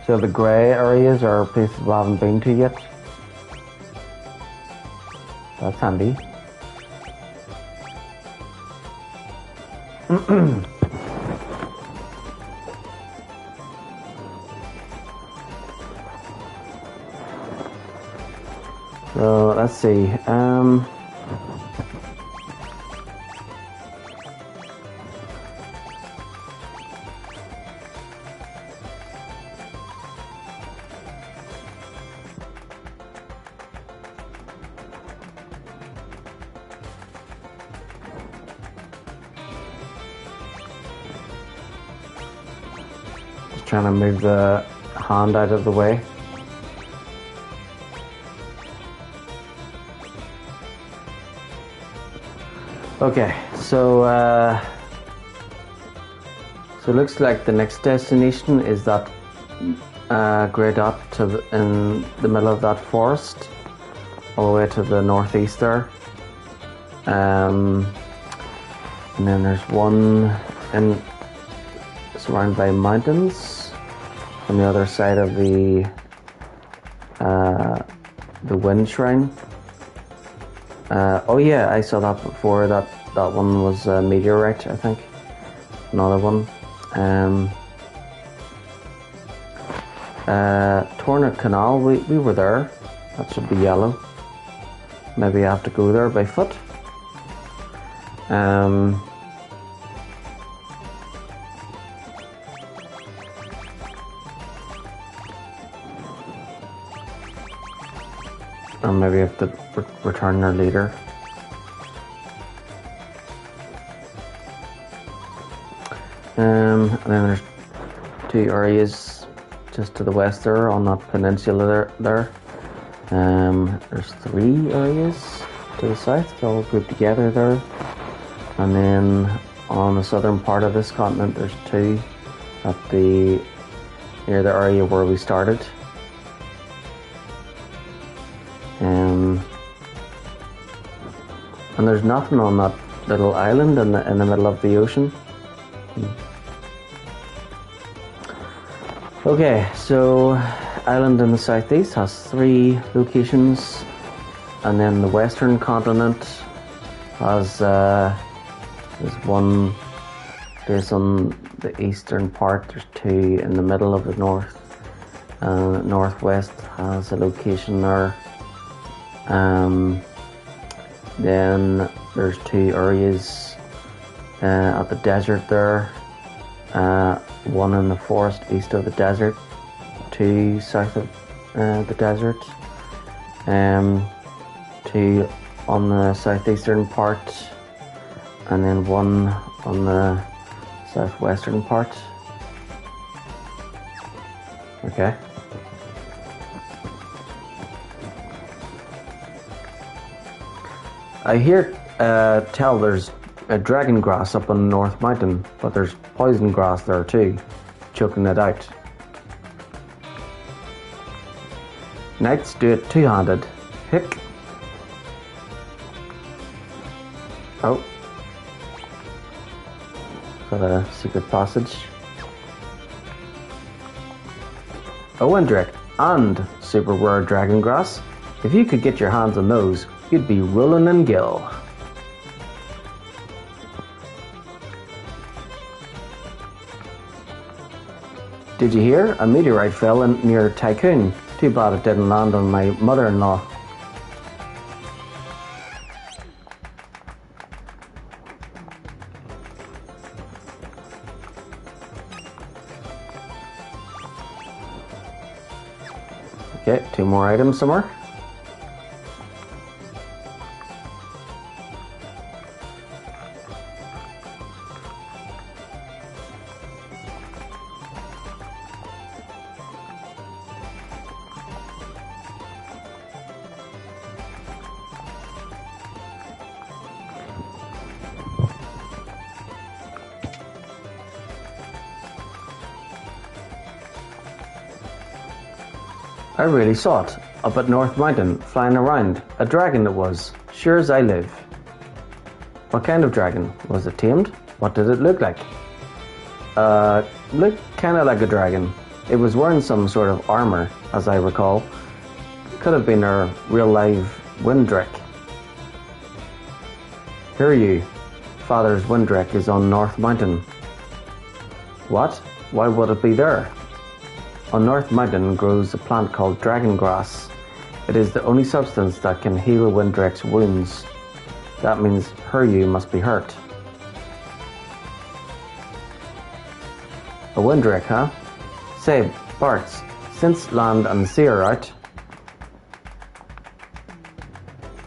So the grey areas are places we haven't been to yet. That's handy. So let's see. trying to move the hand out of the way. Okay, so it looks like the next destination is that grey dot in the middle of that forest, all the way to the northeast there. And then there's one surrounded by mountains on the other side of the wind shrine. Oh yeah, I saw that before. That one was a meteorite, I think. Another one. Torna Canal, we were there. That should be yellow. Maybe I have to go there by foot. Or maybe I have to return there later. And then there's two areas just to the west there on that peninsula there. There's three areas to the south, they're all grouped together there. And then on the southern part of this continent, there's two near the area where we started. And there's nothing on that little island in the middle of the ocean. Okay, so island in the southeast has three locations, and then the western continent has there's one place on the eastern part. There's two in the middle of the north. Northwest has a location there. Then there's two areas at the desert there. One in the forest east of the desert, two south of the desert, two on the southeastern part, and then one on the southwestern part. Okay. I tell there's a dragon grass up on North Mountain, but there's poison grass there too, choking it out. Knights do it two-handed. Hick. Oh. Got a secret passage. A Windrick and super rare dragon grass. If you could get your hands on those, you'd be rolling in gil. Did you hear? A meteorite fell near Tycoon. Too bad it didn't land on my mother-in-law. Okay, two more items somewhere. I really saw it, up at North Mountain, flying around. A dragon it was, sure as I live. What kind of dragon? Was it tamed? What did it look like? Looked kinda like a dragon. It was wearing some sort of armour, as I recall. Could have been a real live Windrick. Hear you. Father's Windrick is on North Mountain. What? Why would it be there? On North Mountain grows a plant called dragon grass. It is the only substance that can heal Windrick's wounds. That means Hiryu must be hurt. A Windrick, huh? Say, Barts, since land and sea are out,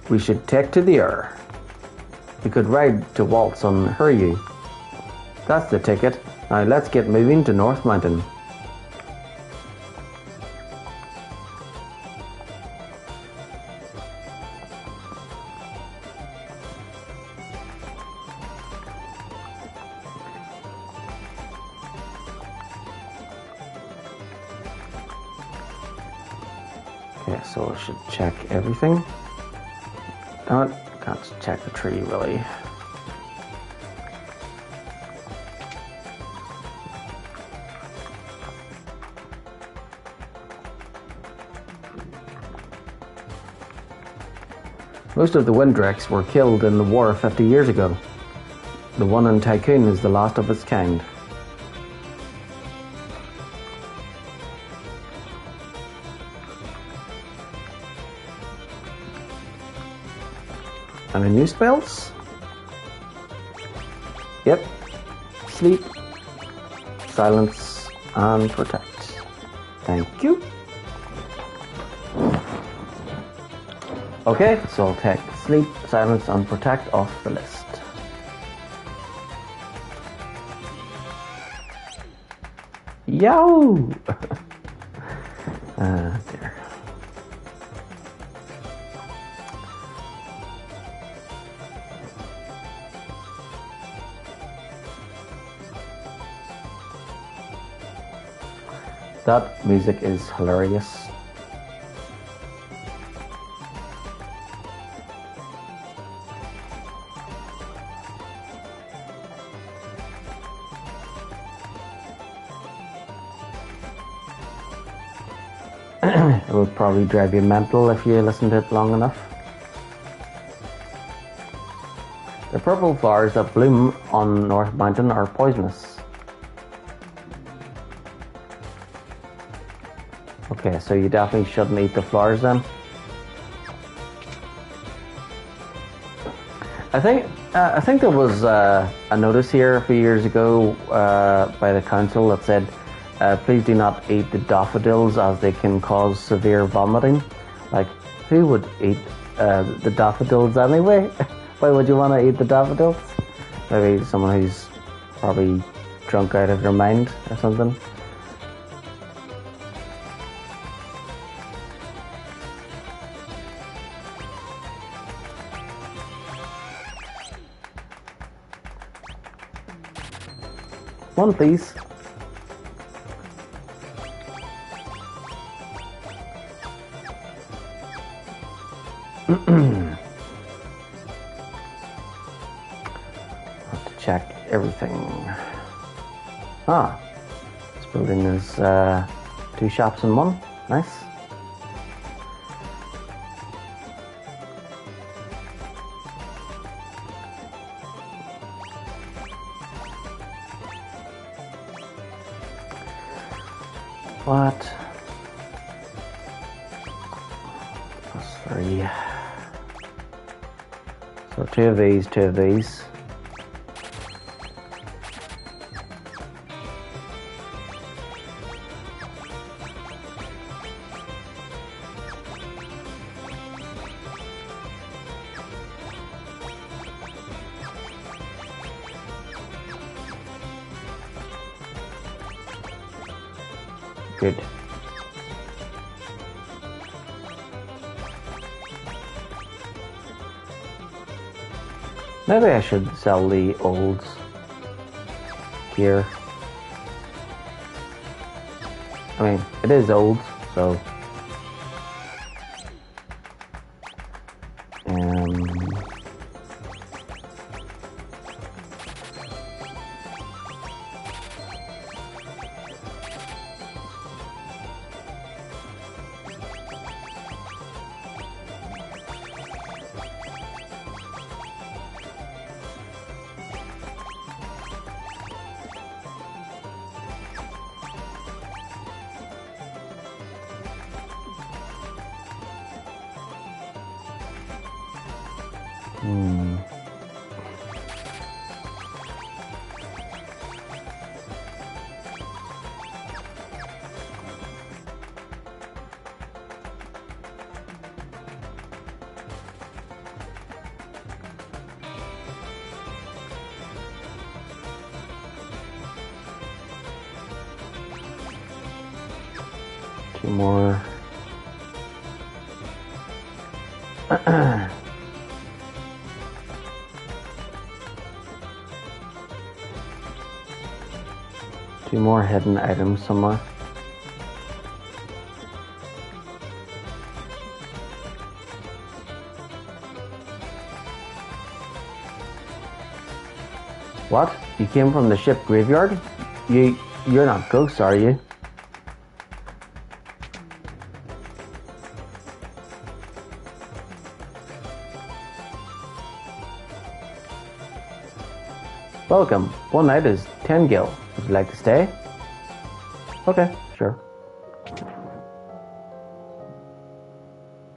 we should take to the air. We could ride to waltz on Hiryu. That's the ticket. Now let's get moving to North Mountain. Okay, so I should check everything. Damn it, can't check the tree really. Most of the Windrex were killed in the war 50 years ago. The one in Tycoon is the last of its kind. Any new spells? Yep. Sleep, silence, and protect. Thank you. Okay, so I'll take sleep, silence, and protect off the list. Yahoo! There. That music is hilarious. It would probably drive you mental if you listen to it long enough. The purple flowers that bloom on North Mountain are poisonous. Okay, so you definitely shouldn't eat the flowers then. I think there was a notice here a few years ago by the council that said, please do not eat the daffodils as they can cause severe vomiting. Like, who would eat the daffodils anyway? Why would you want to eat the daffodils? Maybe someone who's probably drunk out of their mind or something. One, please. Have to check everything. Ah, this building is 2 shops in one. Nice. What? +3. So 2 of these, 2 of these. Good. Maybe I should sell the olds here. I mean, it is old, so two more. Two more hidden items somewhere. What? You came from the ship graveyard? You're not ghosts, are you? Welcome. One night is 10 gil. Would you like to stay? Okay, sure.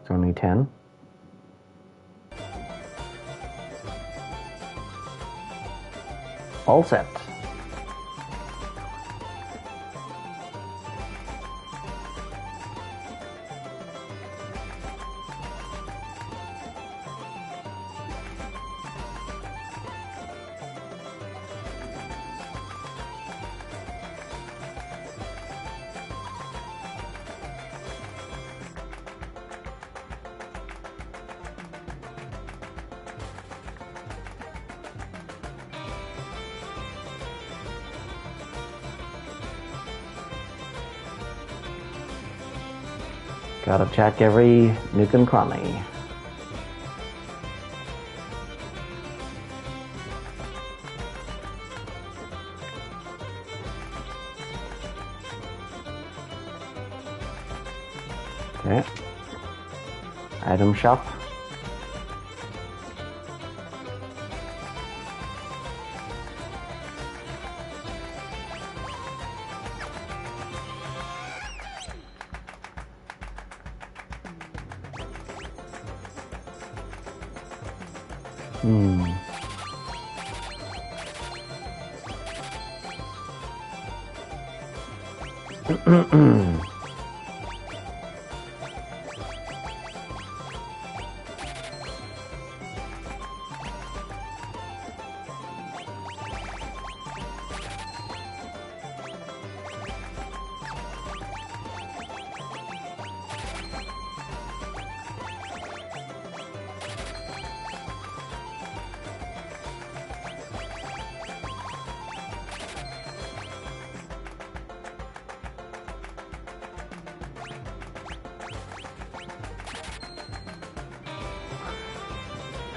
It's only 10. All set. Gotta check every nook and cranny. Okay. Item shop.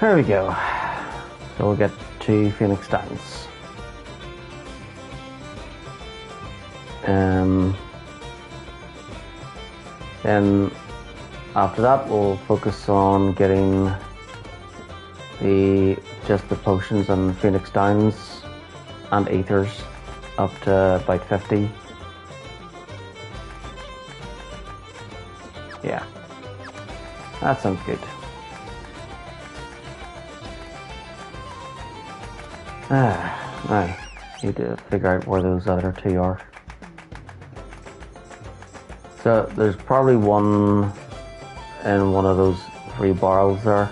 There we go. So we'll get to Phoenix Downs. Then after that we'll focus on getting the potions on Phoenix Downs and ethers up to about 50. Yeah, that sounds good. I need to figure out where those other two are. So there's probably one in one of those 3 barrels there,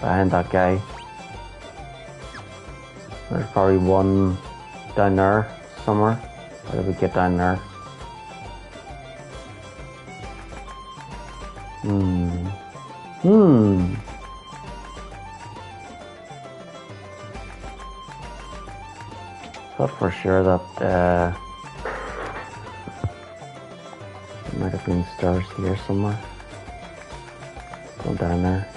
behind that guy. There's probably one down there somewhere. How do we get down there? Thought for sure that there might have been stairs here somewhere. Go down there.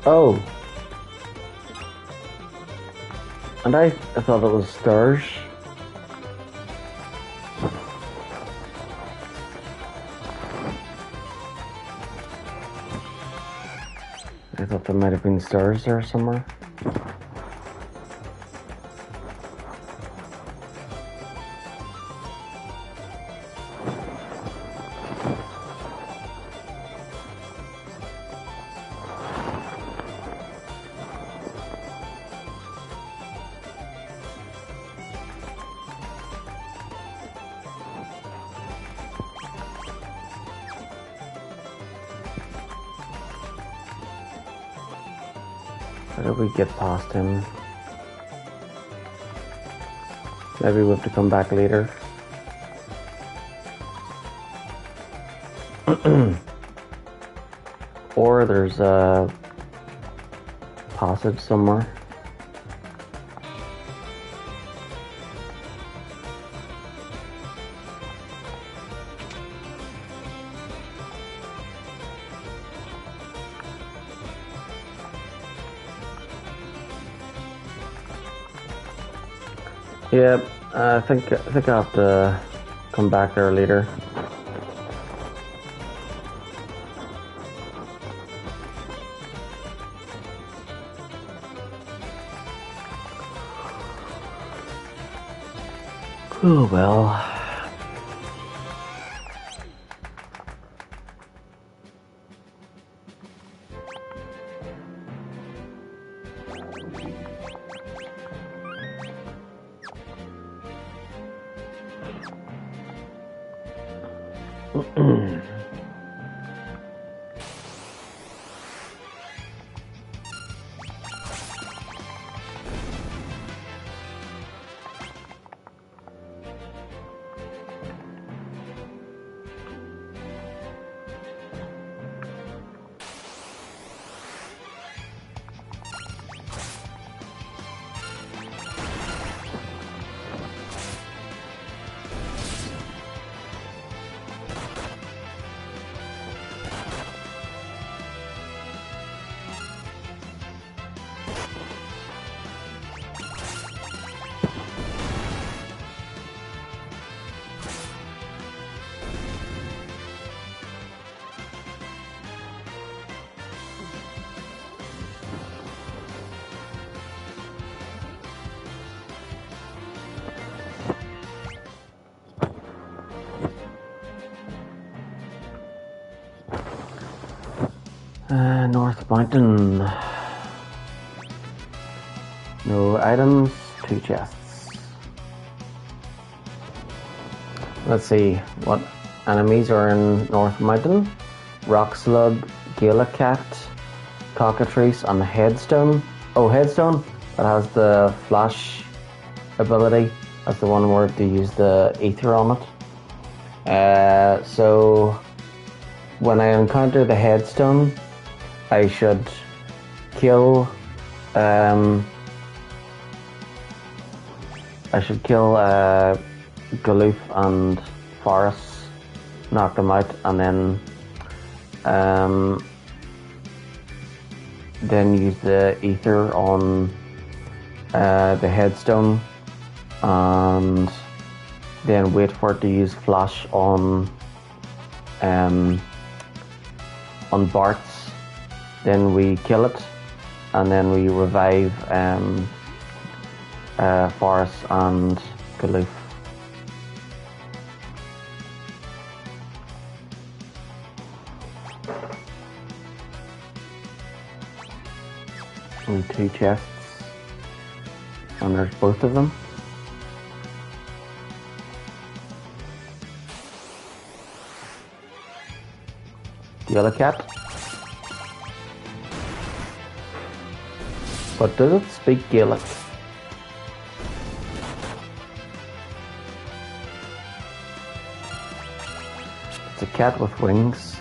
Oh. And I thought it was stairs. I thought there might have been stairs there somewhere. How did we get past him? Maybe we have to come back later. Or there's a passage somewhere. Yeah, I think I'll have to come back there later. Oh well. North Mountain. No items, 2 chests. Let's see what enemies are in North Mountain. Rock Slug, Gala Cat, Cockatrice, and Headstone. Oh, Headstone, that has the flash ability. That's the one where they use the ether on it. So when I encounter the Headstone, I should kill Galoof and Forrest, knock them out, and then use the ether on the Headstone, and then wait for it to use flash on Bart's. Then we kill it, and then we revive Forrest and Galoof. Only 2 chests, and there's both of them. The yellow cat. But does it speak Gaelic? It's a cat with wings.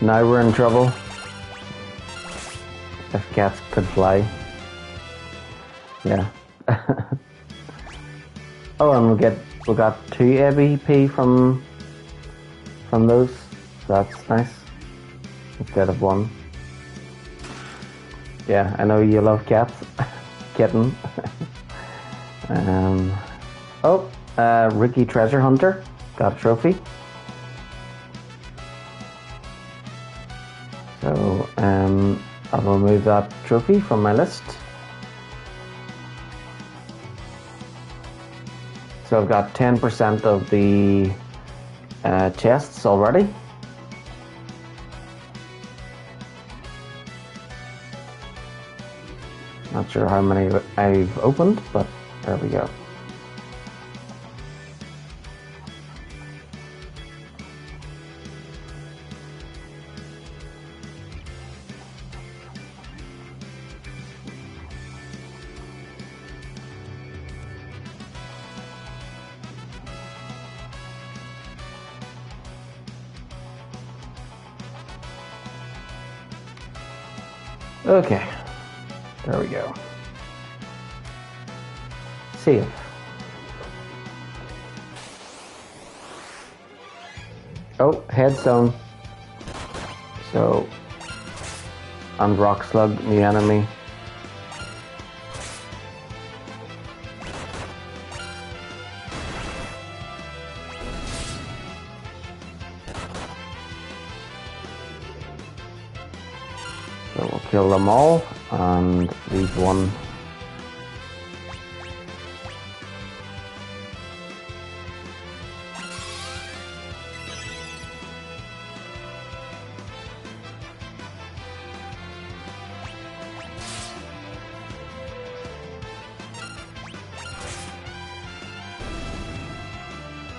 Now we're in trouble. If cats could fly. Yeah. Oh, and we'll get we got 2 ABP from those. So that's nice. Instead of 1. Yeah, I know you love cats. Kitten. Ricky Treasure Hunter got a trophy. So I'll remove that trophy from my list. So I've got 10% of the chests already. Not sure how many I've opened, but there we go. Okay, there we go. Save. Oh, headstone. So, and rock slug, new enemy. So we'll kill them all and leave one.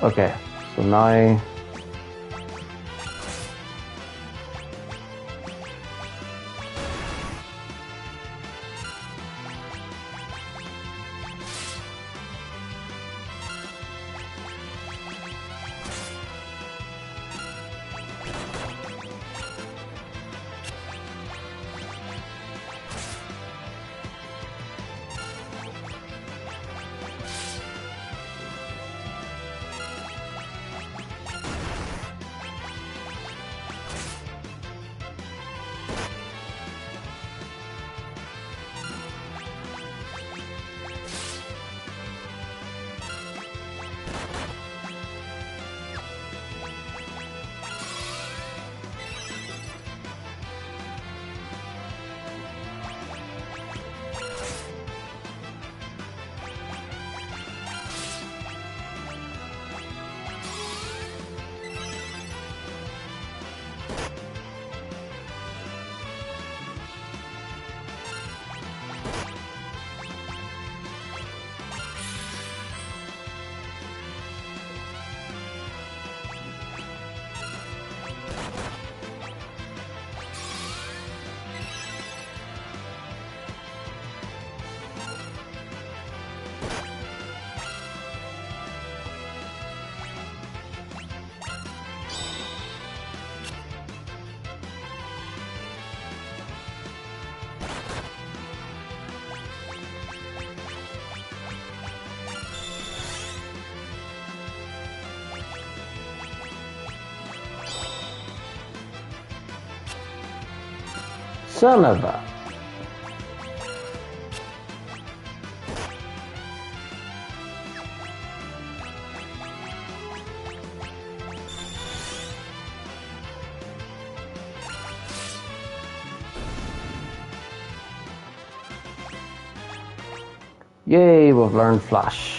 Okay, so now son of a... Yay, we've learned Flash.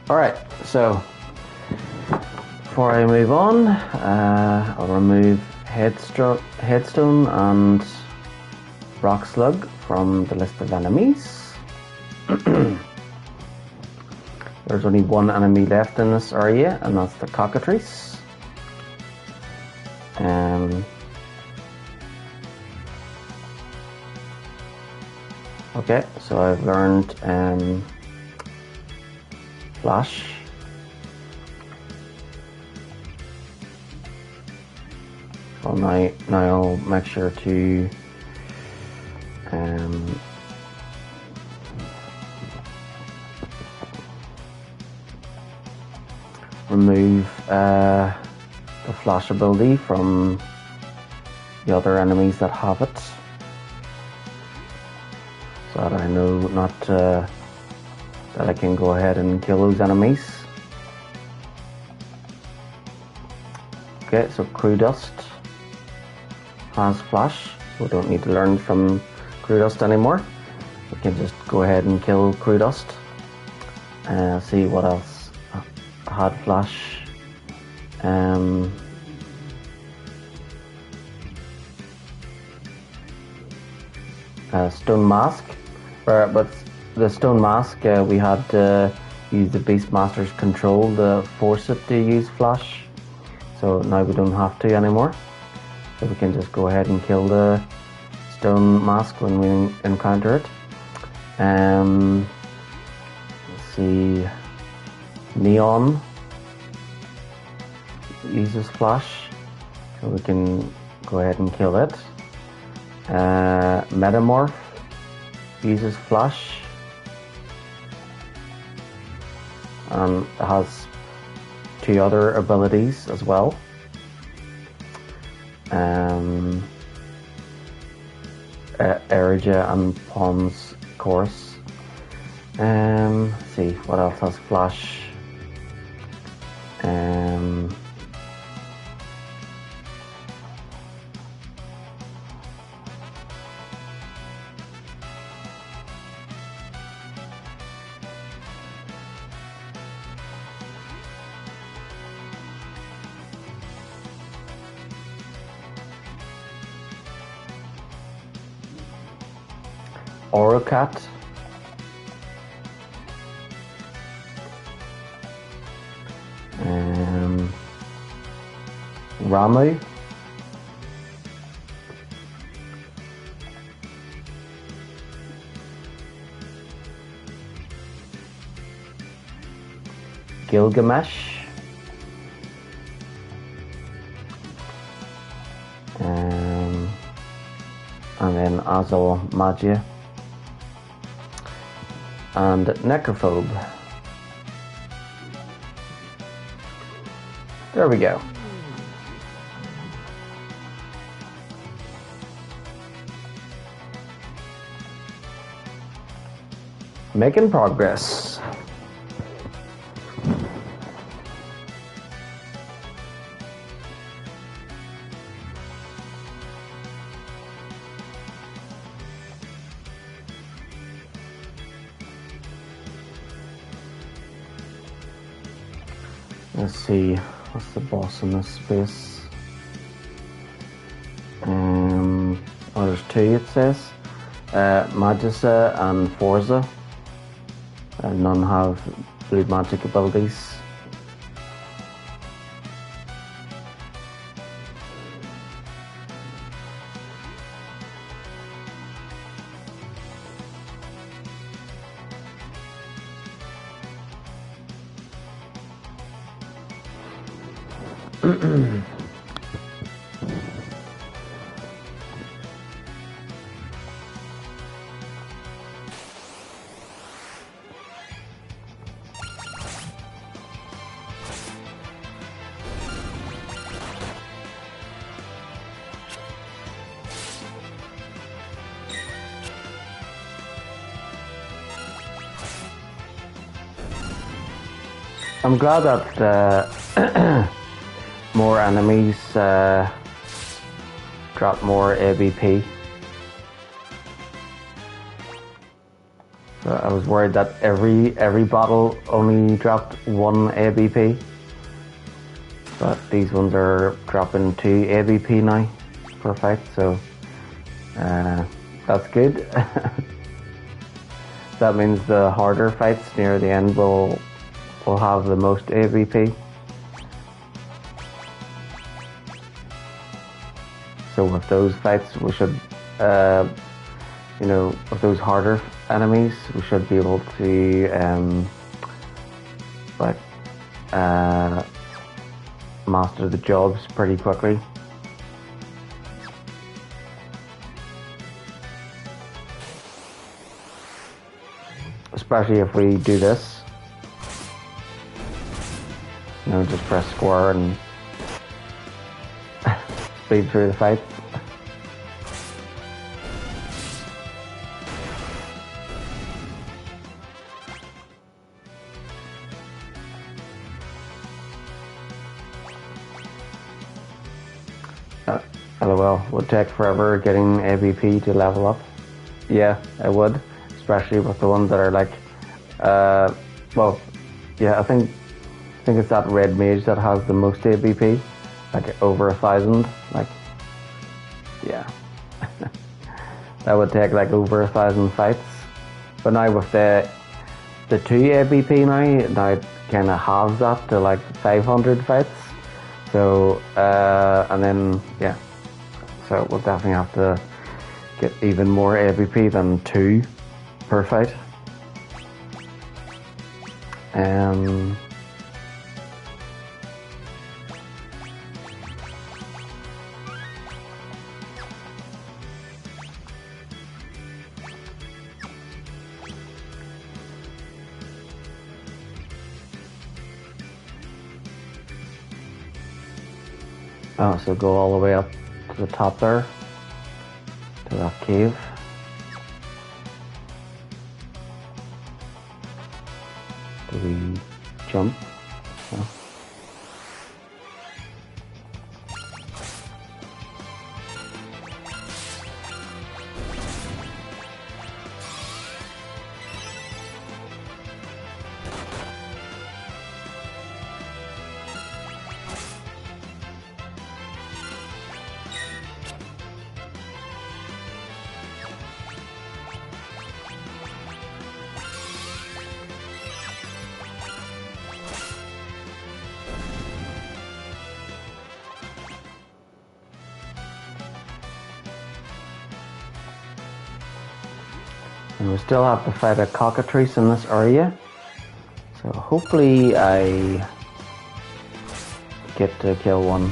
Alright, so before I move on, I'll remove headstone and rock slug from the list of enemies. There's only one enemy left in this area, and that's the cockatrice. Okay, so I've learned flash. So now I'll make sure to remove the flash ability from the other enemies that have it, so that I know not that I can go ahead and kill those enemies. Okay, so Crew Dust has flash. We don't need to learn from Crew Dust anymore. We can just go ahead and kill Crew Dust. See what else had flash. Stone Mask, but the Stone Mask we had to use the Beastmaster's control to force it to use flash. So now we don't have to anymore. So we can just go ahead and kill the Stone Mask when we encounter it. Let's see. Neon uses flash, so we can go ahead and kill it. Metamorph uses flash and has 2 other abilities as well. Erija and Pond's Course. Let's see what else has flash. Orocat. Ramu. Gilgamesh. And then Azul Magia. And Necrophobe. There we go. Making progress. Let's see, what's the boss in this space? Oh, there's 2 it says. Magisa and Forza. None have blue magic abilities. I'm glad that more enemies drop more ABP. So I was worried that every battle only dropped 1 ABP, but these ones are dropping 2 ABP now per fight. So That's good. That means the harder fights near the end will have the most AVP. So with those fights, we should, with those harder enemies, we should be able to, master the jobs pretty quickly. Especially if we do this. Just press square and speed through the fight. LOL, would take forever getting AVP to level up. Yeah, it would, especially with the ones that are like, I think it's that red mage that has the most AVP, like over 1,000. Like, yeah, that would take like over 1,000 fights. But now with the 2 AVP now it kind of halves that to like 500 fights. So and then yeah, so we'll definitely have to get even more AVP than 2 per fight. So go all the way up to the top there, to that cave. Do we jump? No. And we still have to fight a cockatrice in this area. So hopefully I get to kill one.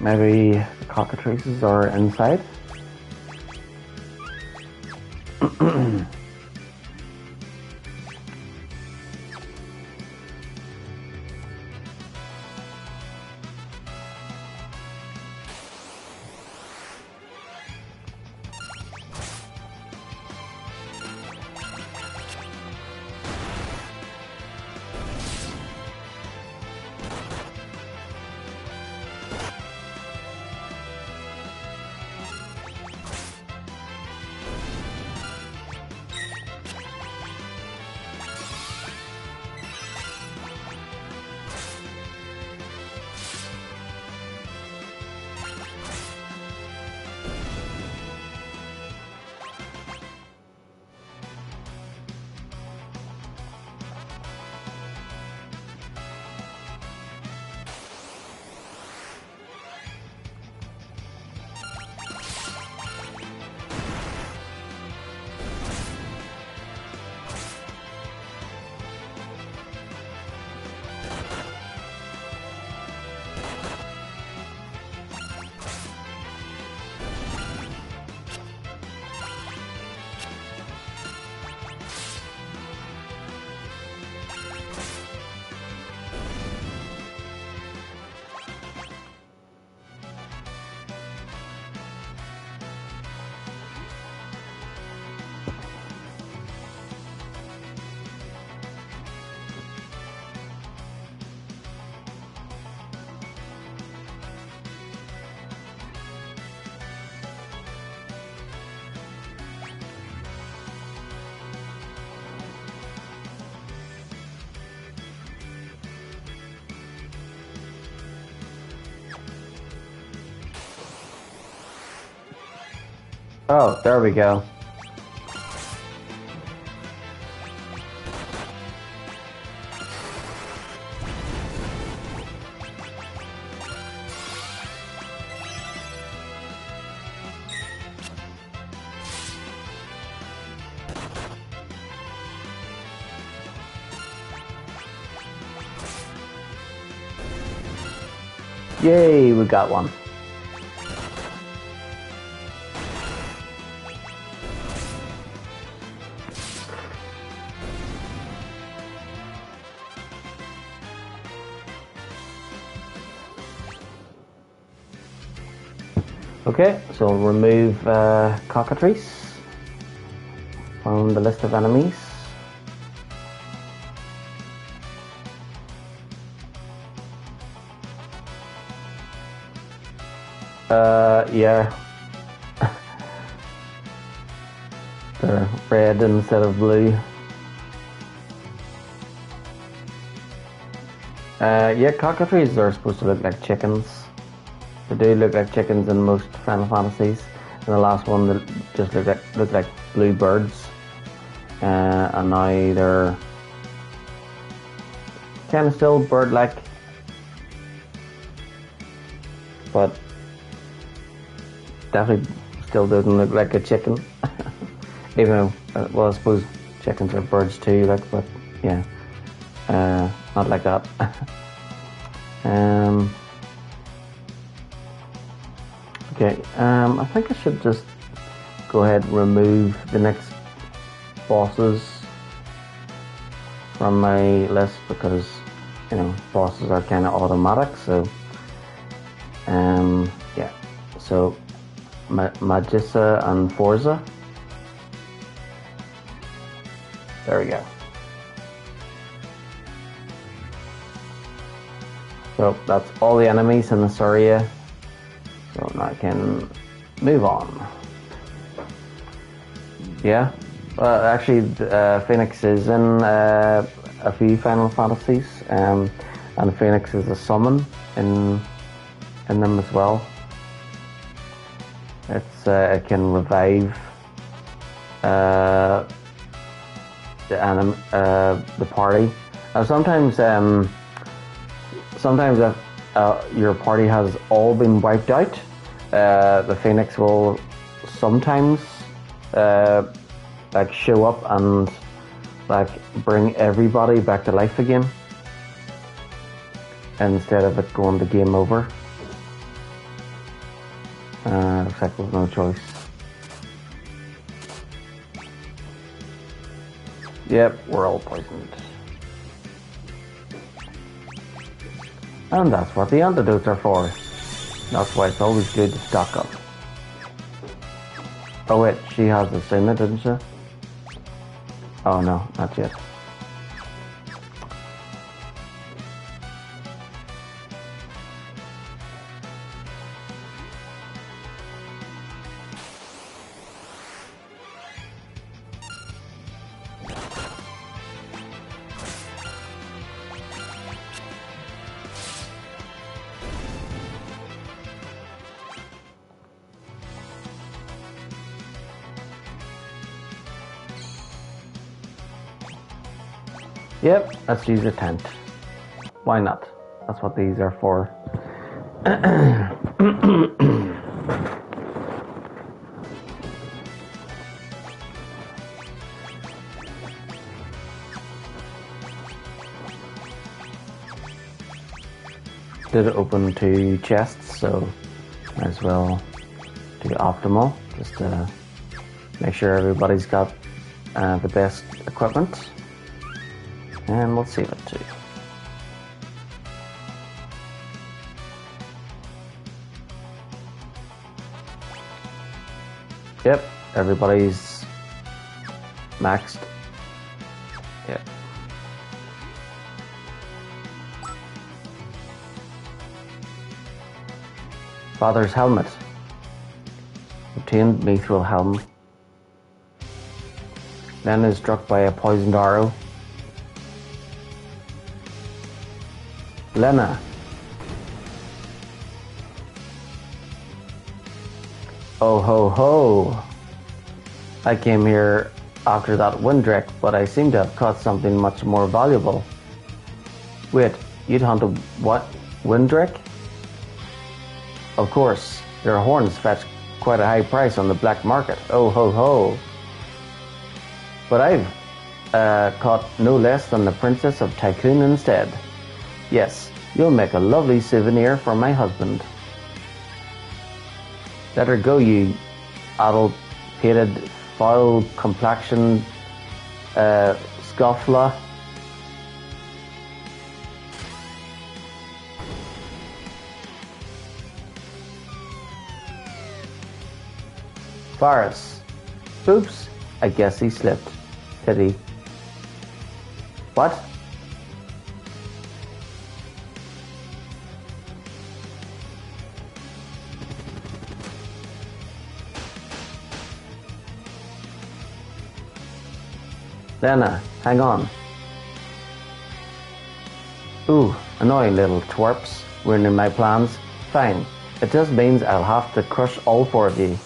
Maybe the cockatrices are inside? Oh, there we go. Yay, we got one. Okay, so we'll remove cockatrice from the list of enemies. Yeah. They're red instead of blue. Yeah, cockatrices are supposed to look like chickens. They do look like chickens in most Final Fantasies. And the last one, they just look like blue birds. And now they're kind of still bird-like, but definitely still doesn't look like a chicken. Even though, well, I suppose chickens are birds too, like, but yeah, not like that. Okay, I think I should just go ahead and remove the next bosses from my list because, you know, bosses are kind of automatic, so, yeah, so Magissa and Forza. There we go. So that's all the enemies in this area. So now I can move on. Yeah, actually, Phoenix is in a few Final Fantasies, and Phoenix is a summon in them as well. It can revive the party. Sometimes if your party has all been wiped out, the Phoenix will sometimes like show up and like bring everybody back to life again instead of it going to game over. Looks like there's no choice. Yep, we're all poisoned. And that's what the antidotes are for. That's why it's always good to stock up. Oh wait, she has this in it, didn't she? Oh no, not yet. Yep, let's use a tent. Why not? That's what these are for. Did it open 2 chests, so might as well do optimal, just to make sure everybody's got the best equipment. And we'll save it too. Yep, everybody's maxed. Yep. Father's helmet. Obtained mithril helm. Then is struck by a poisoned arrow. Lena. Oh ho ho. I came here after that windwreck, but I seem to have caught something much more valuable. Wait, you'd hunt a what? Windwreck? Of course, their horns fetch quite a high price on the black market. Oh ho ho. But I've caught no less than the Princess of Tycoon instead. Yes, you'll make a lovely souvenir for my husband. Let her go, you addle-pated, foul-complexioned scofflaw. Paris. Oops, I guess he slipped. Pity. What? Lena, hang on. Ooh, annoying little twerps ruining my plans. Fine, it just means I'll have to crush all four of you.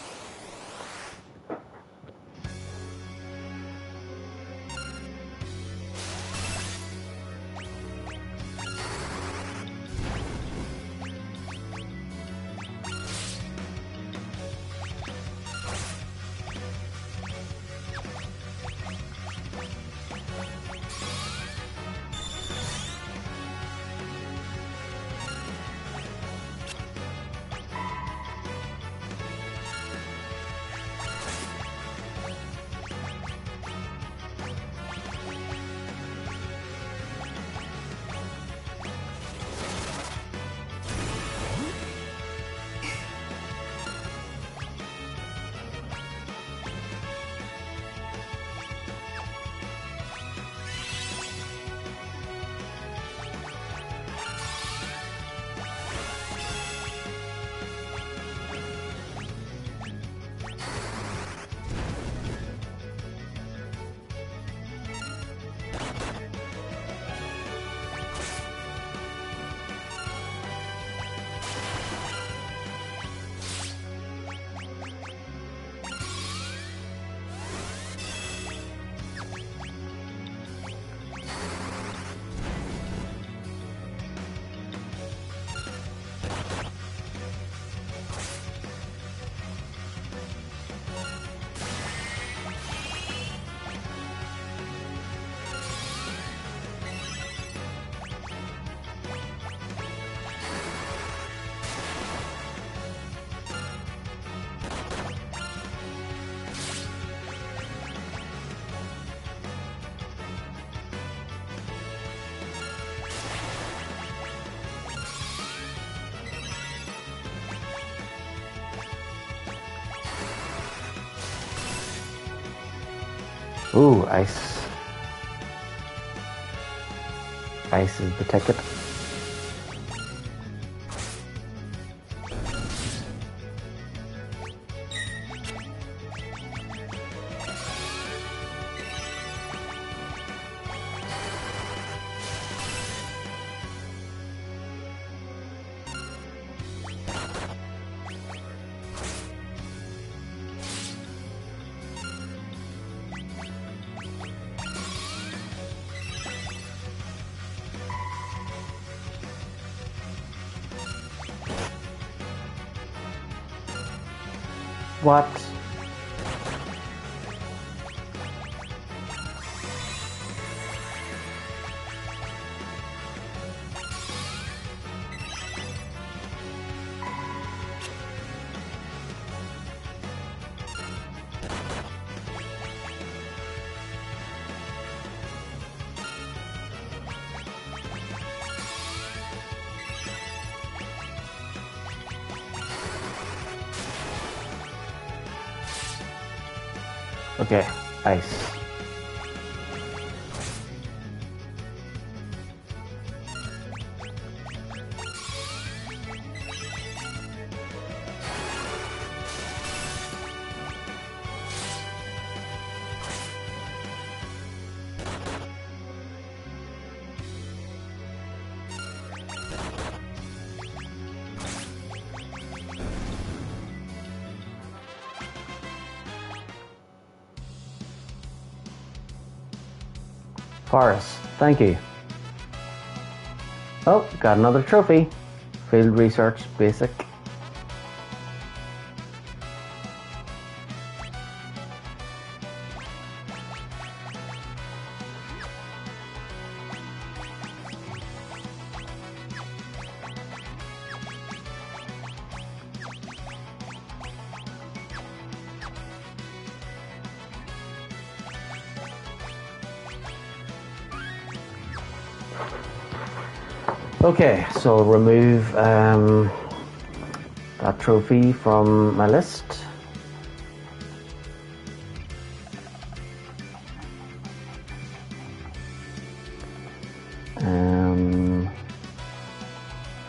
Ooh, ice. Ice is the ticket. What? Okay, ice. Forest, thank you. Oh, got another trophy. Field Research Basic. Okay, so I'll remove that trophy from my list.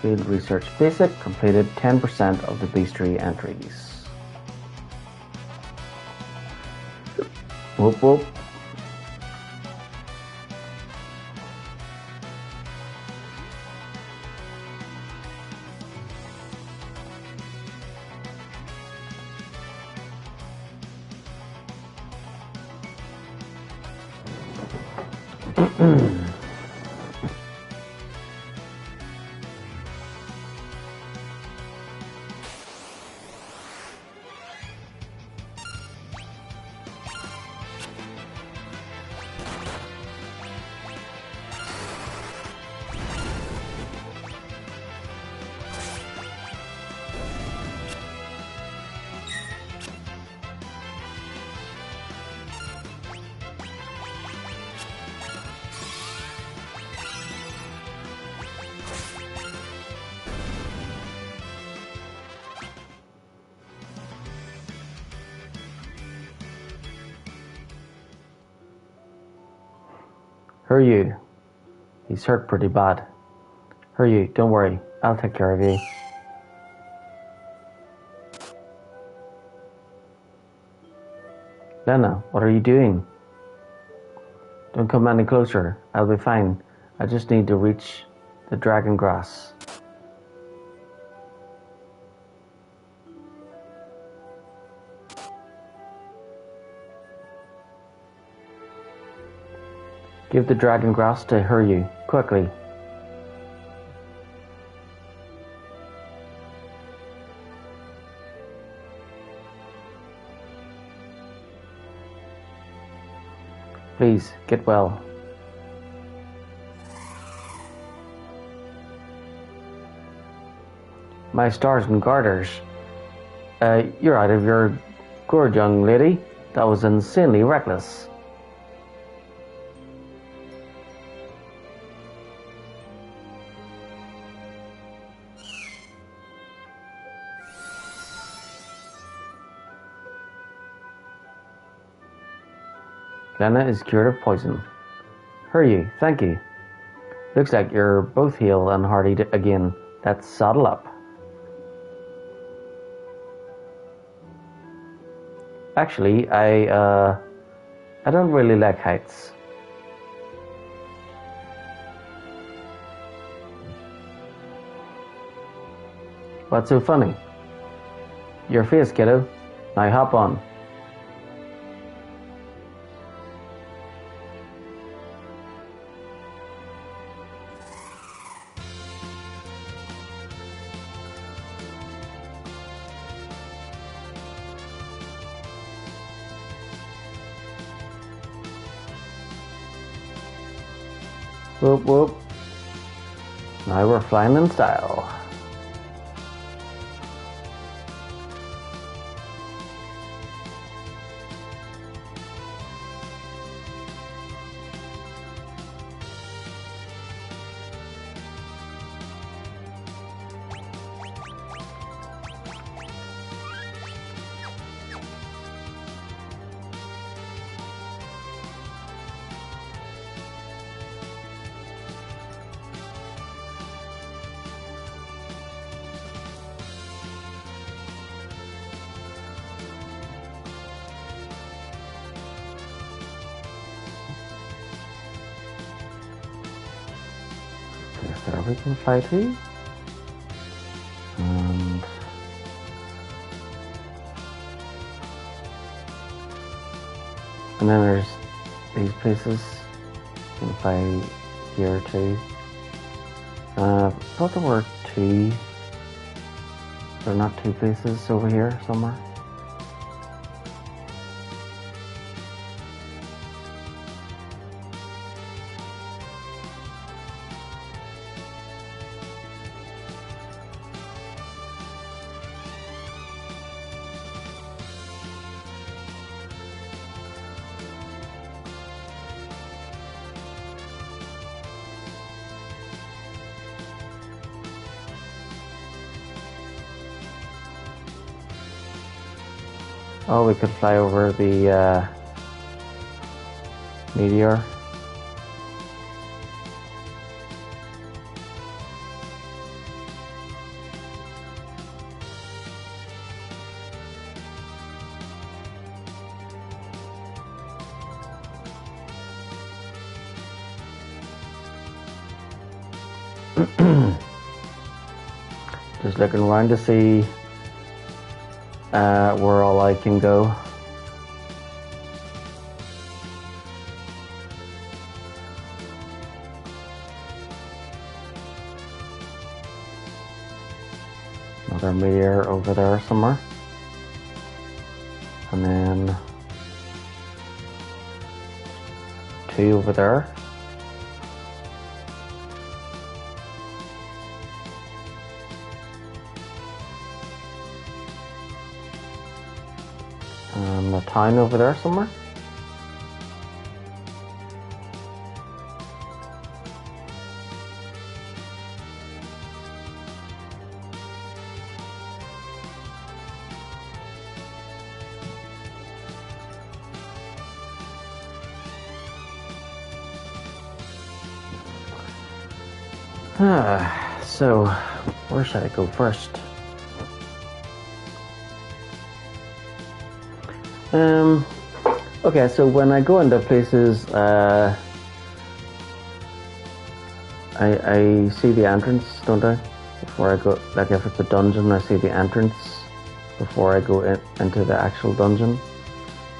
Field Research Basic completed 10% of the bestiary entries. Whoop whoop. Who are you? He's hurt pretty bad. Who are you? Don't worry, I'll take care of you. Lena, what are you doing? Don't come any closer. I'll be fine. I just need to reach the dragon grass. Give the dragon grass to Hiryu, quickly. Please, get well. My stars and garters. You're out of your gourd, young lady. That was insanely reckless. Lena is cured of poison. Hurry, thank you. Looks like you're both healed and hearty again. Let's saddle up. Actually, I don't really like heights. What's so funny? Your face, kiddo. Now hop on. Whoop whoop. Now we're flying in style. There we can fly to. And then there's these places. can fly here too. Thought there were two. There are not two places over here somewhere. Oh, we could fly over the meteor. Just looking around to see where all I can go. Another meteor over there somewhere. And then two over there. And a town over there somewhere. So, where should I go first? Okay, so when I go into places, I see the entrance, don't I? Before I go, like if it's a dungeon, I see the entrance before I go into the actual dungeon.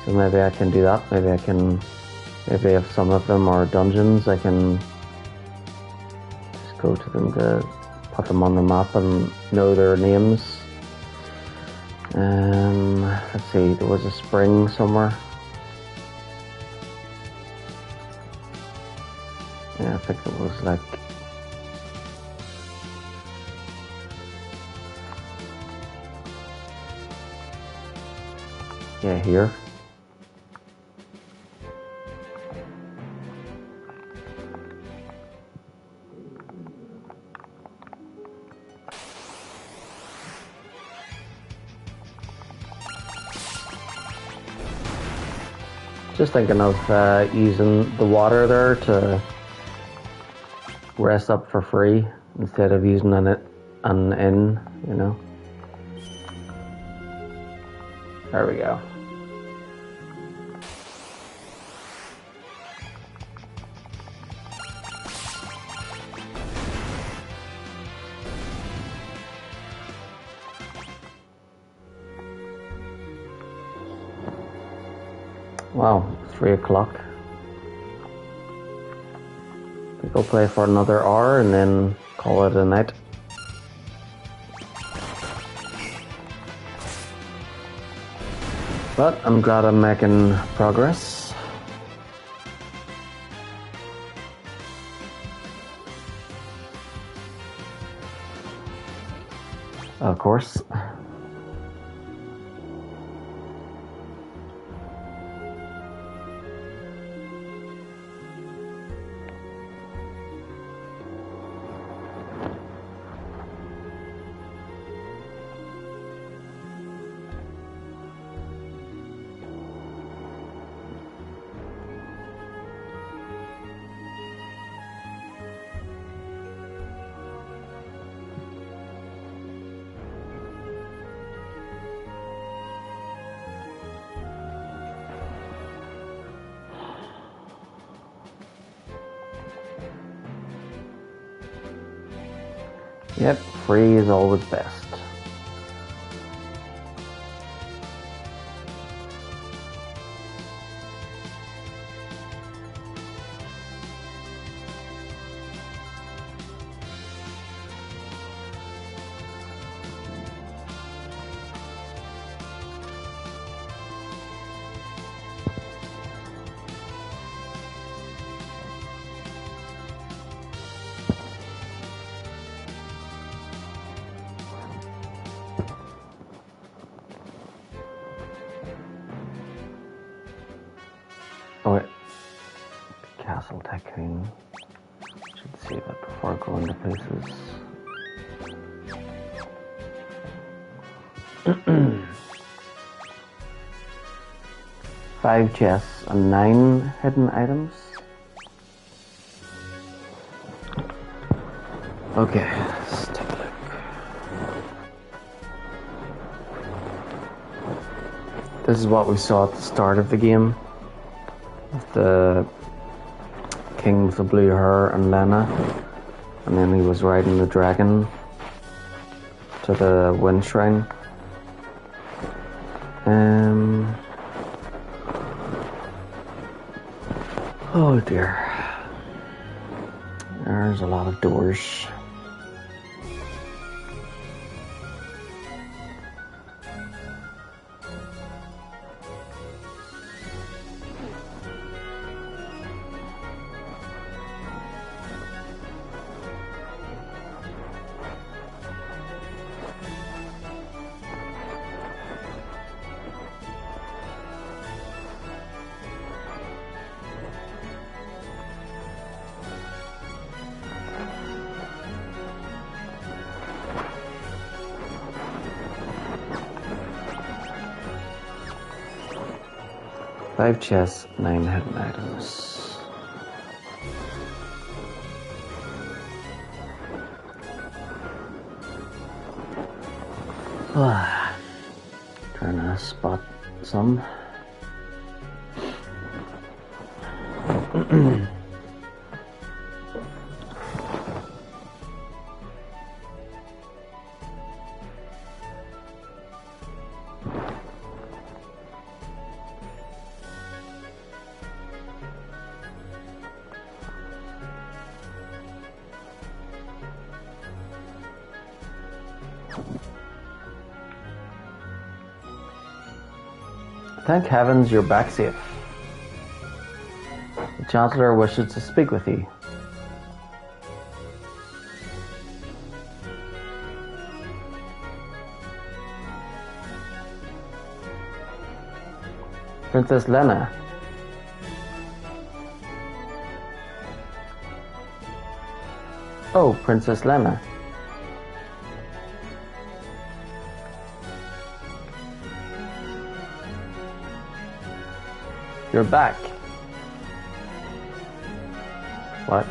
So maybe I can do that. Maybe if some of them are dungeons, I can just go to them to put them on the map and know their names. Let's see, there was a spring somewhere. Yeah, I think it was like... yeah, here. Just thinking of using the water there to rest up for free instead of using an inn, you know. There we go. Wow, 3 o'clock. We go play for another hour and then call it a night. But I'm glad I'm making progress. Of course. Yep, free is always best. Castle Tycoon. Should save it before going to places. Five chests and 9 hidden items. Okay, let's take a look. This is what we saw at the start of the game. The king with the blue hair and Lena. And then he was riding the dragon to the wind shrine. Oh dear. There's a lot of doors. Five chests, 9 hidden items. Trying to spot some. Thank heavens you're back safe. The Chancellor wishes to speak with you. Princess Lena. Oh, Princess Lena. You're back. What?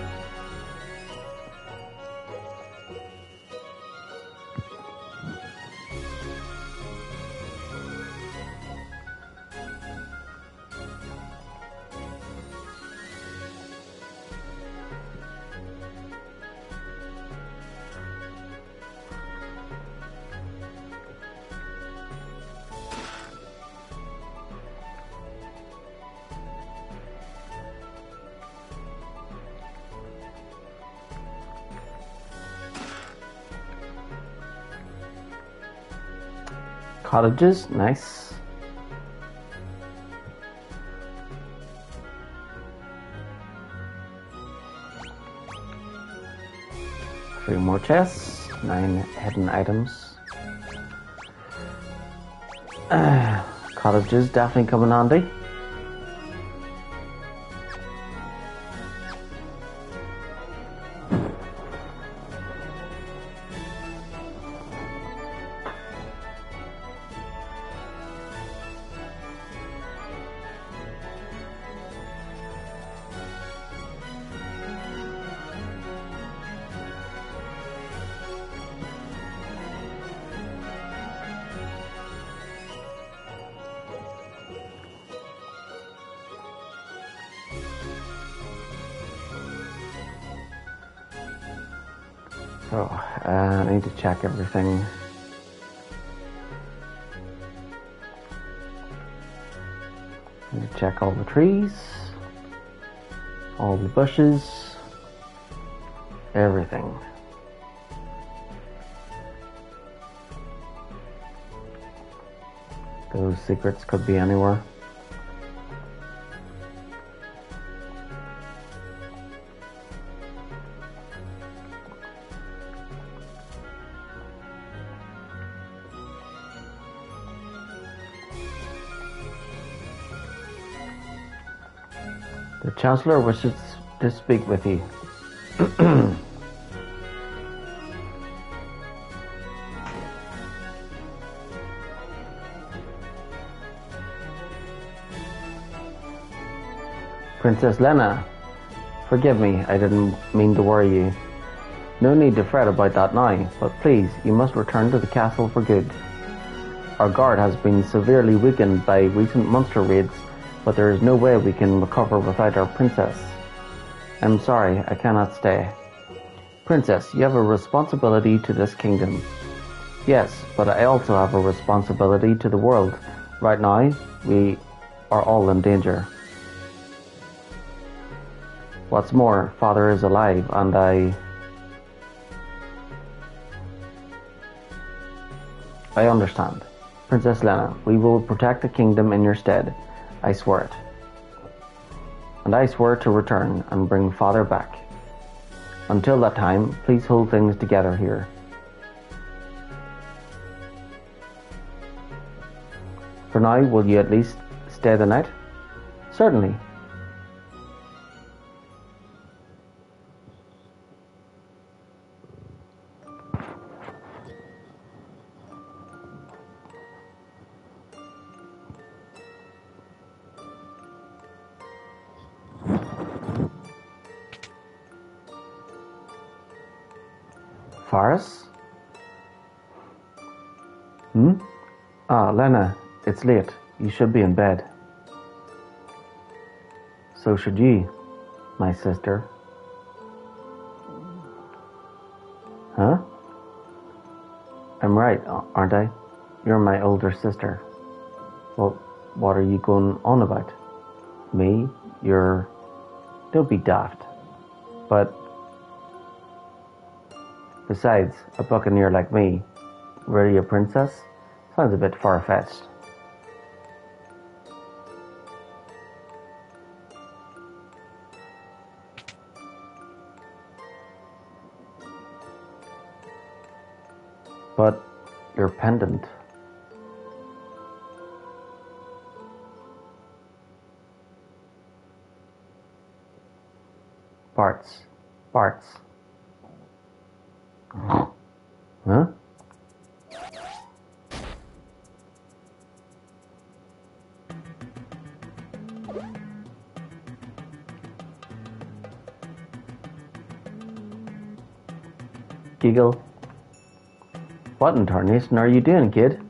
Cottages, nice. Three more chests, 9 hidden items. Cottages definitely coming handy. So, I need to check everything. I need to check all the trees, all the bushes, everything. Those secrets could be anywhere. The Chancellor wishes to speak with you. Princess Lena, forgive me, I didn't mean to worry you. No need to fret about that now, but please, you must return to the castle for good. Our guard has been severely weakened by recent monster raids, but there is no way we can recover without our princess. I'm sorry, I cannot stay. Princess, you have a responsibility to this kingdom. Yes, but I also have a responsibility to the world. Right now, we are all in danger. What's more, Father is alive, and I understand. Princess Lena, we will protect the kingdom in your stead. I swear it. And I swear to return and bring Father back. Until that time, please hold things together here. For now, will you at least stay the night? Certainly. Faris? Ah, Lena, it's late. You should be in bed. So should you, my sister. Huh? I'm right, aren't I? You're my older sister. Well, what are you going on about? Me? Don't be daft. But besides, a buccaneer like me, really a princess? Sounds a bit far-fetched. But your pendant. Parts. Huh? Giggle. What in tarnation are you doing, kid?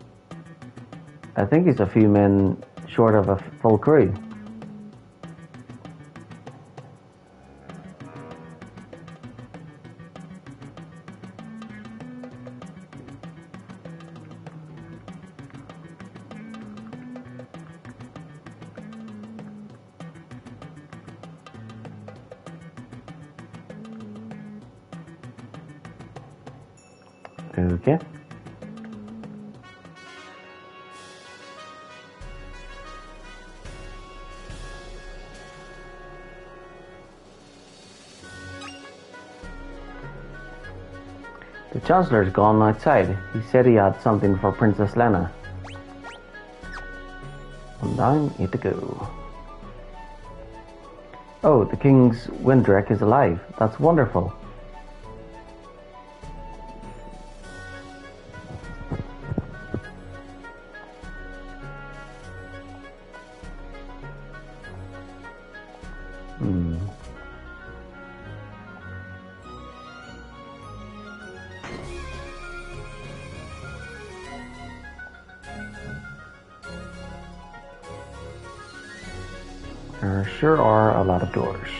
I think he's a few men short of a full crew. Okay. The Chancellor's gone outside. He said he had something for Princess Lena. And down you to go. Oh, the King's Windwreck is alive. That's wonderful. There sure are a lot of doors.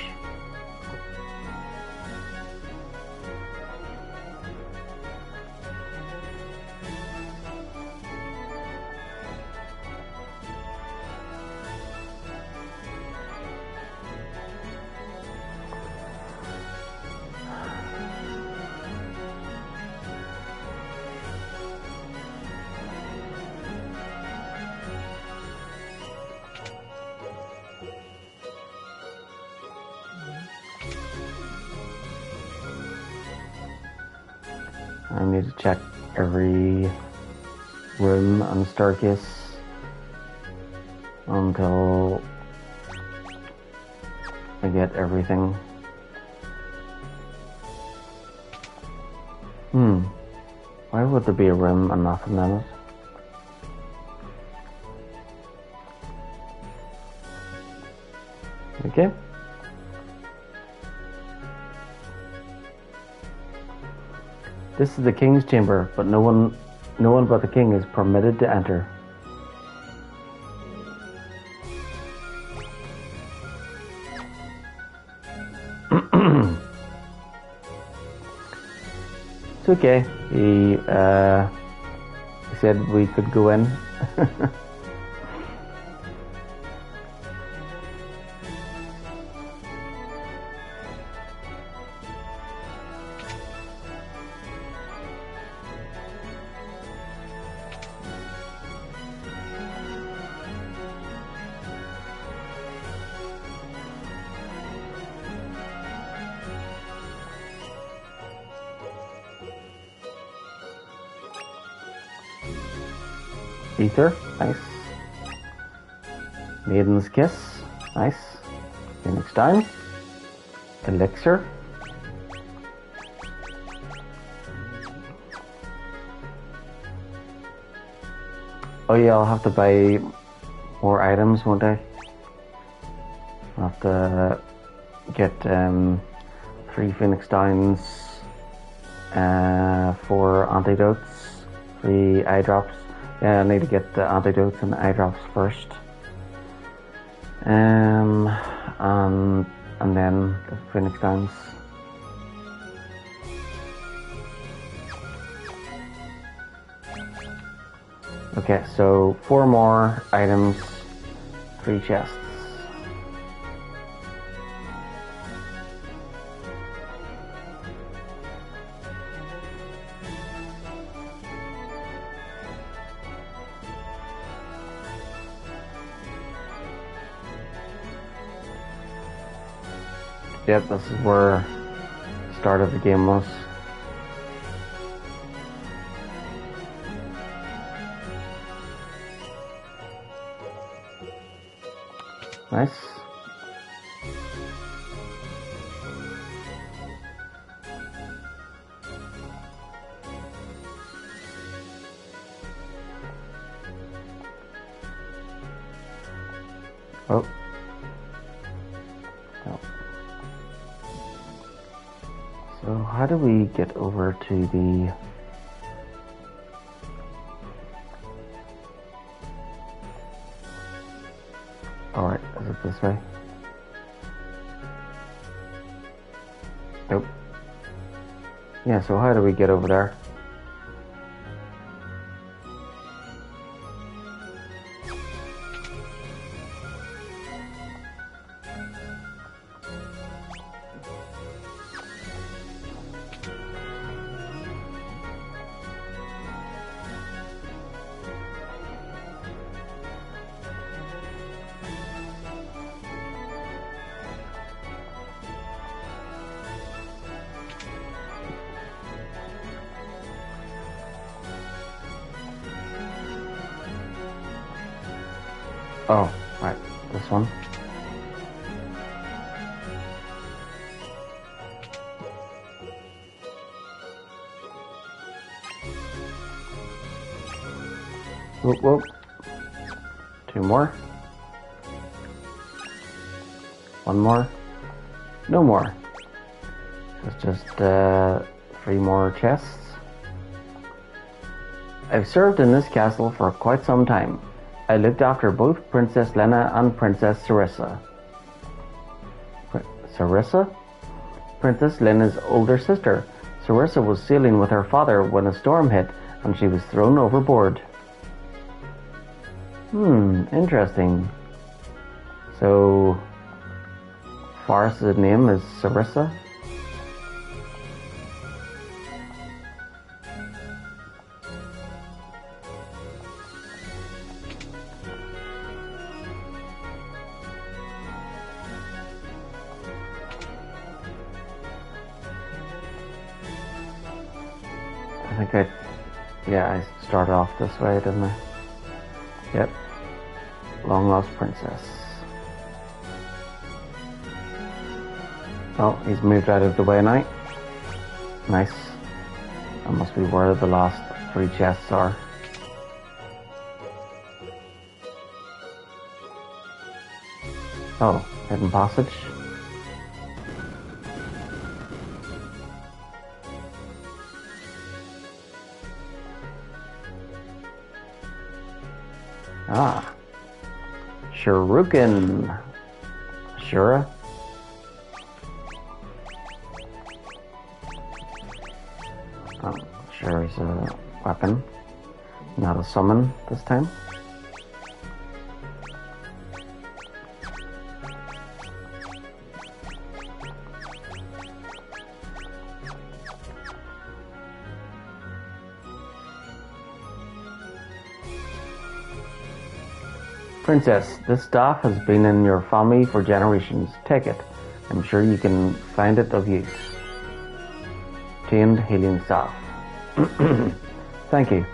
I need to check every room and staircase until I get everything. Why would there be a room and nothing in it? Okay. This is the king's chamber, but no one but the king is permitted to enter. It's okay. He said we could go in. Ether, nice. Maiden's Kiss, nice. Phoenix Down. Elixir. Oh yeah, I'll have to buy more items, won't I? I'll have to get 3 Phoenix Downs, 4 antidotes, 3 eye drops. Yeah, I need to get the antidotes and the eye drops first. And then the Phoenix Downs. Okay, so 4 more items, 3 chests. Yep, this is where the start of the game was. Nice. Oh. No. So how do we get over to the... Alright, is it this way? Nope. Yeah, so how do we get over there? Oh, right, this one. Whoop, whoop. 2 more. 1 more. No more. It's just 3 more chests. I've served in this castle for quite some time. I looked after both Princess Lena and Princess Sarissa. Sarissa? Princess Lena's older sister. Sarissa was sailing with her father when a storm hit and she was thrown overboard. Interesting. So, Faris's name is Sarissa? I think I started off this way, didn't I? Yep. Long lost princess. Oh, he's moved out of the way now. Nice. That must be where the last 3 chests are. Oh, hidden passage. Ah. Shuriken. Shura. Oh, sure is a weapon. Not a summon this time. Princess, this staff has been in your family for generations. Take it. I'm sure you can find it of use. Chained healing staff. Thank you.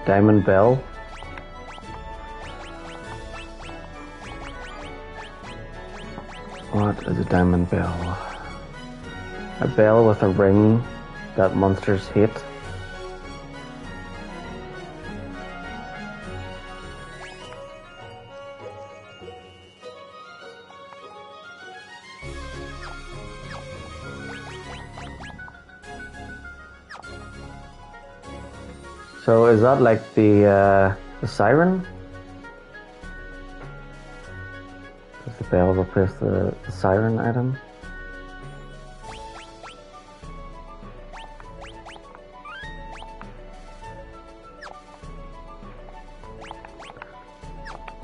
Diamond bell. What is a diamond bell? A bell with a ring that monsters hate. So is that like the siren? Does the bell replace the siren item?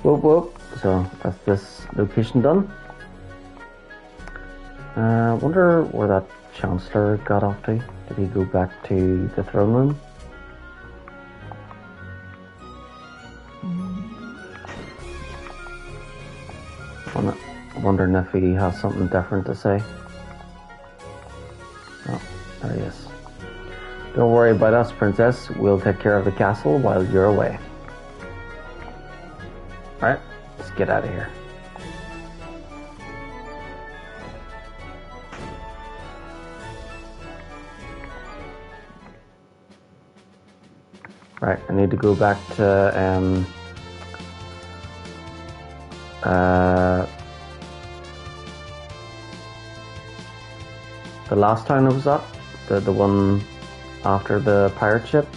Whoop whoop. So that's this location done. Wonder where that Chancellor got off to. Did he go back to the throne room? Wondering if he has something different to say. Oh, there he is. Don't worry about us, Princess. We'll take care of the castle while you're away. Alright, let's get out of here. Right, I need to go back to the last town I was at, the one after the pirate ship.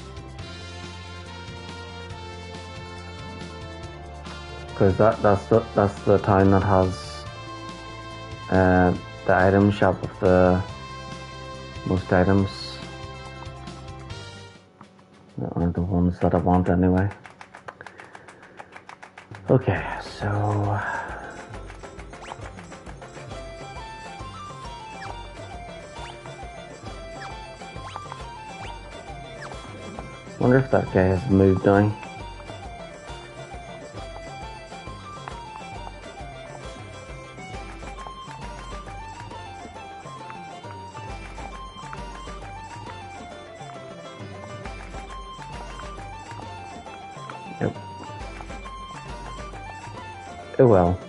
Because that's the town that has the item shop with the most items. Or the ones that I want anyway. Okay, so wonder if that guy has moved down. Yep. Oh well.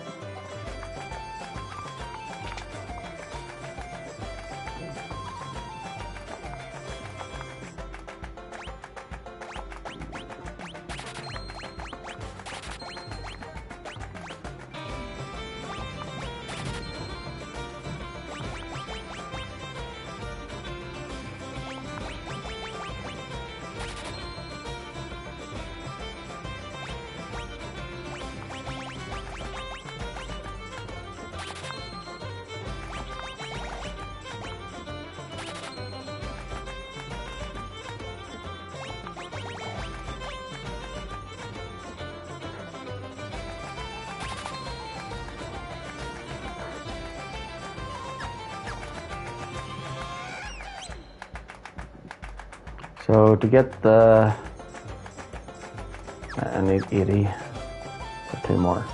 So to get the, I need 80 for 2 more.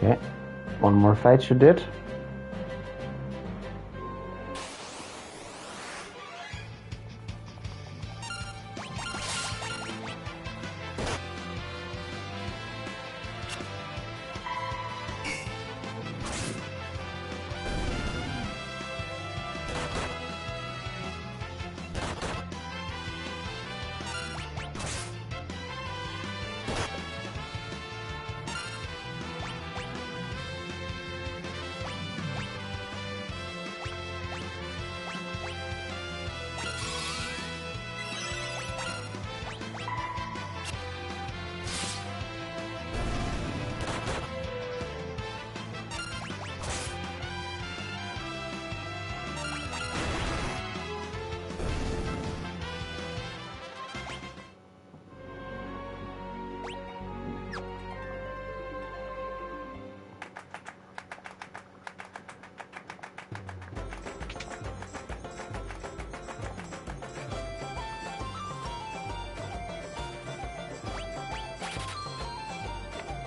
Okay, one more fight should do it.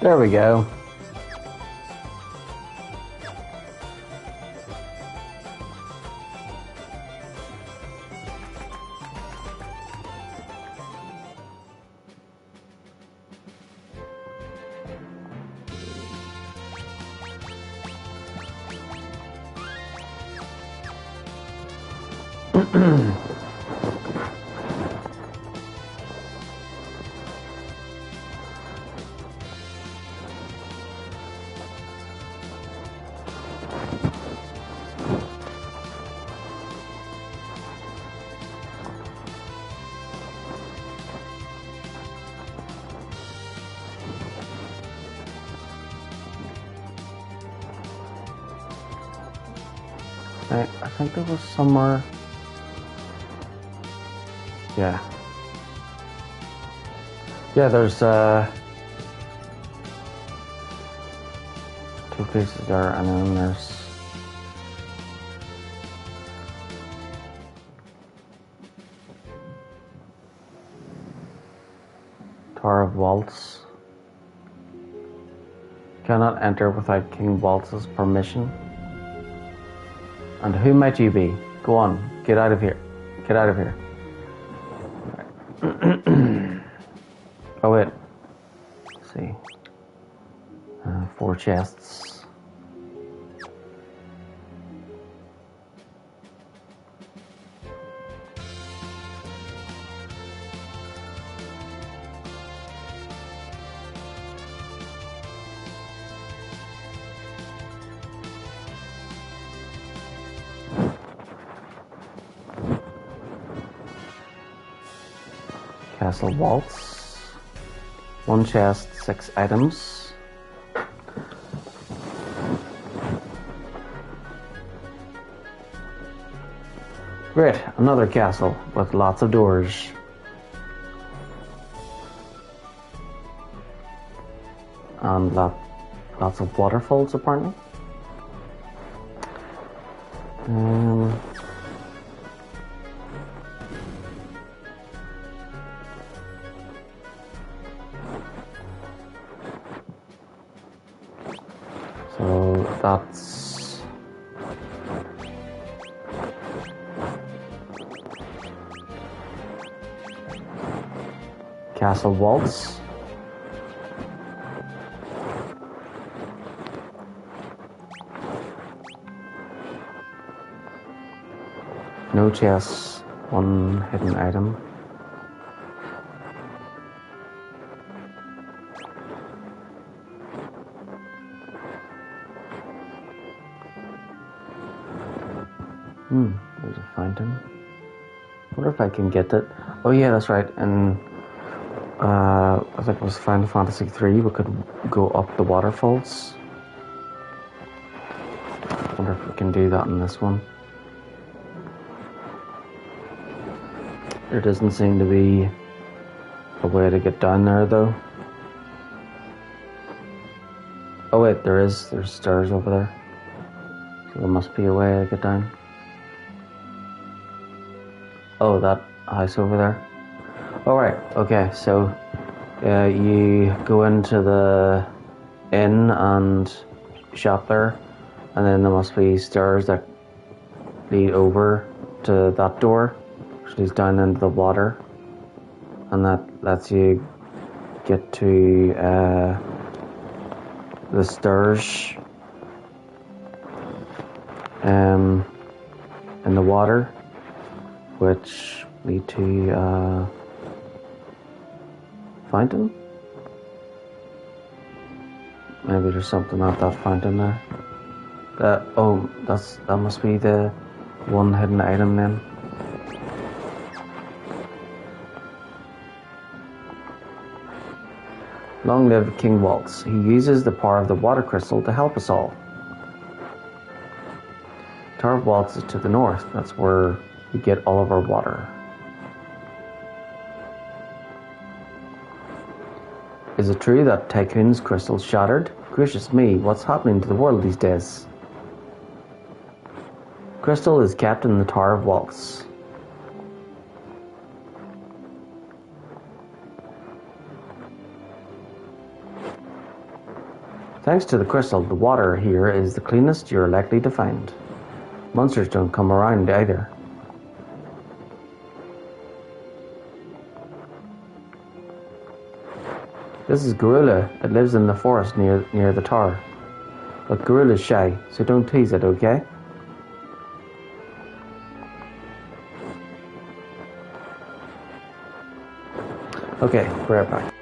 There we go. I think there was somewhere. Yeah. Yeah, there's two places there, and then there's Tower of Waltz. Cannot enter without King Waltz's permission. And who might you be? Go on, get out of here. Get out of here. Oh wait. Let's see. 4 chests. Castle Waltz. 1 chest, 6 items. Great, another castle with lots of doors. And lots of waterfalls apparently. So that's Castle Waltz. No chests, 1 hidden item. There's a fountain. Wonder if I can get it. Oh yeah, that's right. And I think it was Final Fantasy 3. We could go up the waterfalls. Wonder if we can do that in this one. There doesn't seem to be a way to get down there though. Oh wait, there is. There's stairs over there. So there must be a way to get down. Oh, that house over there. Alright, okay, so you go into the in and shop there, and then there must be stairs that lead over to that door, which leads down into the water, and that lets you get to the stairs in the water, which lead to fountain. Maybe there's something at that fountain there. That must be the one hidden item then. Long live King Waltz. He uses the power of the water crystal to help us all. Tower of Waltz is to the north. That's where we get all of our water. Is it true that Tycoon's crystal shattered? Gracious me, what's happening to the world these days? Crystal is kept in the Tower of Waltz. Thanks to the crystal, the water here is the cleanest you're likely to find. Monsters don't come around either. This is Gorilla. It lives in the forest near the tower. But Gorilla's shy, so don't tease it, okay? Okay, we're right back.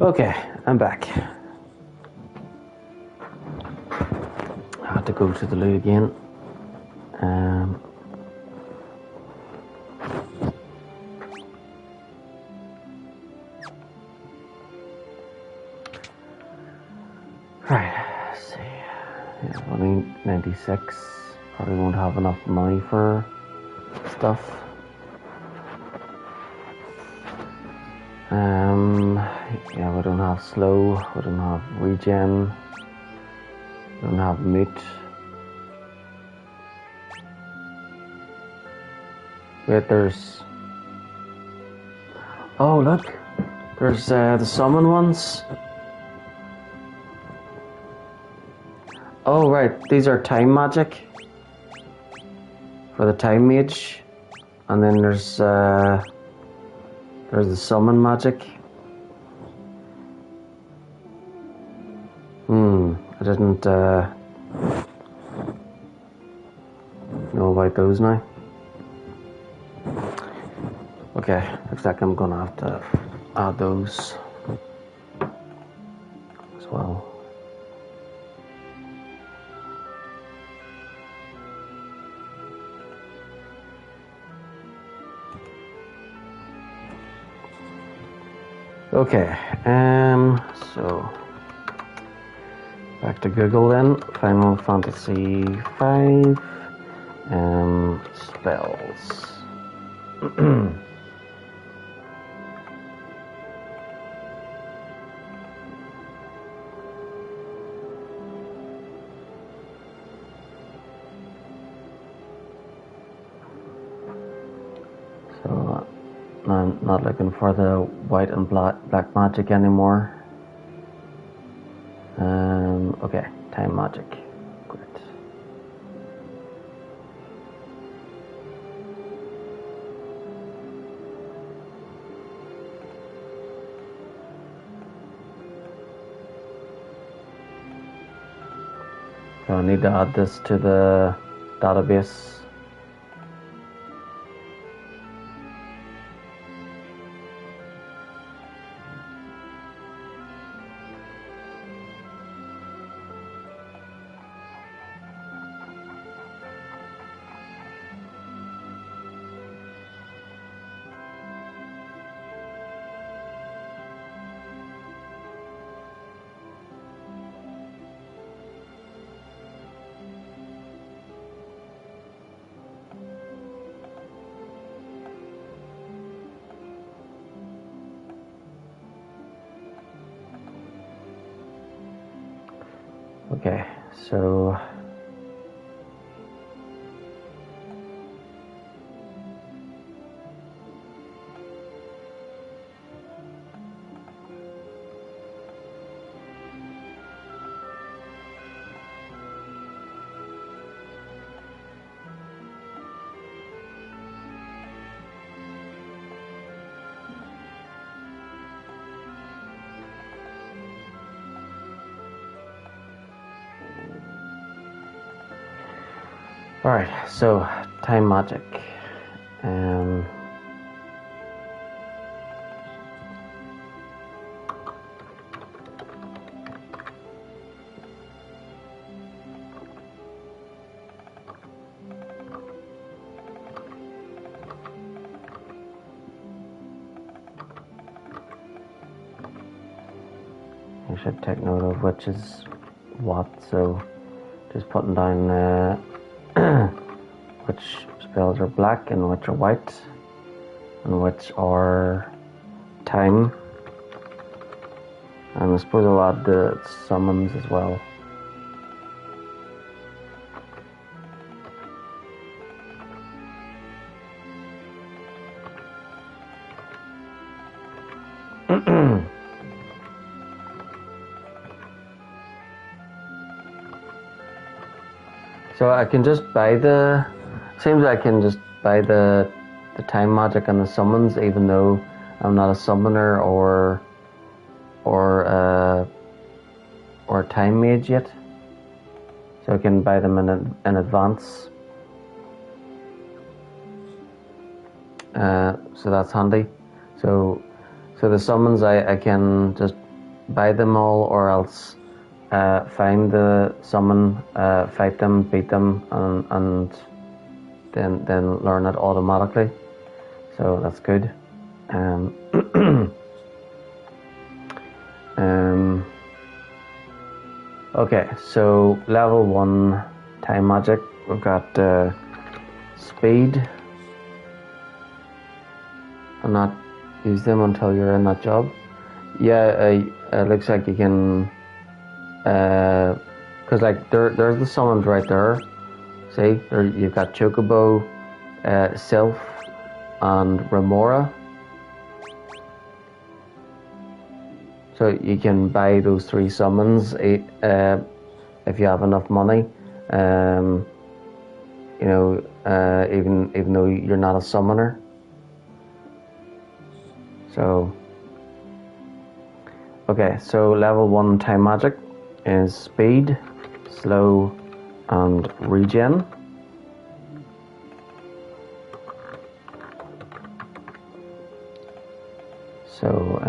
Okay, I'm back. I had to go to the loo again. Right, let's see. Yeah, only 96. Probably won't have enough money for stuff. Yeah, we don't have slow, we don't have regen, we don't have mute. Wait, there's... Oh, look! There's the summon ones. Oh, right, these are time magic. For the time mage. And then there's the summon magic. I didn't know about those now. Okay, looks like I'm gonna have to add those as well. Okay, so back to Google then. Final Fantasy V, spells. So I'm not looking for the white and black magic anymore. Okay, time magic. Great. So I need to add this to the database. Okay, so alright, so time magic. I should take note of which is what, so just putting down which spells are black and which are white and which are time. And I suppose I'll add the summons as well. So I can just buy the... Seems I can just buy the time magic and the summons, even though I'm not a summoner or a time mage yet. So I can buy them in advance. So that's handy. So the summons I can just buy them all, or else find the summon, fight them, beat them, and then learn it automatically. So that's good. Okay, so level 1 time magic, we've got speed, and not use them until you're in that job. Yeah, it looks like you can, cause like there's the summons right there. See, there you've got Chocobo, Sylph, and Remora. So you can buy those 3 summons if you have enough money. You know, even though you're not a summoner. So, okay, so level 1 time magic is speed, slow, and regen. So,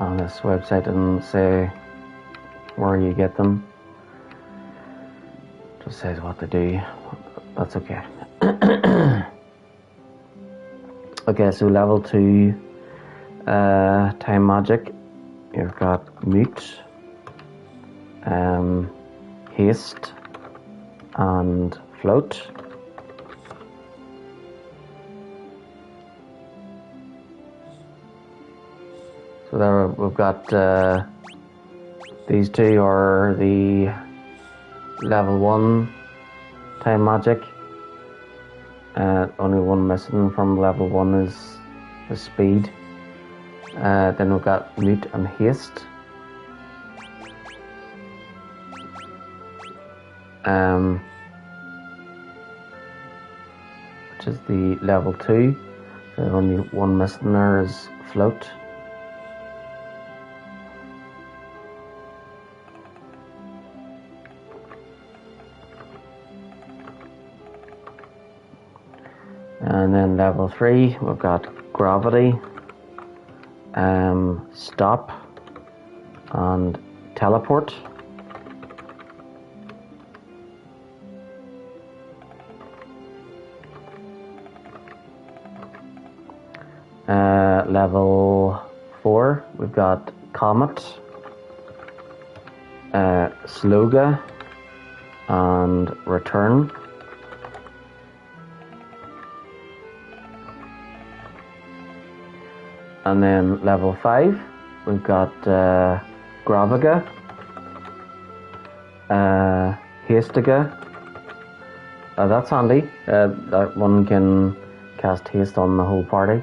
on this website doesn't say where you get them. It just says what to do. That's okay. Okay, so level 2 time magic. You've got mute, haste, and float. So there we've got these 2 are the level 1 time magic. Only one missing from level 1 is the speed. Then we've got mute and haste. Which is the level 2. So only one missing there is float. And then level 3, we've got gravity, stop, and teleport. Level 4, we've got comet, sloga, and return. And then level 5, we've got Gravaga, Hastiga. That's handy. That one can cast haste on the whole party.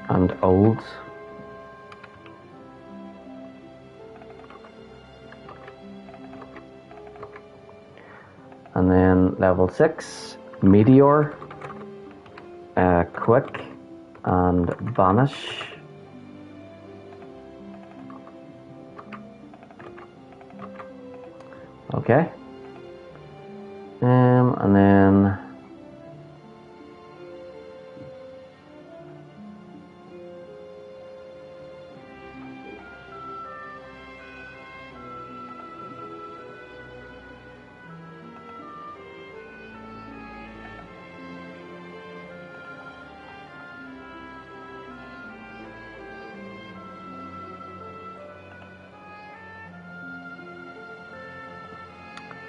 And old. And then level 6, Meteor, quick, and vanish. Okay. And then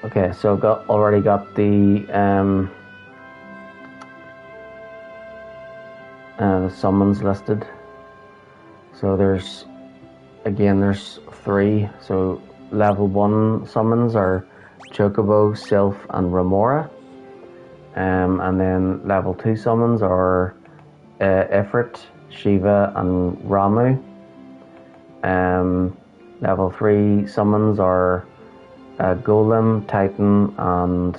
okay, so already got the summons listed. So there's 3. So level 1 summons are Chocobo, Sylph, and Remora. And then level 2 summons are Ifrit, Shiva, and Ramu. Level 3 summons are Golem, Titan, and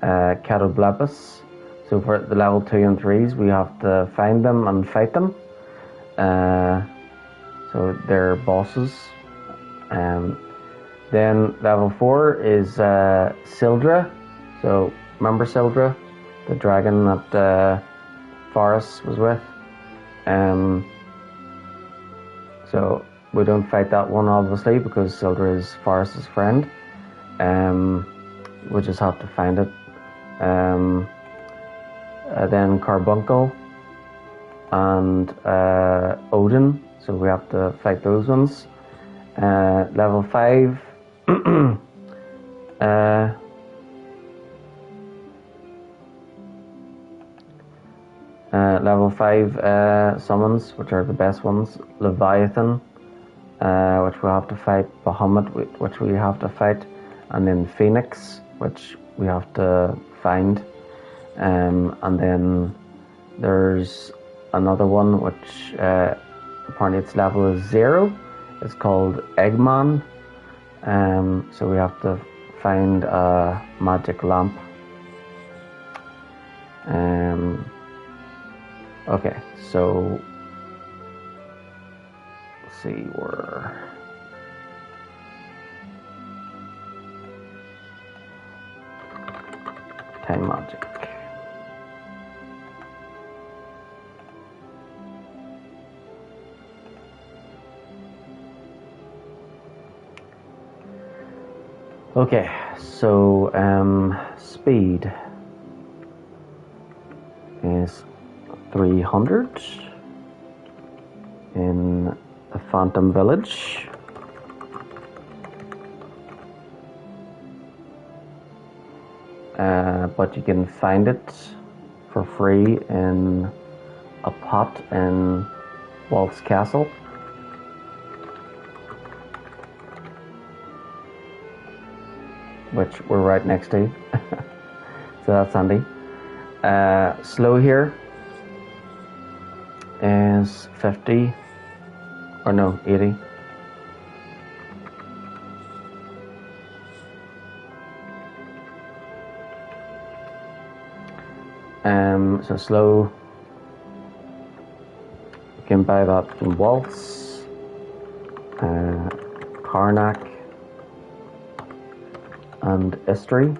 Catablebus. So for the level 2 and 3s, we have to find them and fight them. So they're bosses. Then level 4 is Sildra. So remember Sildra, the dragon that Forrest was with. So we don't fight that one obviously because Sildra is Forrest's friend. We just have to find it. Then Carbuncle and Odin. So we have to fight those ones. Level 5. Level 5 summons, which are the best ones. Leviathan, which we have to fight. Bahamut, which we have to fight. And then Phoenix, which we have to find. And then there's another one which apparently its level is 0. It's called Eggman. So we have to find a magic lamp. Okay, so let's see where. Time magic. Okay, so speed is 300 in the Phantom Village. But you can find it for free in a pot in Walt's Castle. Which we're right next to. So that's handy. Slow here is 50 or no 80. So slow, you can buy that in Waltz, Karnak and Istri.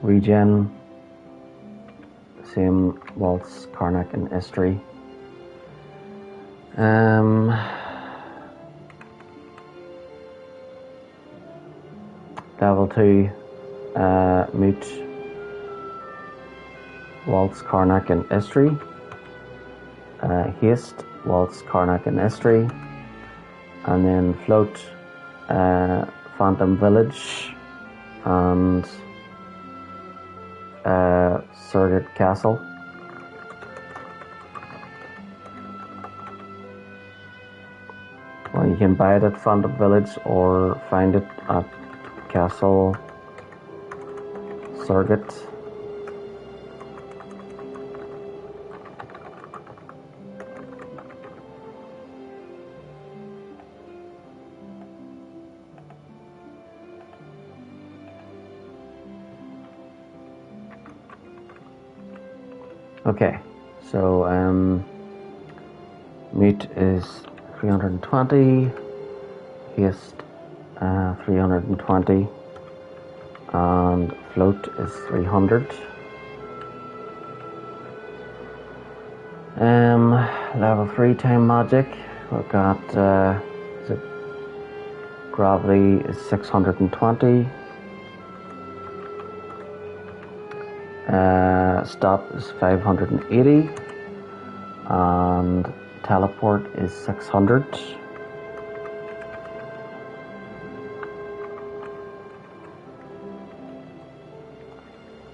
Regen, same Waltz, Karnak and Istri. Level 2 Mute, Waltz, Karnak and Istri. Haste, Waltz, Karnak and Istri. And then Float, Phantom Village and Surrogate Castle. Well, you can buy it at Phantom Village or find it at Castle Surrogate. Okay, so Mute is 320, Haste 320, and Float is 300. Level 3 Time Magic, we've got Gravity is 620. Stop is 580 and Teleport is 600.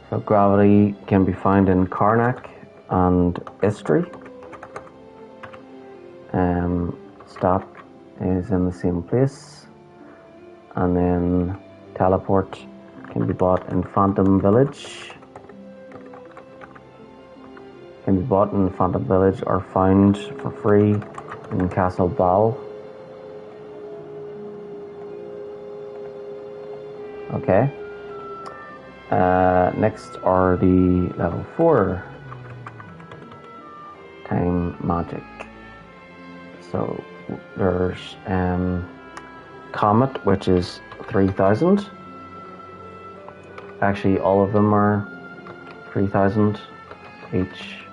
So Gravity can be found in Karnak and Istri. Stop is in the same place, and then Teleport can be bought in Phantom Village. Can be bought in Phantom Village or found for free in Castle Ball. Okay. Next are the level 4 time magic. So there's Comet, which is 3,000. Actually, all of them are 3,000 each.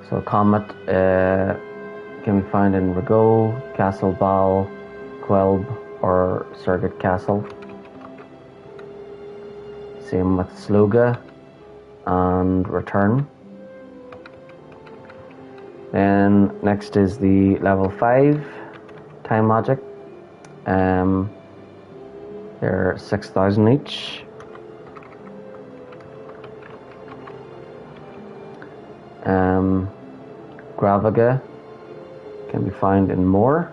So Comet can be found in Rigaud, Castle Bal, Quelb, or Circuit Castle. Same with Sloga and Return. Then next is the level 5 time magic. They're 6,000 each. Gravaga can be found in Moor.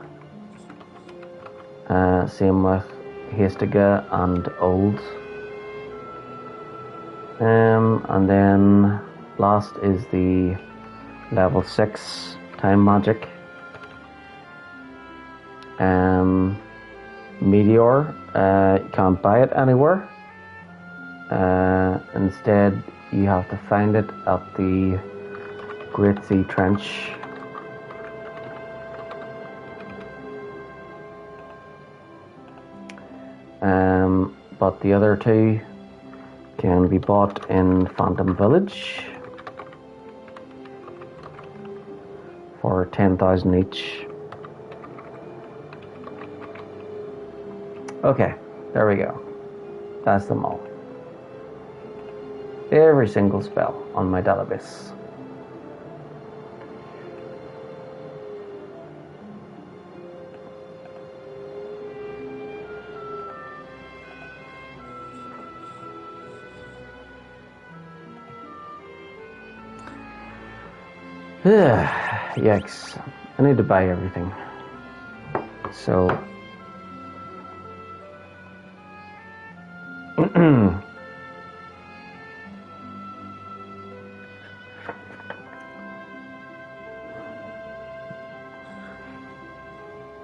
Same with Hastiga and Old. And then last is the level 6 time magic. Meteor, you can't buy it anywhere. Instead, you have to find it at the Great Sea Trench. But the other two can be bought in Phantom Village for 10,000 each. Okay, there we go. That's them all. Every single spell on my database. Yikes. I need to buy everything. So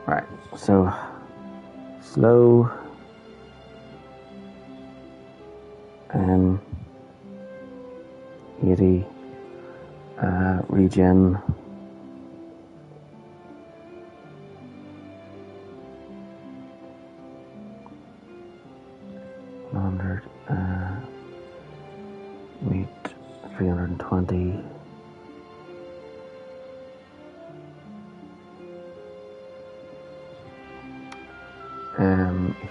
right, so slow and 80 regen, meat 320,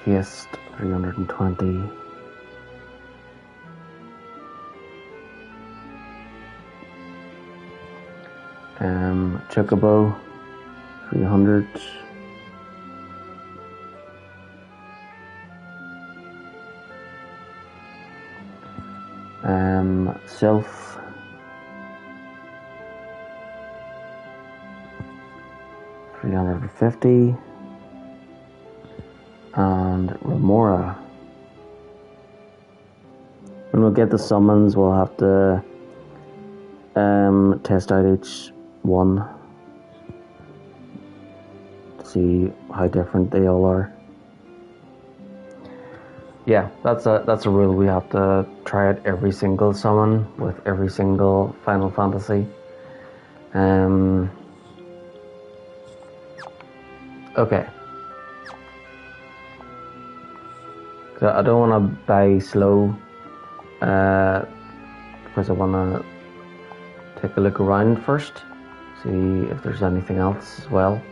haste 320, chocobo 300, sylph 350, and remora. When we get the summons, we'll have to test out each one to see how different they all are. Yeah, that's a rule. We have to try out every single summon with every single Final Fantasy. Okay. So I don't want to buy slow, because I want to take a look around first, see if there's anything else as well.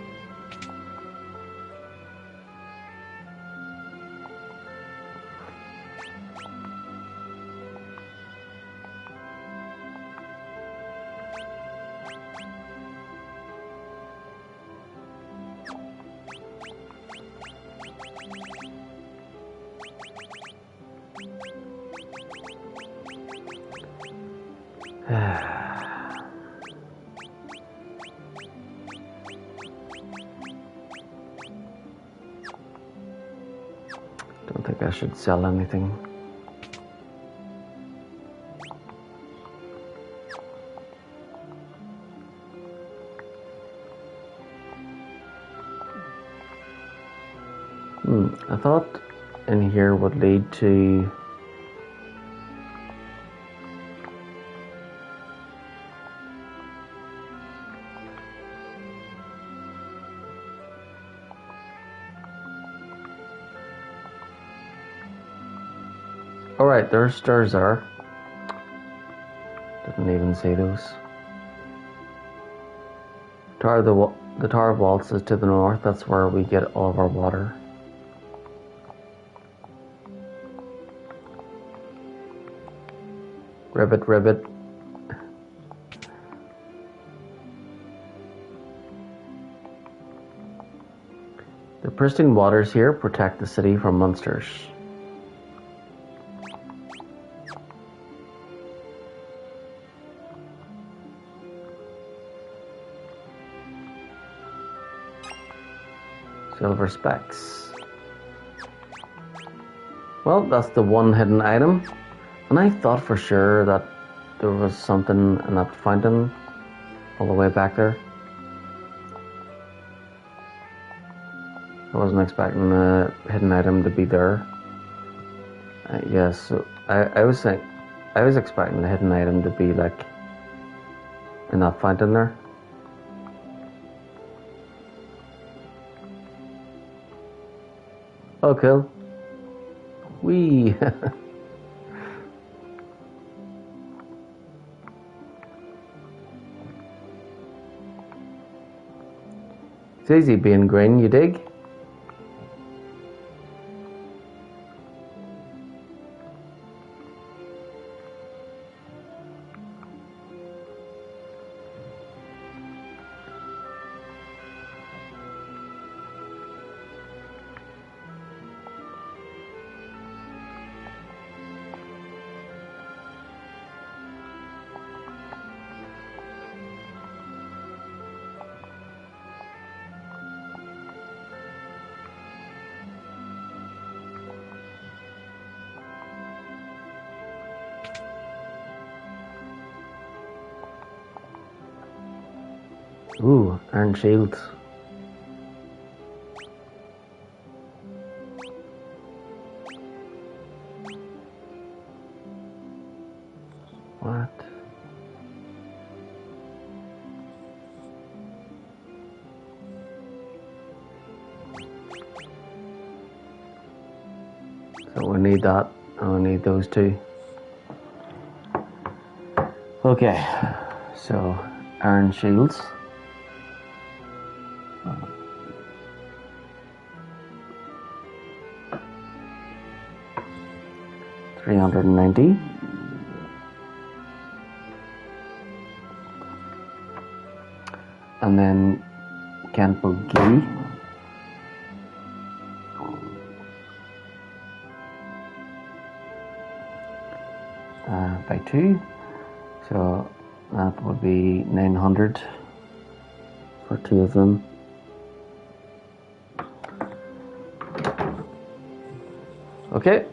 Don't think I should sell anything. I thought in here would lead to alright, there's stairs there. Didn't even see those. The Tower of Waltz is to the north. That's where we get all of our water. Ribbit, ribbit. The pristine waters here protect the city from monsters. Silver specks. Well, that's the one hidden item. And I thought for sure that there was something in that fountain all the way back there. I wasn't expecting a hidden item to be there. Yes, so I was expecting the hidden item to be like in that fountain there. Oh, cool. Whee! It's easy being green, you dig? Ooh, iron shields. What? So we need that, and we need those two. Okay, so iron shields. $390. And then Kenpo Gi. By 2. So that would be 900 for 2 of them. Okay.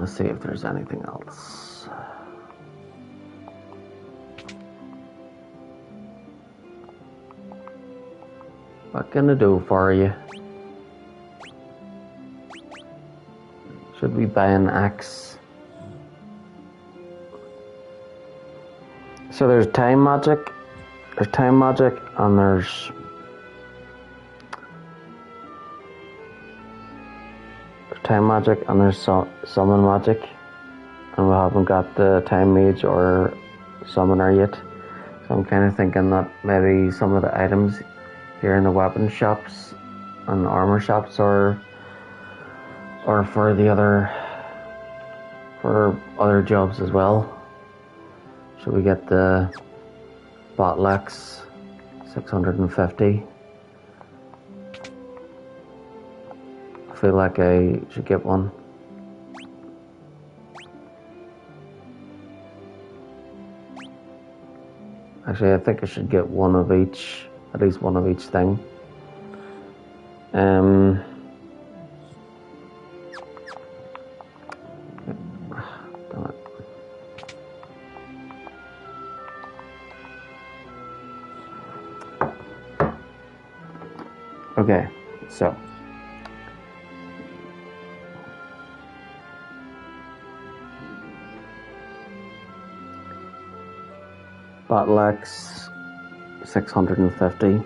Let's see if there's anything else. What can I do for you? Should we buy an axe? So there's time magic. There's time magic, and there's time magic, and there's summon magic, and we haven't got the time mage or summoner yet. So I'm kind of thinking that maybe some of the items here in the weapon shops and armor shops are for other jobs as well. Should we get the Botlex 650? I feel like I should get one. Actually, I think I should get one of each, at least one of each thing. Okay, so battle axe, 650.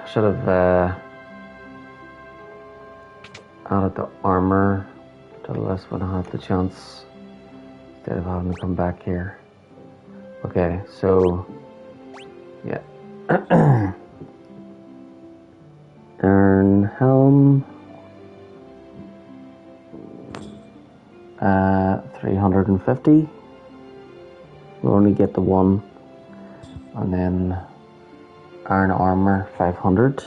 Should have added the armor to the list when I had the chance instead of having to come back here. Okay, so yeah. Iron helm, 350. We'll only get the one, and then iron armor, 500.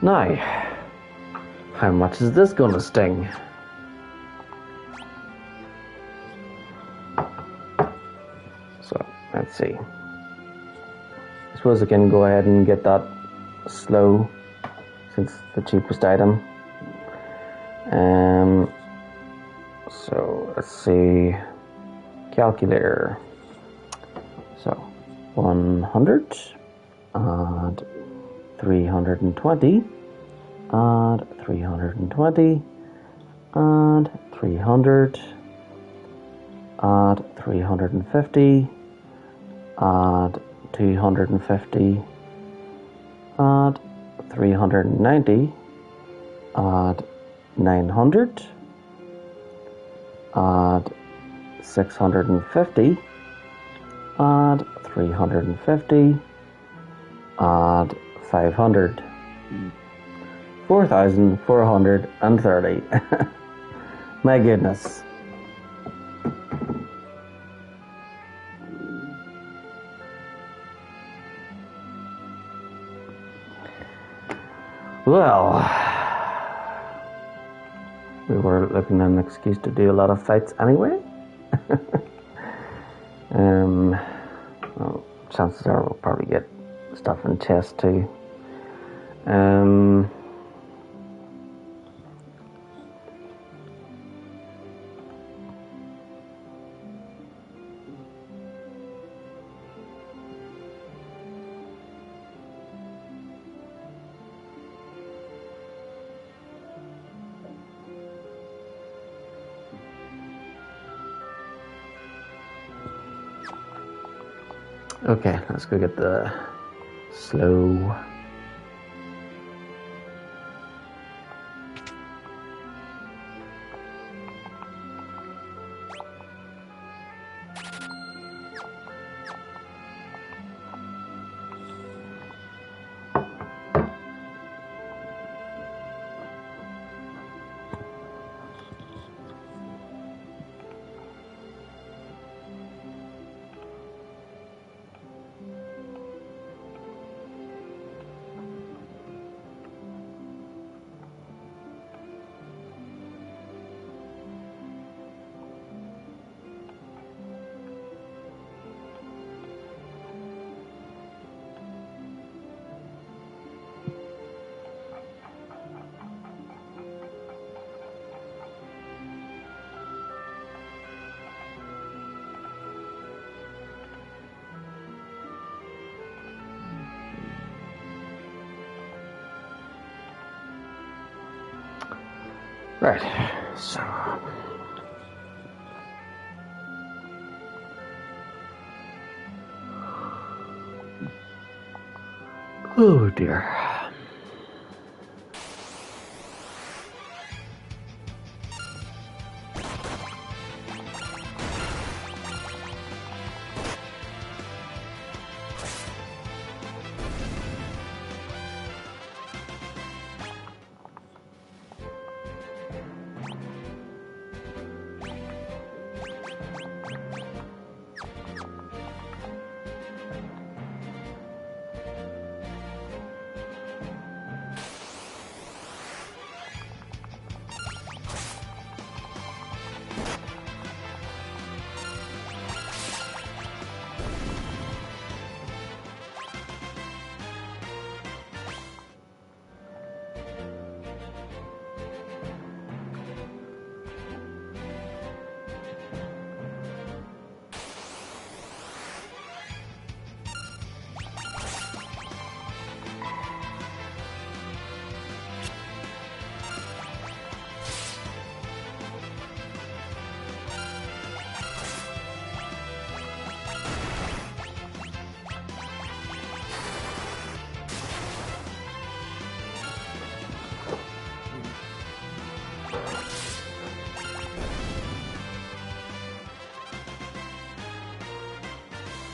Now, how much is this gonna sting? So, let's see. I suppose I can go ahead and get that slow, since it's the cheapest item. So, let's see. Calculator. So, 100 and 320 and 320 and 300 and 350 and 250 and 390 and 900 and 650 and 350 and 500. 4,430. My goodness. Well, we were looking at an excuse to do a lot of fights anyway. Well, chances are we'll probably get stuff in chest too. Okay, let's go get the slow. Right, so oh dear.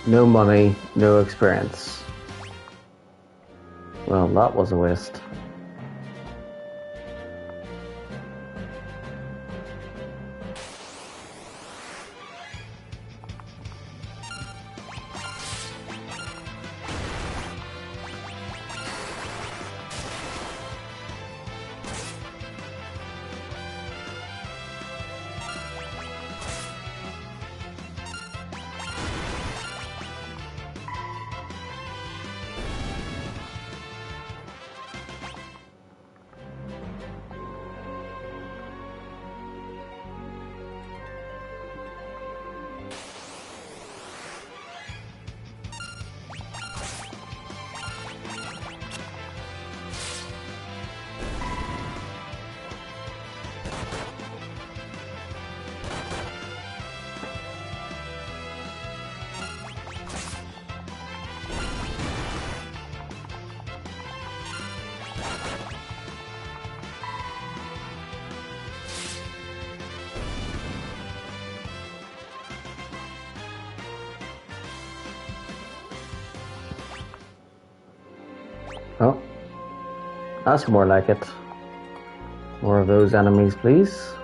No money, no experience. Well, that was a waste. Oh, that's more like it. More of those enemies, please.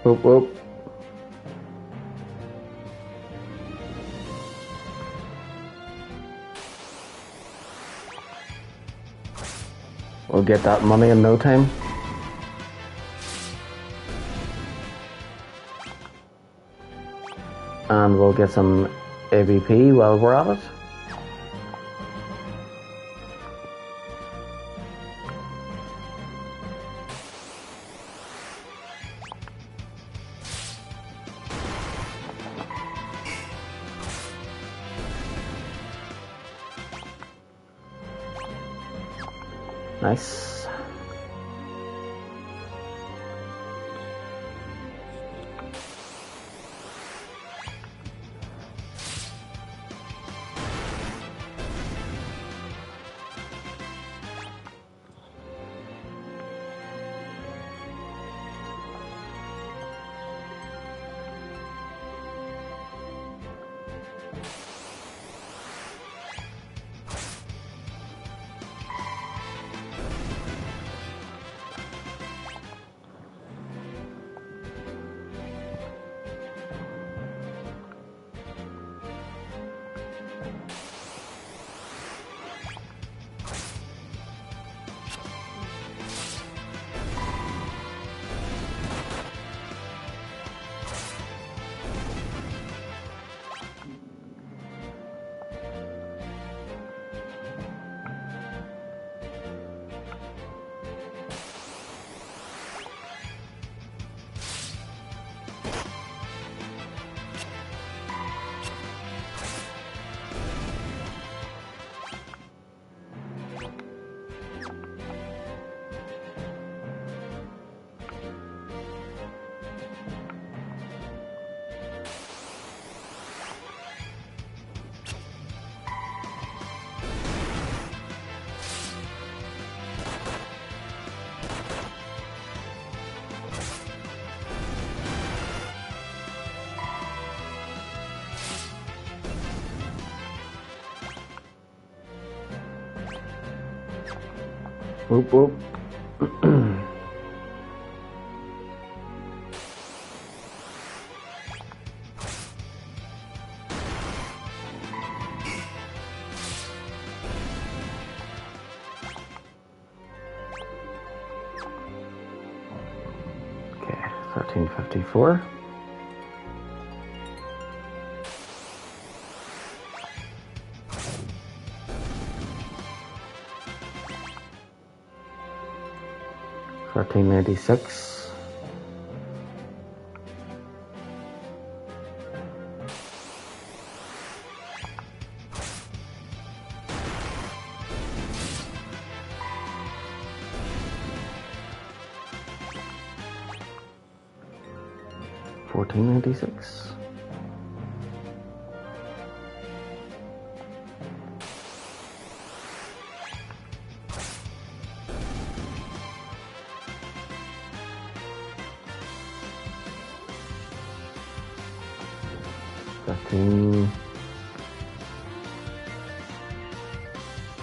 Whoop whoop. We'll get that money in no time. And we'll get some AVP while we're at it. Nice. Whoop whoop. Okay, 1354. 1396. $14.96.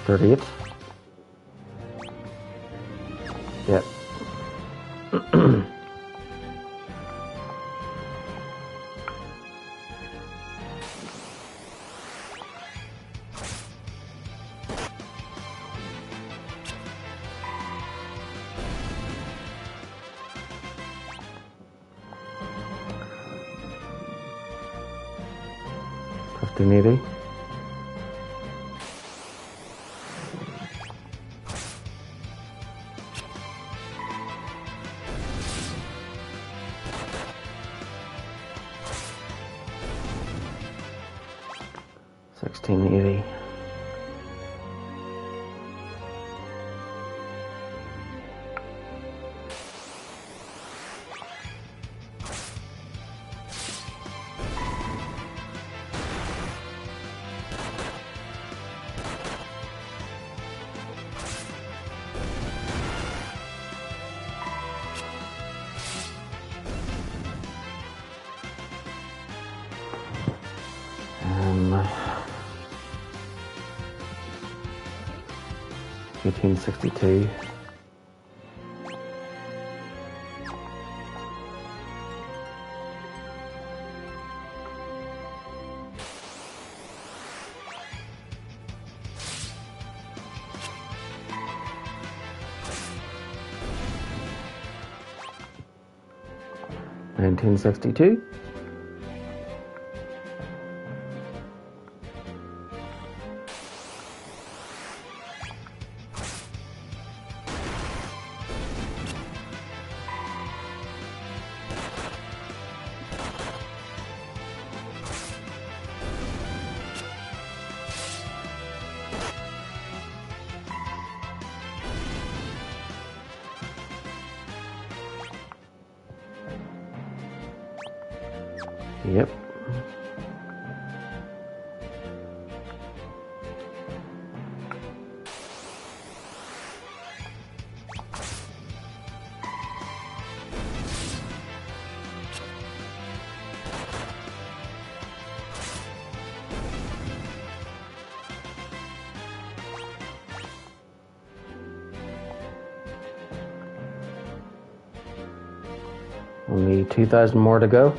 $38. Yep. $15.80. $16.80. Um, 1862. $19.62. Yep. Only 2,000 more to go.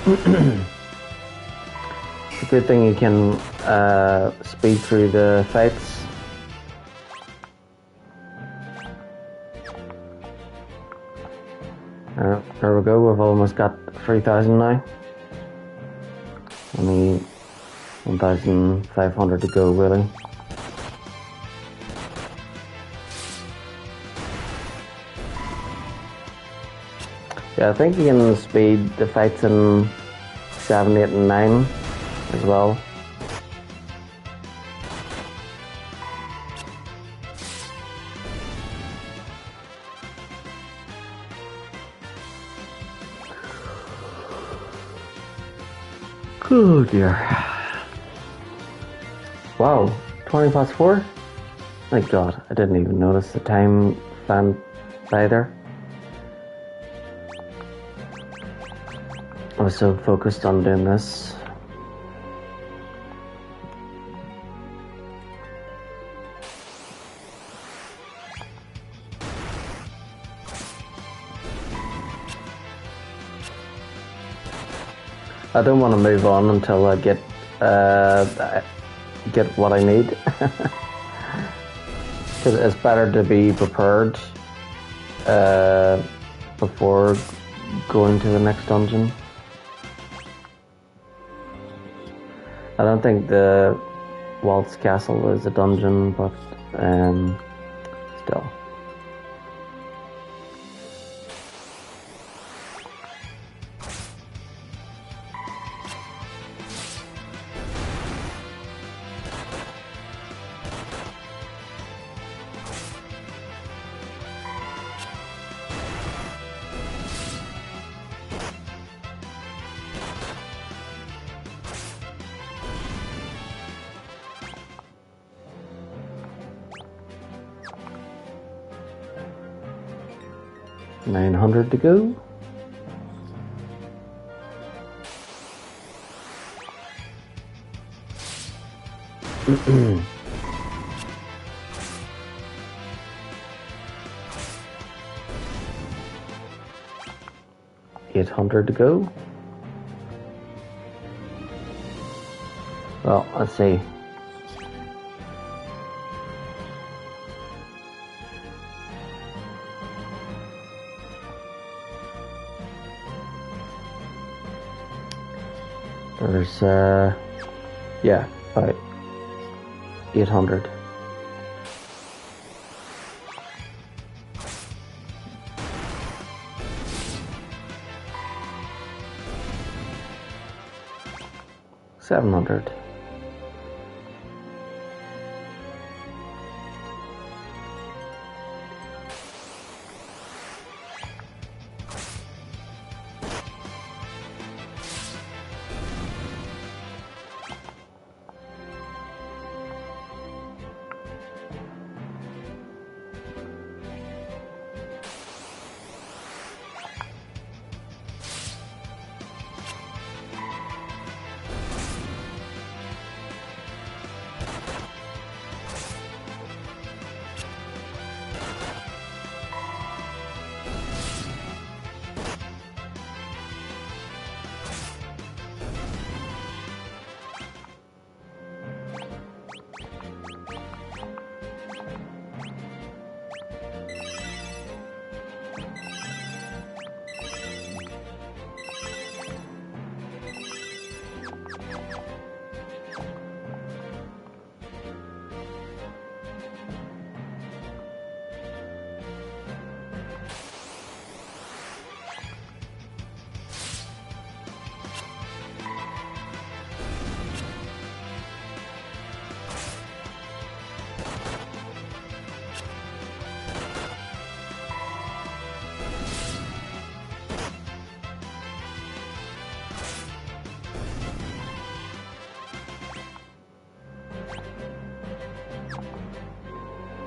It's a good thing you can speed through the fights. There we go, we've almost got 3,000 now. Only 1,500 to go, really. Yeah, I think you can speed the fights in 7, 8, and 9 as well. Oh dear. Wow, 20 past 4? My god, I didn't even notice the time fan by there. I was so focused on doing this. I don't want to move on until I get what I need. Because it's better to be prepared before going to the next dungeon. I don't think the Waltz Castle is a dungeon, but still. $900 to go. $800 to go. Well, let's see. There's yeah, about 800. $700.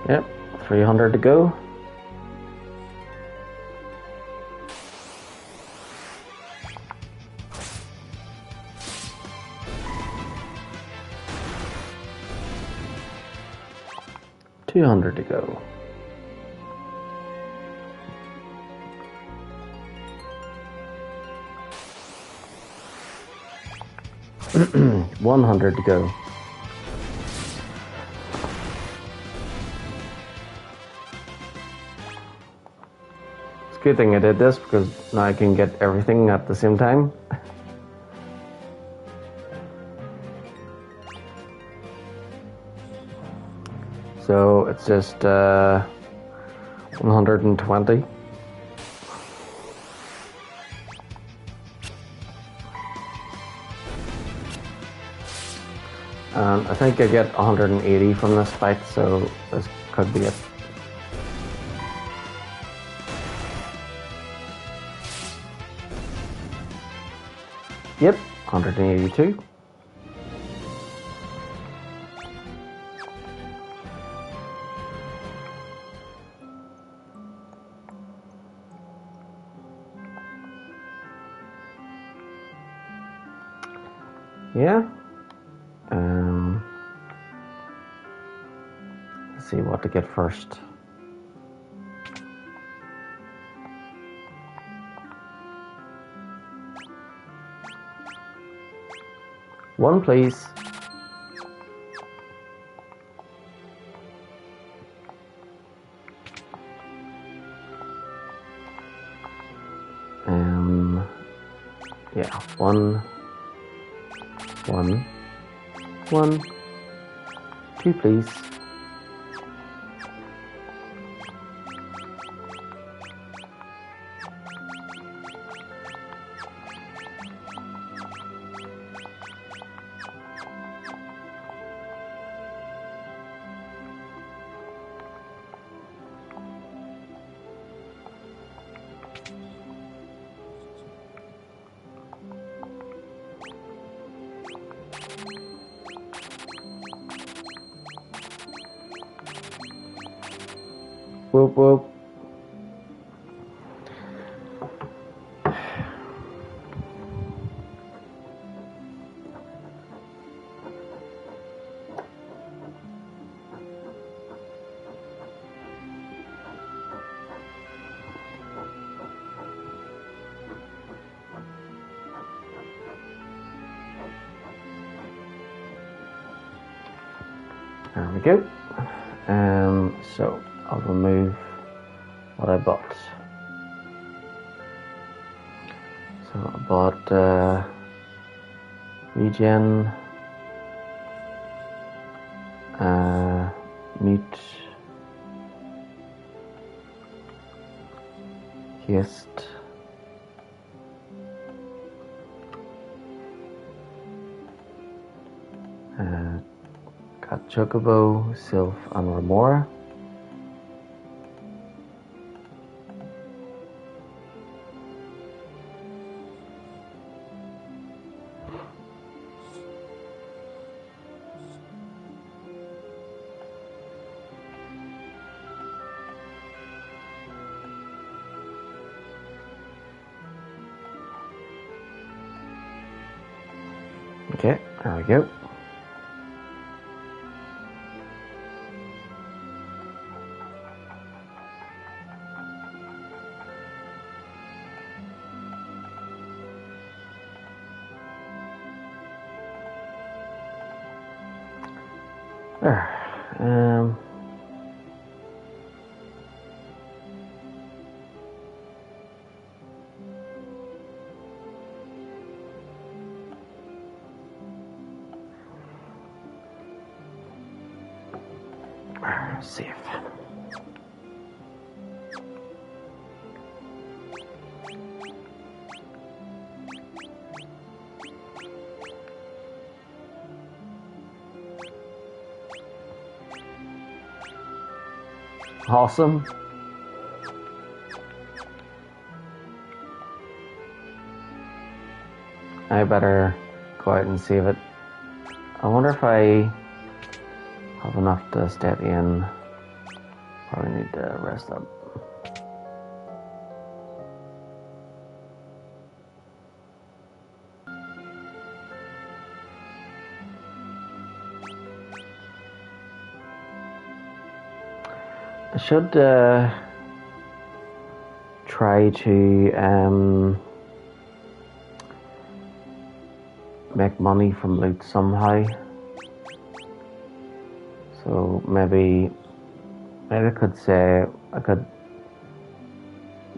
Yep, 300 to go. $200 to go. 100 to go. It's a good thing I did this because now I can get everything at the same time. So it's just 120. And I think I get 180 from this fight, so this could be it. Yep, 182. Yeah. Let's see what to get first. One, please. Yeah, one, 2, please. Whoop whoop. There we go. So I'll remove what I bought. So I bought regen, mute, haste, got Chocobo, Sylph, and Remora. Okay, there we go. There. Safe. Awesome. I better go out and save it. I wonder if I have enough to stay at the end. Probably need to rest up. I should try to make money from loot somehow. So maybe I could say I could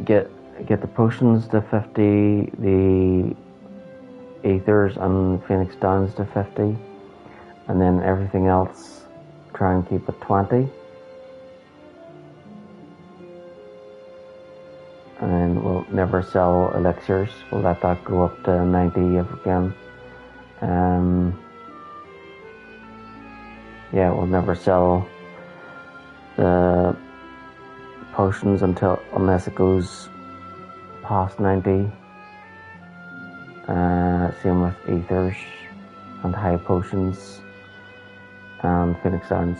get the potions to 50, the ethers and Phoenix Downs to 50, and then everything else try and keep it 20. And then we'll never sell elixirs. We'll let that go up to 90 if we can. Yeah, we'll never sell the potions unless it goes past 90. Same with ethers and high potions and Phoenix Downs.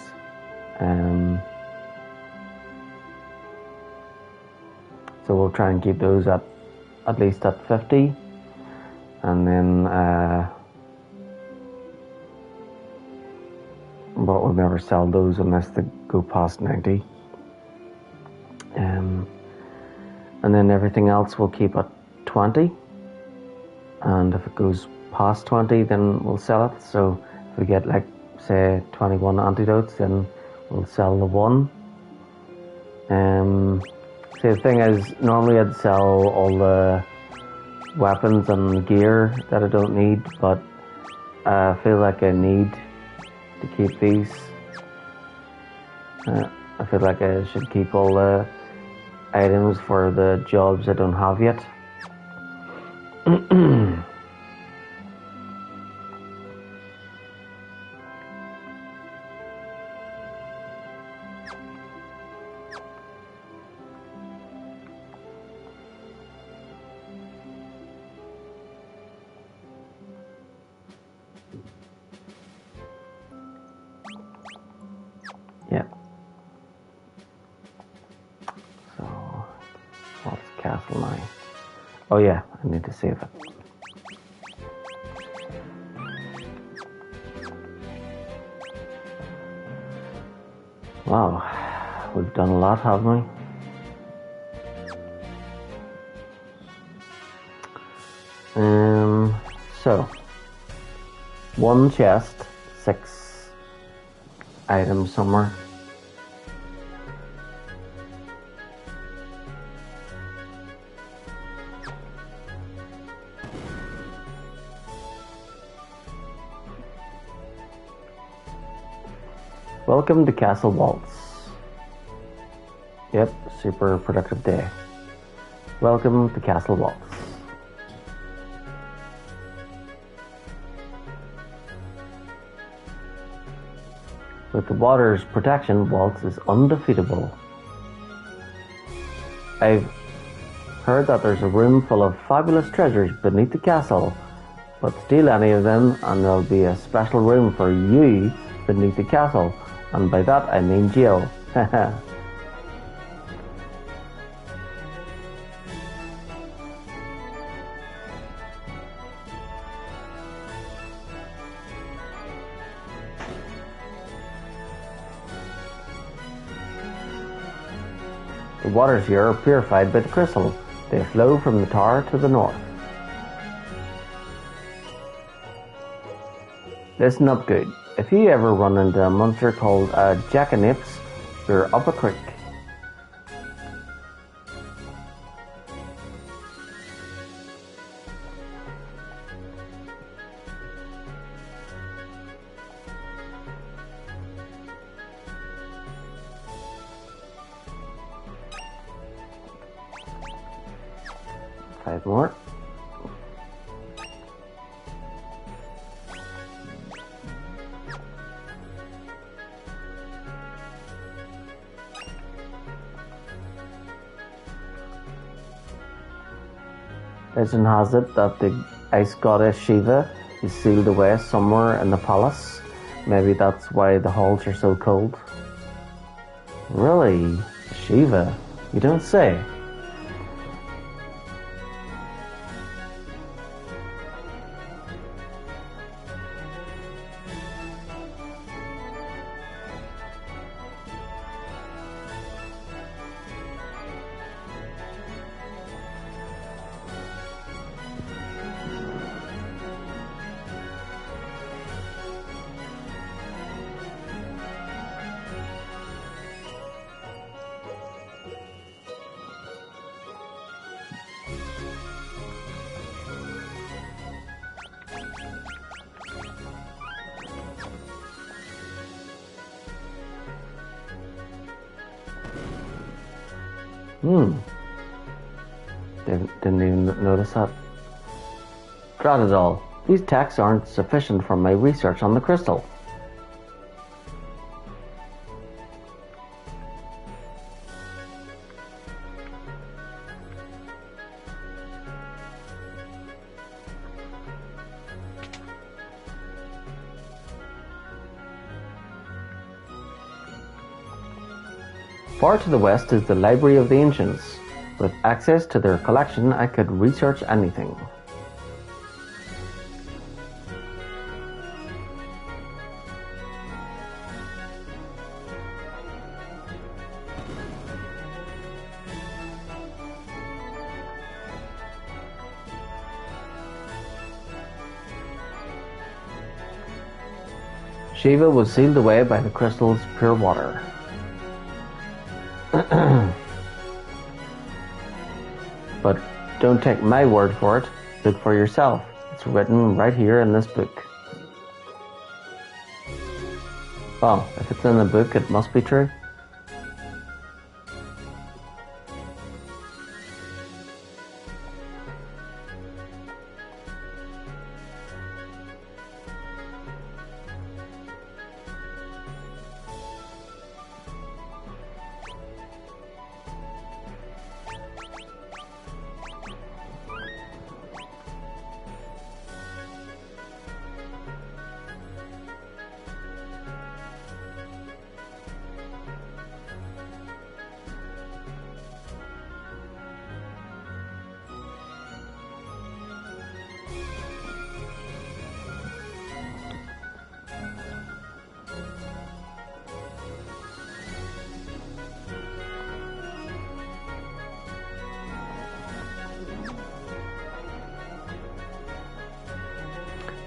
So we'll try and keep those at least at 50, and then but we'll never sell those unless they go past 90. And then everything else we'll keep at 20, and if it goes past 20 then we'll sell it. So if we get like say 21 antidotes, then we'll sell the one. See, the thing is, normally I'd sell all the weapons and gear that I don't need, but I feel like I need to keep these. I feel like I should keep all the items for the jobs I don't have yet. Yep. So, what's Castle 9? Oh yeah, I need to save it. Wow, we've done a lot, haven't we? So, one chest, 6 items somewhere. Welcome to Castle Waltz. Yep, super productive day. Welcome to Castle Waltz. With the water's protection, Waltz is undefeatable. I've heard that there's a room full of fabulous treasures beneath the castle, but steal any of them and there'll be a special room for you beneath the castle, and by that I mean jail. The waters here are purified by the crystal. They flow from the tower to the north. Listen up good. If you ever run into a monster called a jackanapes, you're up a creek. Five more. Legend has it that the ice goddess Shiva is sealed away somewhere in the palace. Maybe that's why the halls are so cold. Really? Shiva? You don't say? Didn't even notice that. Drat it all. These texts aren't sufficient for my research on the crystal. Far to the west is the Library of the Ancients. With access to their collection, I could research anything. Shiva was sealed away by the crystal's pure water. But don't take my word for it. Look for yourself. It's written right here in this book. Well, if it's in the book, it must be true.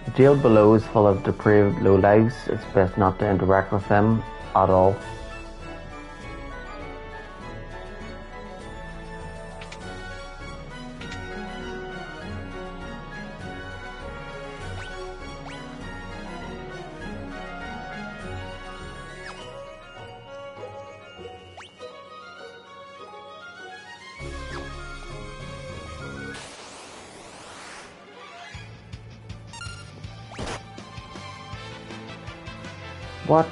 The jail below is full of depraved lowlives. It's best not to interact with them at all. What?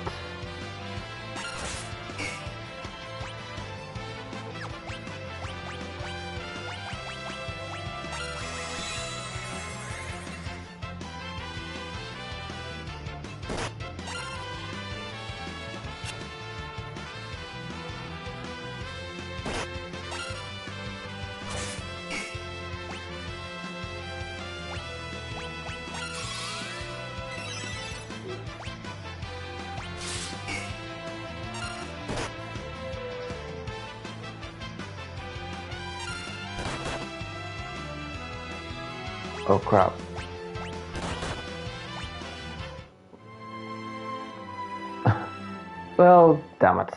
Oh crap. Well, damn it.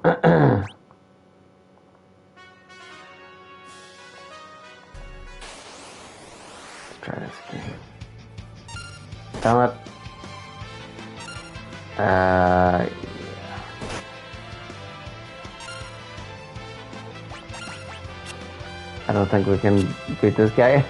Let's try this again. Damn it. Yeah. I don't think we can beat this guy.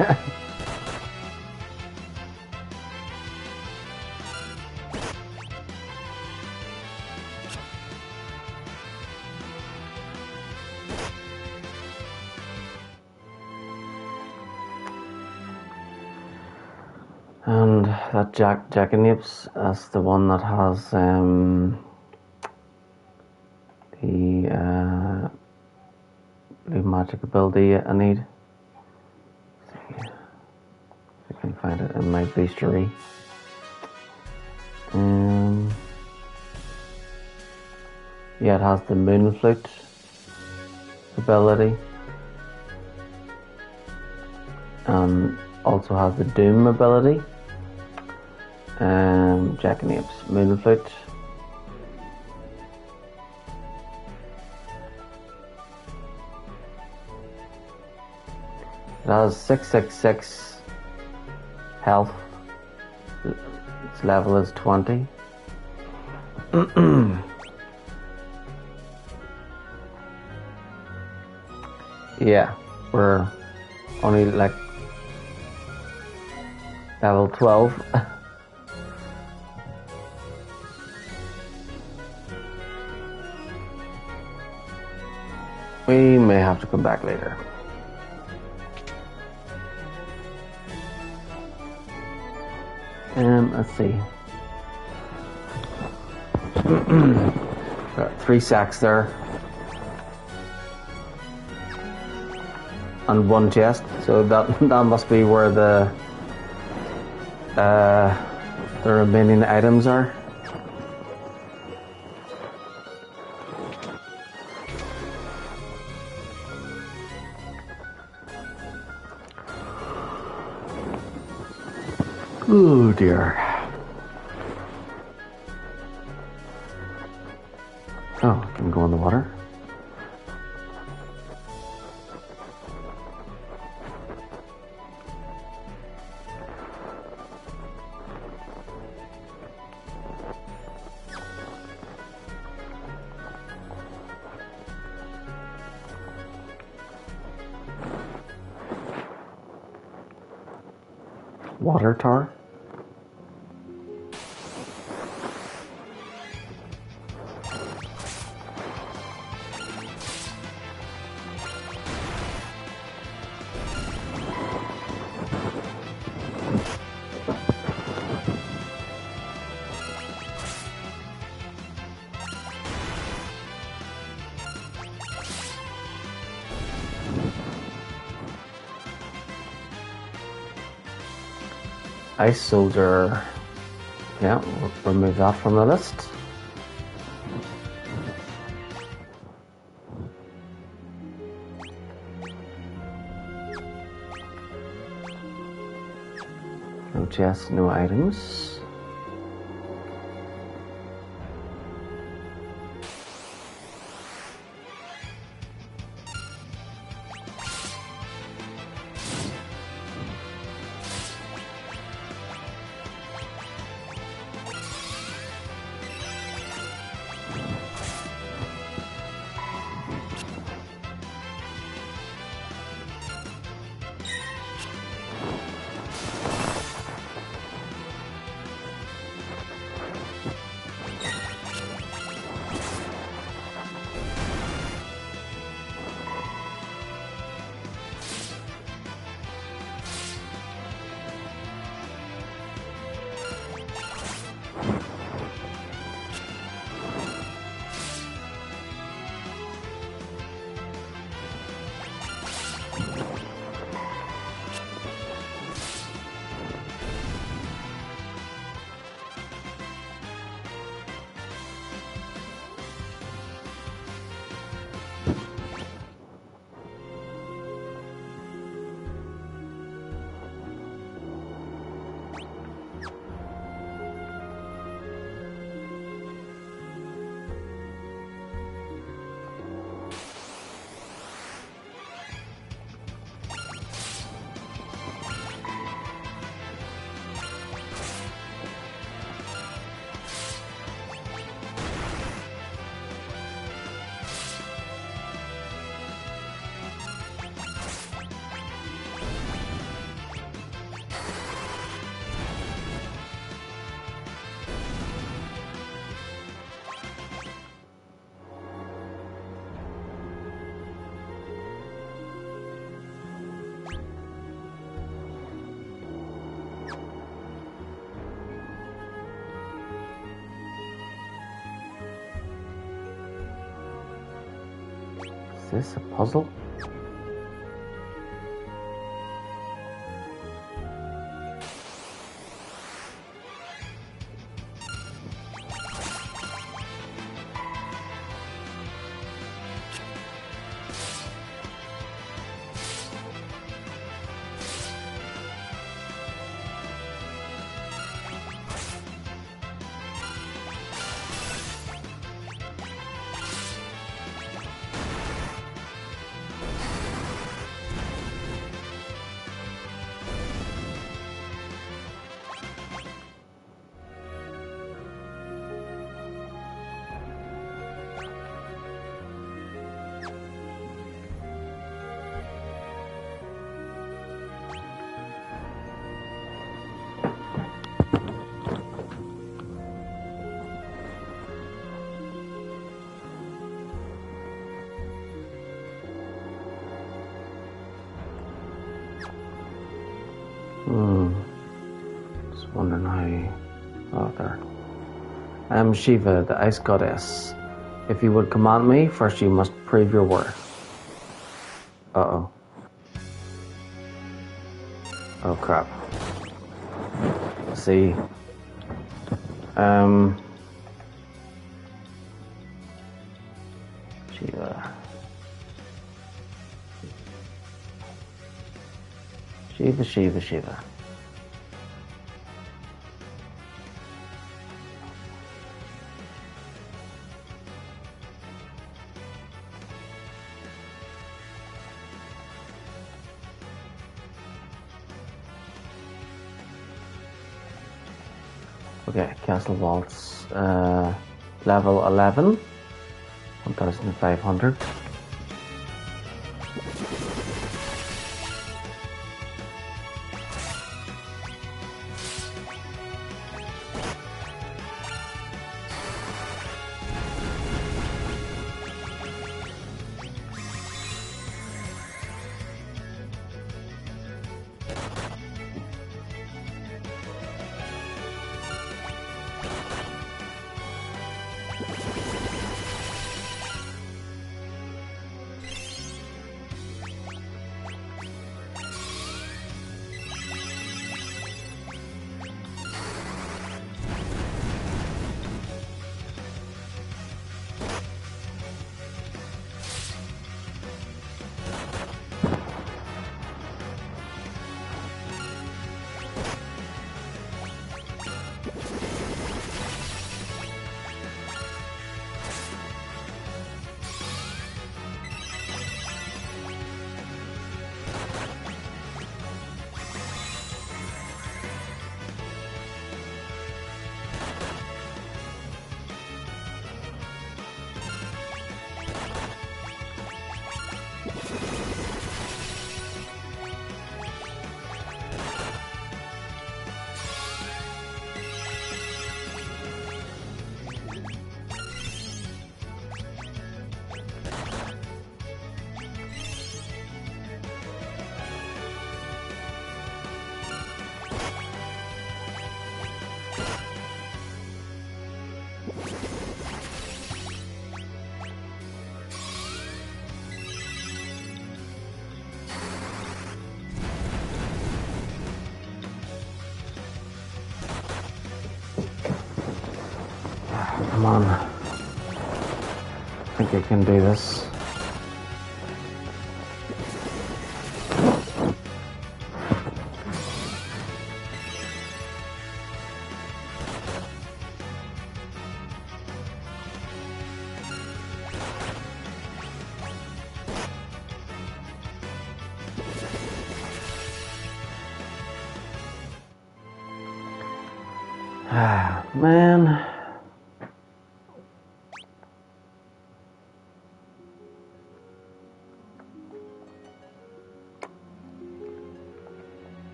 And that Jackanapes, that's the one that has the blue magic ability I need. Let's see if I can find it in my bestiary. Yeah, it has the moon flute ability. And also has the Doom ability. Jackanapes, moon flute. It has 666 health. Its level is 20. Yeah, we're only like level 12. We may have to come back later. Let's see. Got 3 sacks there. And 1 chest, so that must be where the remaining items are. Oh dear. Oh, I can go in the water. Water tar. Ice Soldier. Yeah, we'll remove that from the list. No chests, no items. Is this a puzzle? wondering how... Oh, there. I am Shiva, the ice goddess. If you would command me, first you must prove your worth. Uh-oh. Oh, crap. Let's see. Shiva. Shiva. Okay, Castle Waltz, level 11, 1,500. Come on. I think I can do this. Ah, man.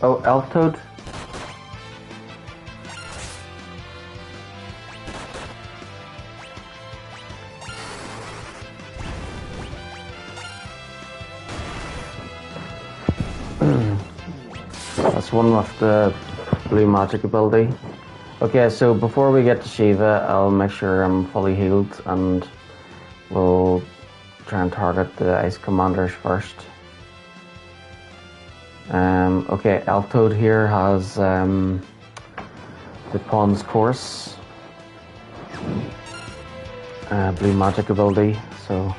Oh, elf toad. That's one with the blue magic ability. Okay, so before we get to Shiva, I'll make sure I'm fully healed and we'll try and target the ice commanders first. Okay, Elf Toad here has the Pawn's Course, blue magic ability, so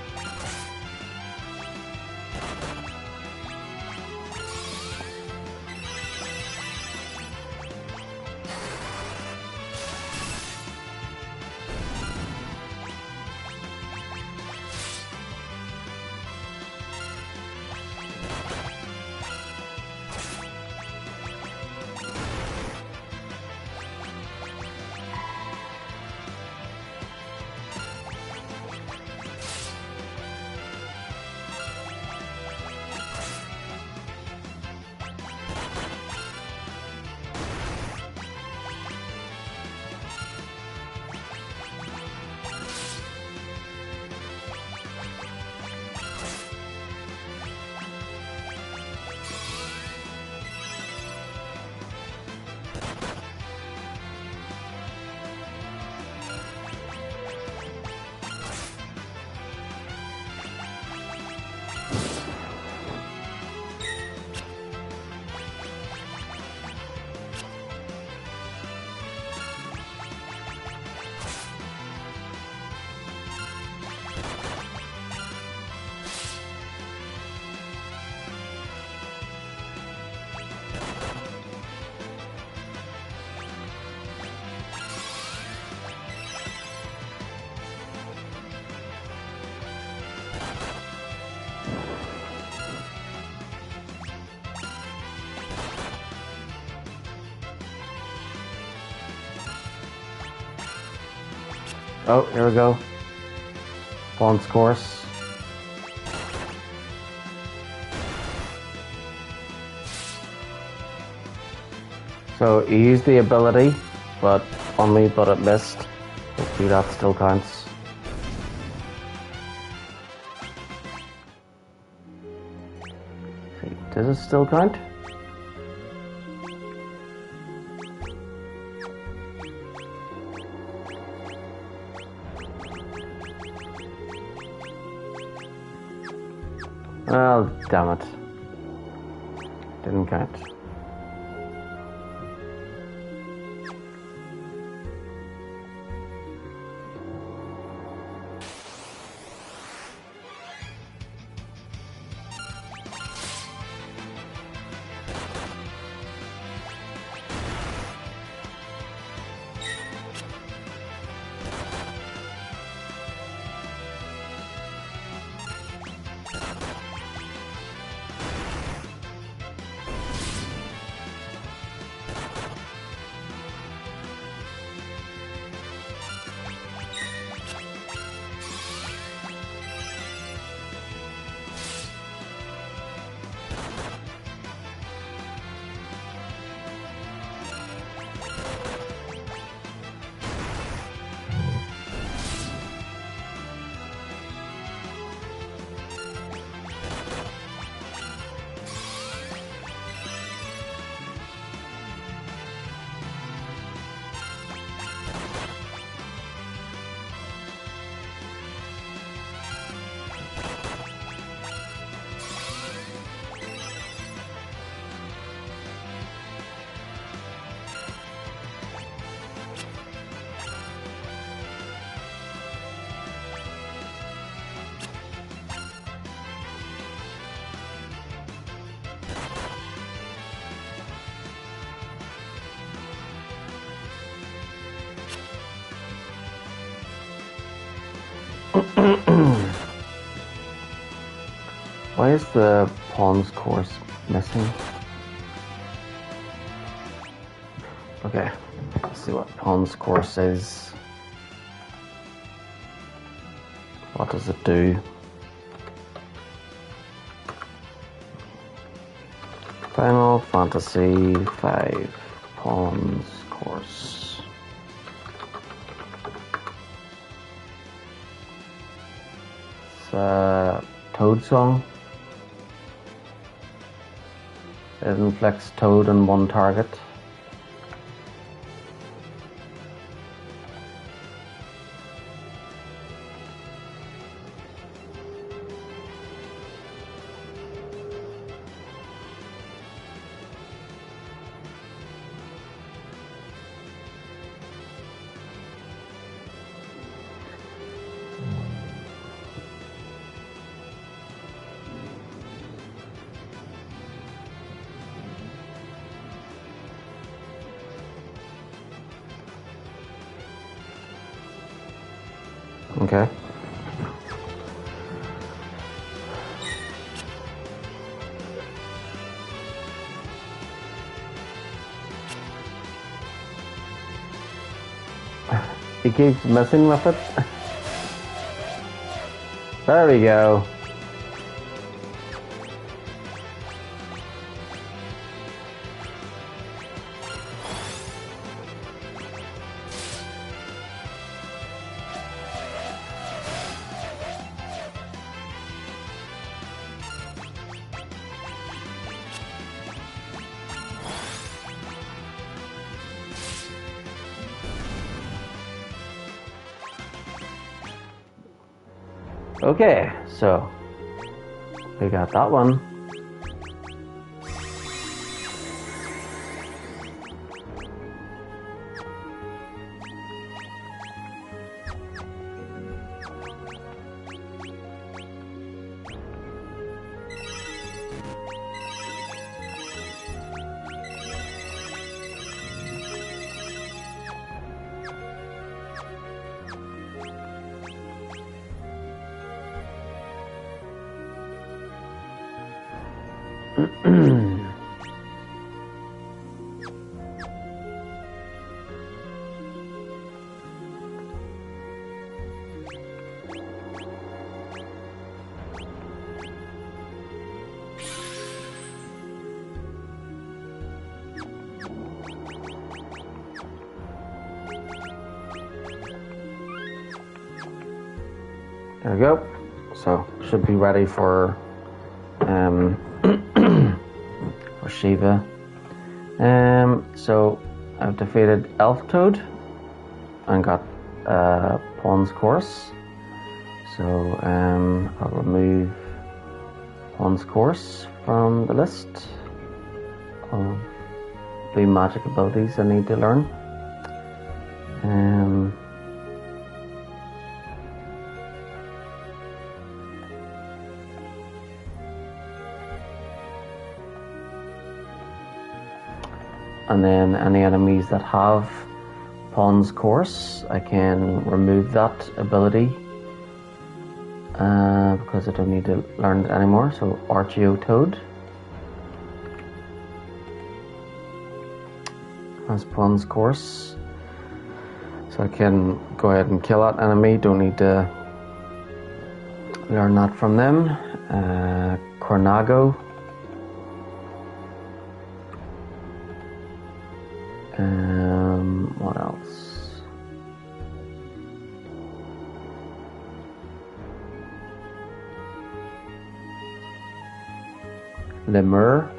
Oh, here we go. Pawn's course. So you used the ability, but on me, but it missed. Hopefully that still counts. See, does it still count? Oh, damn it. Didn't count. Why is the pawn's course missing? Okay, let's see what pawn's course is. What does it do? Final Fantasy V pawn's course. It's a Toad song. It inflicts Toad on one target. Okay. He keeps messing with it. There we go. Okay, so we got that one. There we go. So should be ready for for Shiva. So I've defeated Elf Toad and got Pawn's Course. So I'll remove Pawn's Course from the list of blue magic abilities I need to learn. And then any enemies that have Pawn's Course, I can remove that ability because I don't need to learn it anymore. So Archeo Toad has Pawn's Course, so I can go ahead and kill that enemy. Don't need to learn that from them. Cornago. What else? Lemur.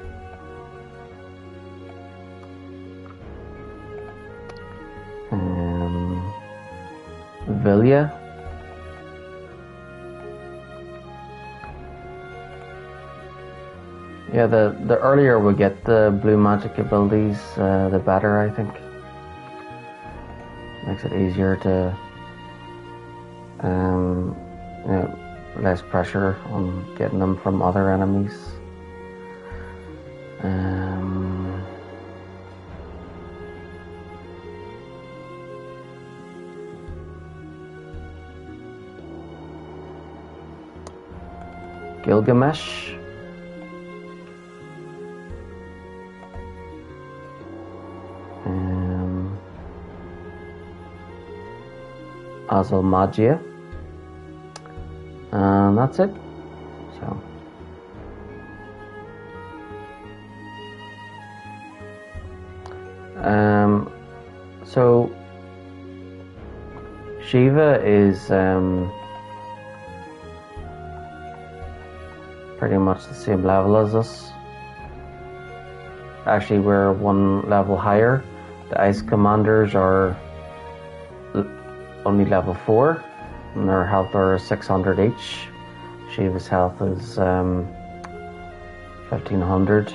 Villia. Yeah, the earlier we get the blue magic abilities, the better, I think. Makes it easier to, less pressure on getting them from other enemies. Gilgamesh. Azalmagia, and that's it. So Shiva is pretty much the same level as us. Actually, we're one level higher. The Ice Commanders are only level 4, and their health are 600 each. Shiva's health is 1500.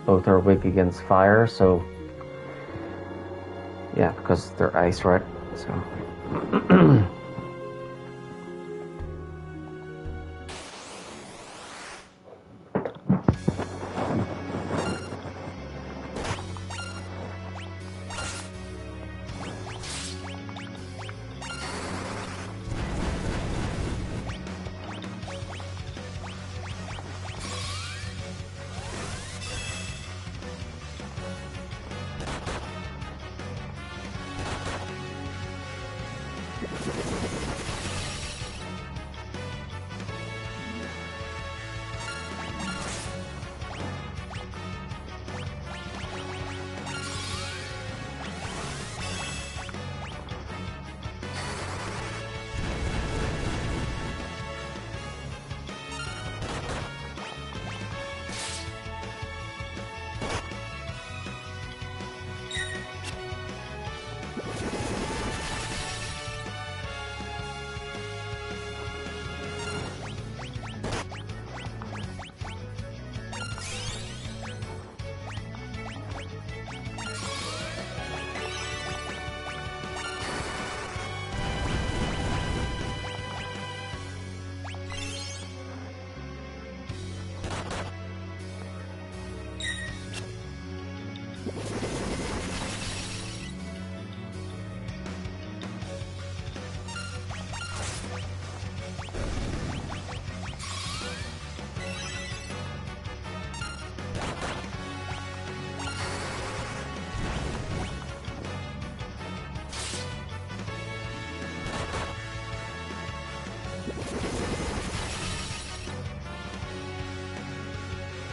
Both are weak against fire, so yeah, because they're ice, right? So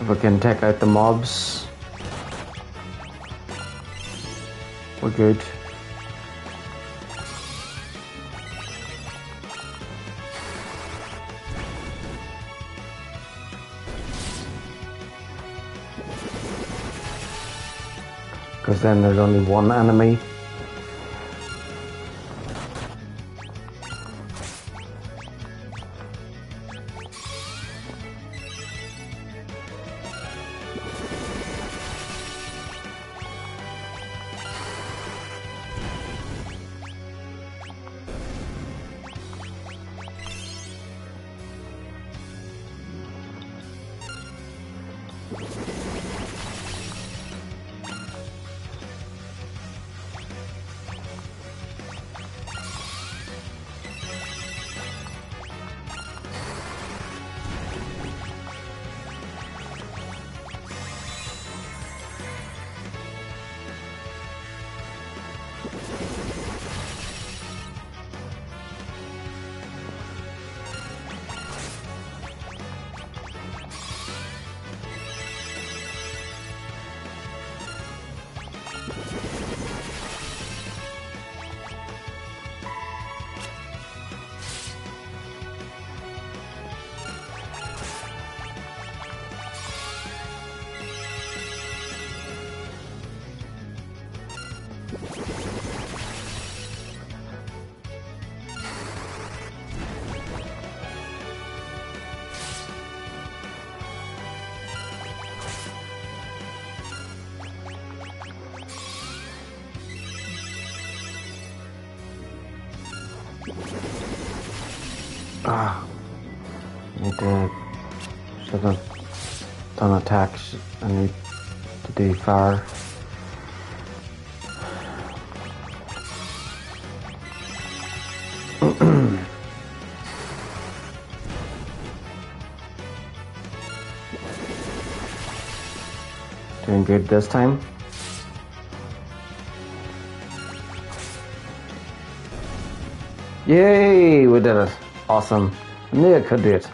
if we can take out the mobs, we're good. because then there's only one enemy. Need to should have done attacks. I need to do fire. Doing good this time. Yay! We did it. Awesome. I knew I could do it.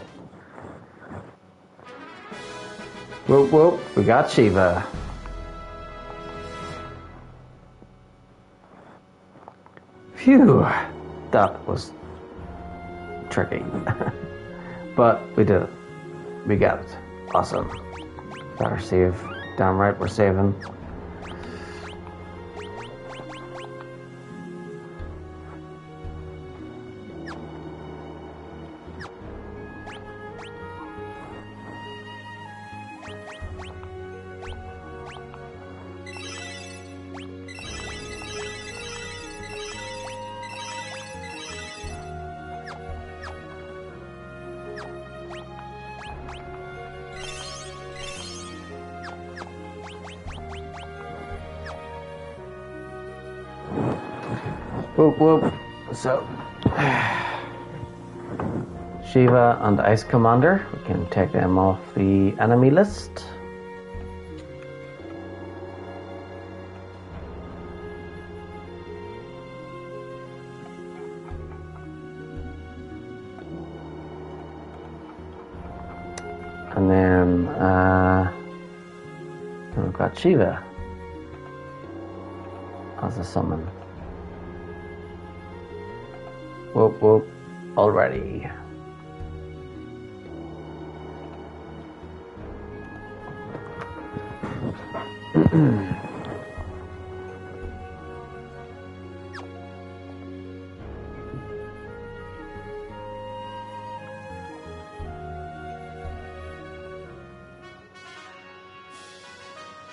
Whoop whoop. We got Shiva. Phew. That was tricky. But we did it. We got it. Awesome. Better save. Damn right we're saving. Whoop whoop. So Shiva and Ice Commander, we can take them off the enemy list. And then we've got Shiva as a summon. Whoop whoop, already.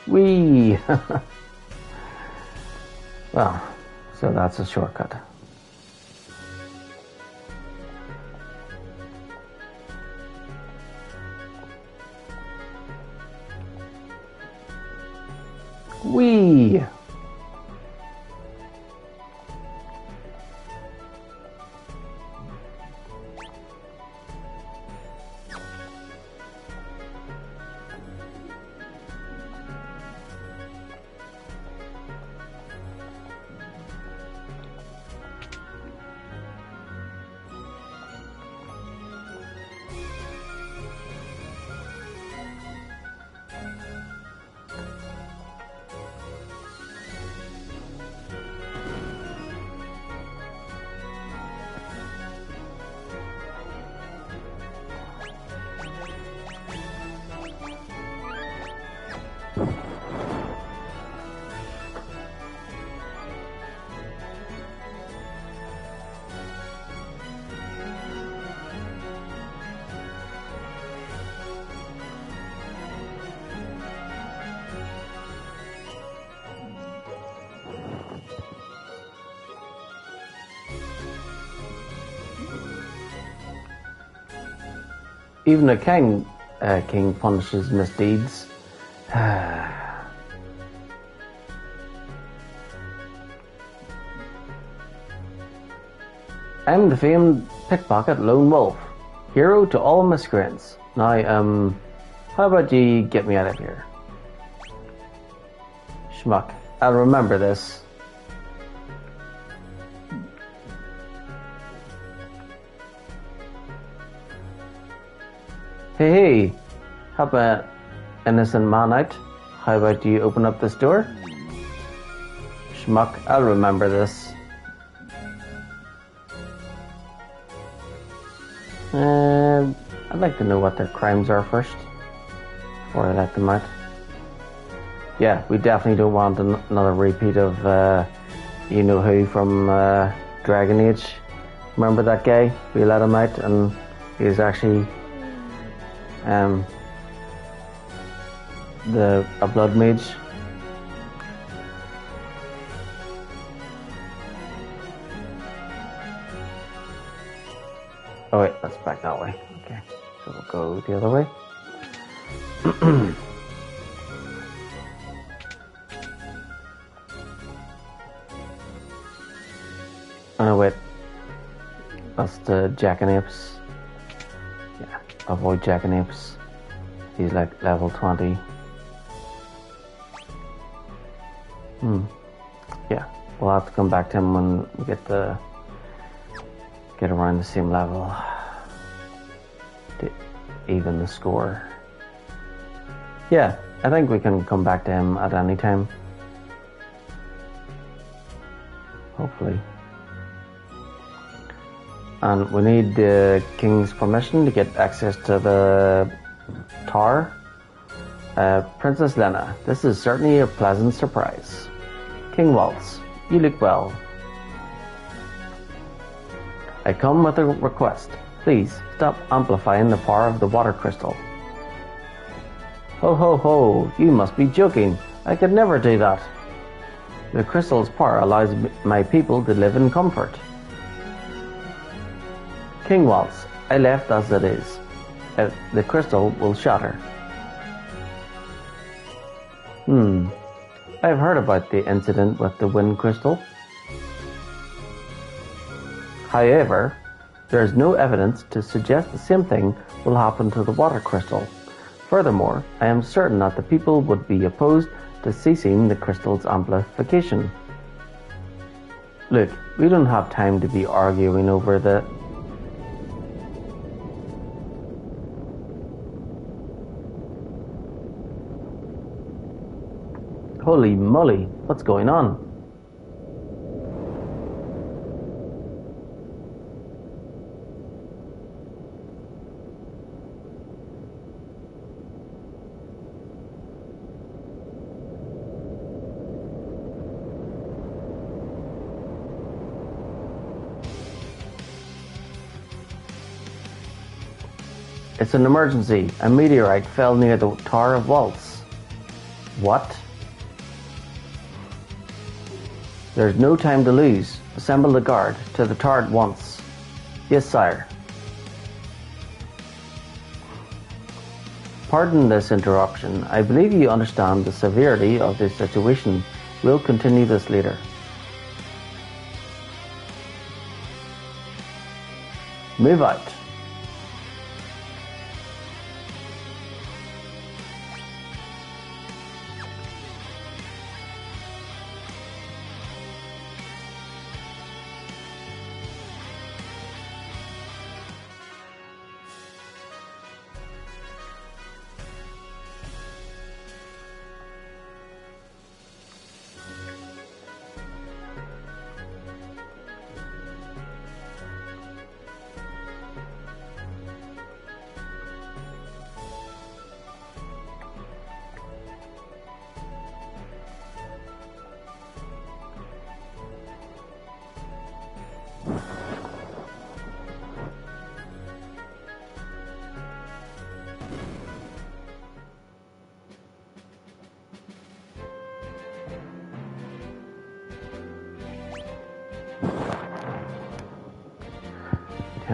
Whee! Well, so that's a shortcut. Whee! Even a king punishes misdeeds. I'm the famed pickpocket lone wolf, hero to all miscreants. Now, how about you get me out of here? Schmuck, I'll remember this. Hey, help an innocent man out. How about you open up this door? Schmuck, I'll remember this. I'd like to know what their crimes are first, before I let them out. Yeah, we definitely don't want another repeat of you-know-who from Dragon Age. Remember that guy? We let him out and he was actually a blood mage. Oh wait, that's back that way. Okay, so we'll go the other way. Oh wait, that's the jackanapes. Yeah, avoid jackanapes. He's like level 20. Yeah, we'll have to come back to him when we get around the same level to even the score. Yeah, I think we can come back to him at any time. Hopefully. And we need the king's permission to get access to the tower. Princess Lena, this is certainly a pleasant surprise. King Waltz, you look well. I come with a request. Please stop amplifying the power of the water crystal. Ho ho ho, you must be joking. I could never do that. The crystal's power allows my people to live in comfort. King Waltz, I left as it is. The crystal will shatter. I've heard about the incident with the wind crystal. However, there is no evidence to suggest the same thing will happen to the water crystal. Furthermore, I am certain that the people would be opposed to ceasing the crystal's amplification. Look, we don't have time to be arguing over the... Holy moly, what's going on? It's an emergency. A meteorite fell near the Tower of Waltz. What? There's no time to lose. Assemble the guard to the tower at once. Yes, sire. Pardon this interruption. I believe you understand the severity of this situation. We'll continue this later. Move out.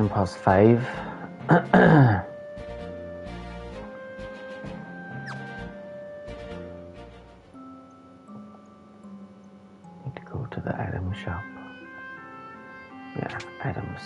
Past 5. Need to go to the item shop. Yeah, items.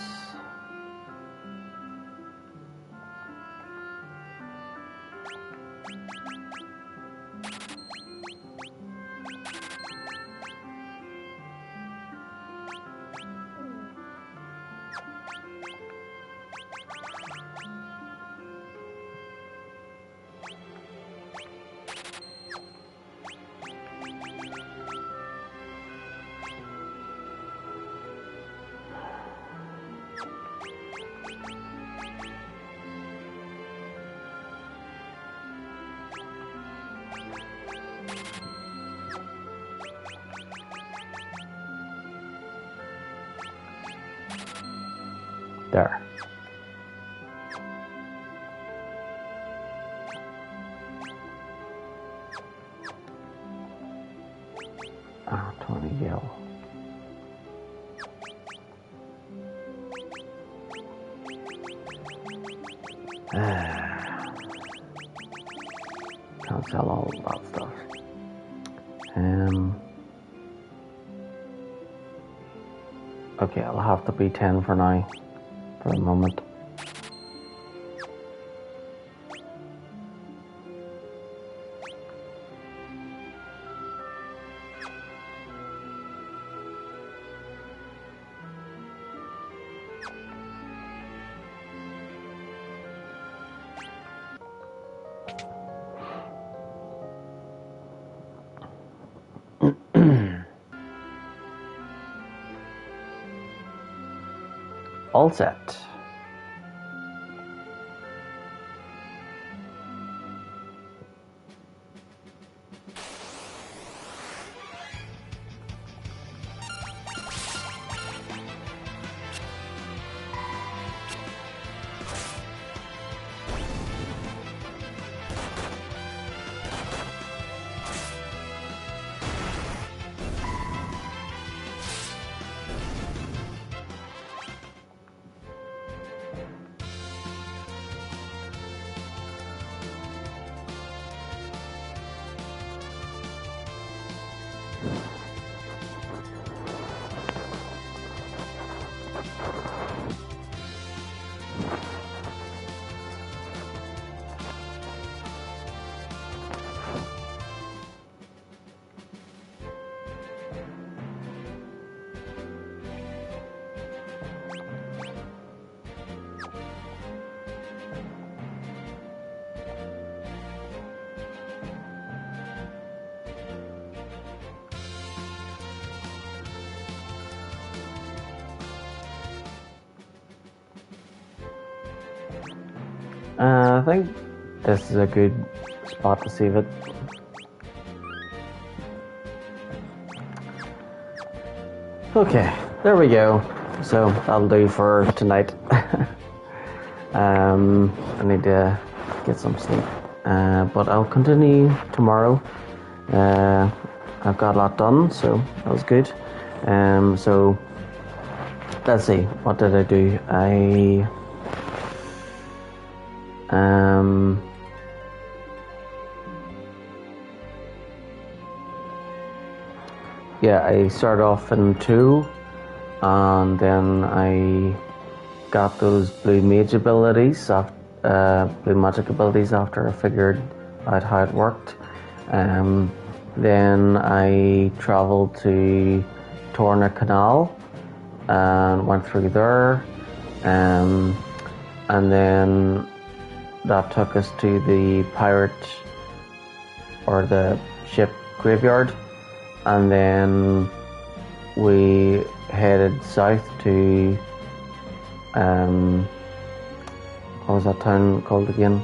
There. Ah, 20 gil. Can't sell all that stuff. Okay, I'll have to be 10 for now, for the moment. All set. I think this is a good spot to save it. Okay, there we go. So that'll do for tonight. I need to get some sleep, but I'll continue tomorrow. I've got a lot done, so that was good. So let's see, what did I do? Yeah, I started off in 2, and then I got those blue magic abilities after I figured out how it worked. Then I travelled to Torna Canal and went through there, and then that took us to the pirate or the ship graveyard, and then we headed south to what was that town called again?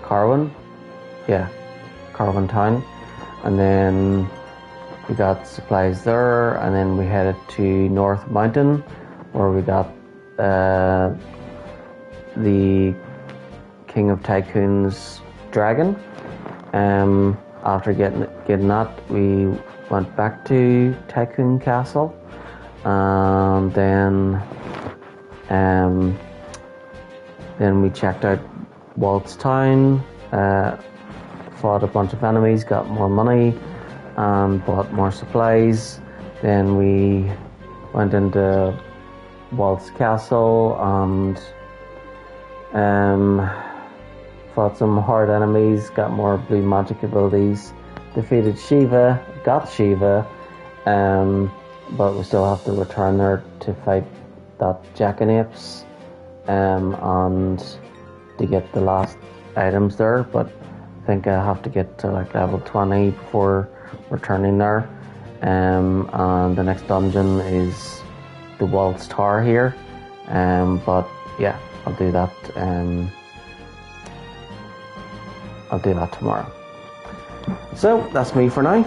Carwin? Yeah, Carwin town. And then we got supplies there, and then we headed to North Mountain, where we got the King of Tycoon's dragon. After getting that, we went back to Tycoon Castle, and then we checked out Walt's Town, fought a bunch of enemies, got more money, and bought more supplies. Then we went into Walt's Castle and fought some hard enemies, got more blue magic abilities, defeated Shiva, got Shiva, but we still have to return there to fight that Jackanapes, and to get the last items there, but I think I have to get to like level 20 before returning there. And the next dungeon is the Waltz Tower here, but yeah, I'll do that tomorrow. So that's me for now,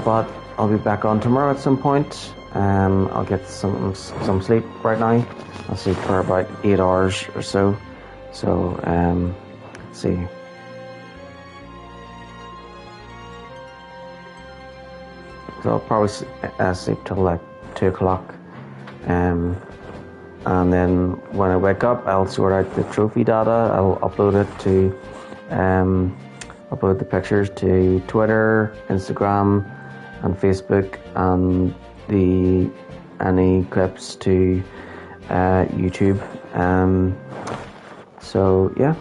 but I'll be back on tomorrow at some point. I'll get some sleep right now. I'll sleep for about 8 hours or so. So see. So I'll probably sleep till like 2 o'clock. And then when I wake up, I'll sort out the trophy data. I'll upload it to upload the pictures to Twitter, Instagram, and Facebook, and any clips to YouTube. So yeah,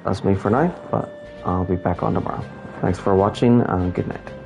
that's me for now, but I'll be back on tomorrow. Thanks for watching and good night.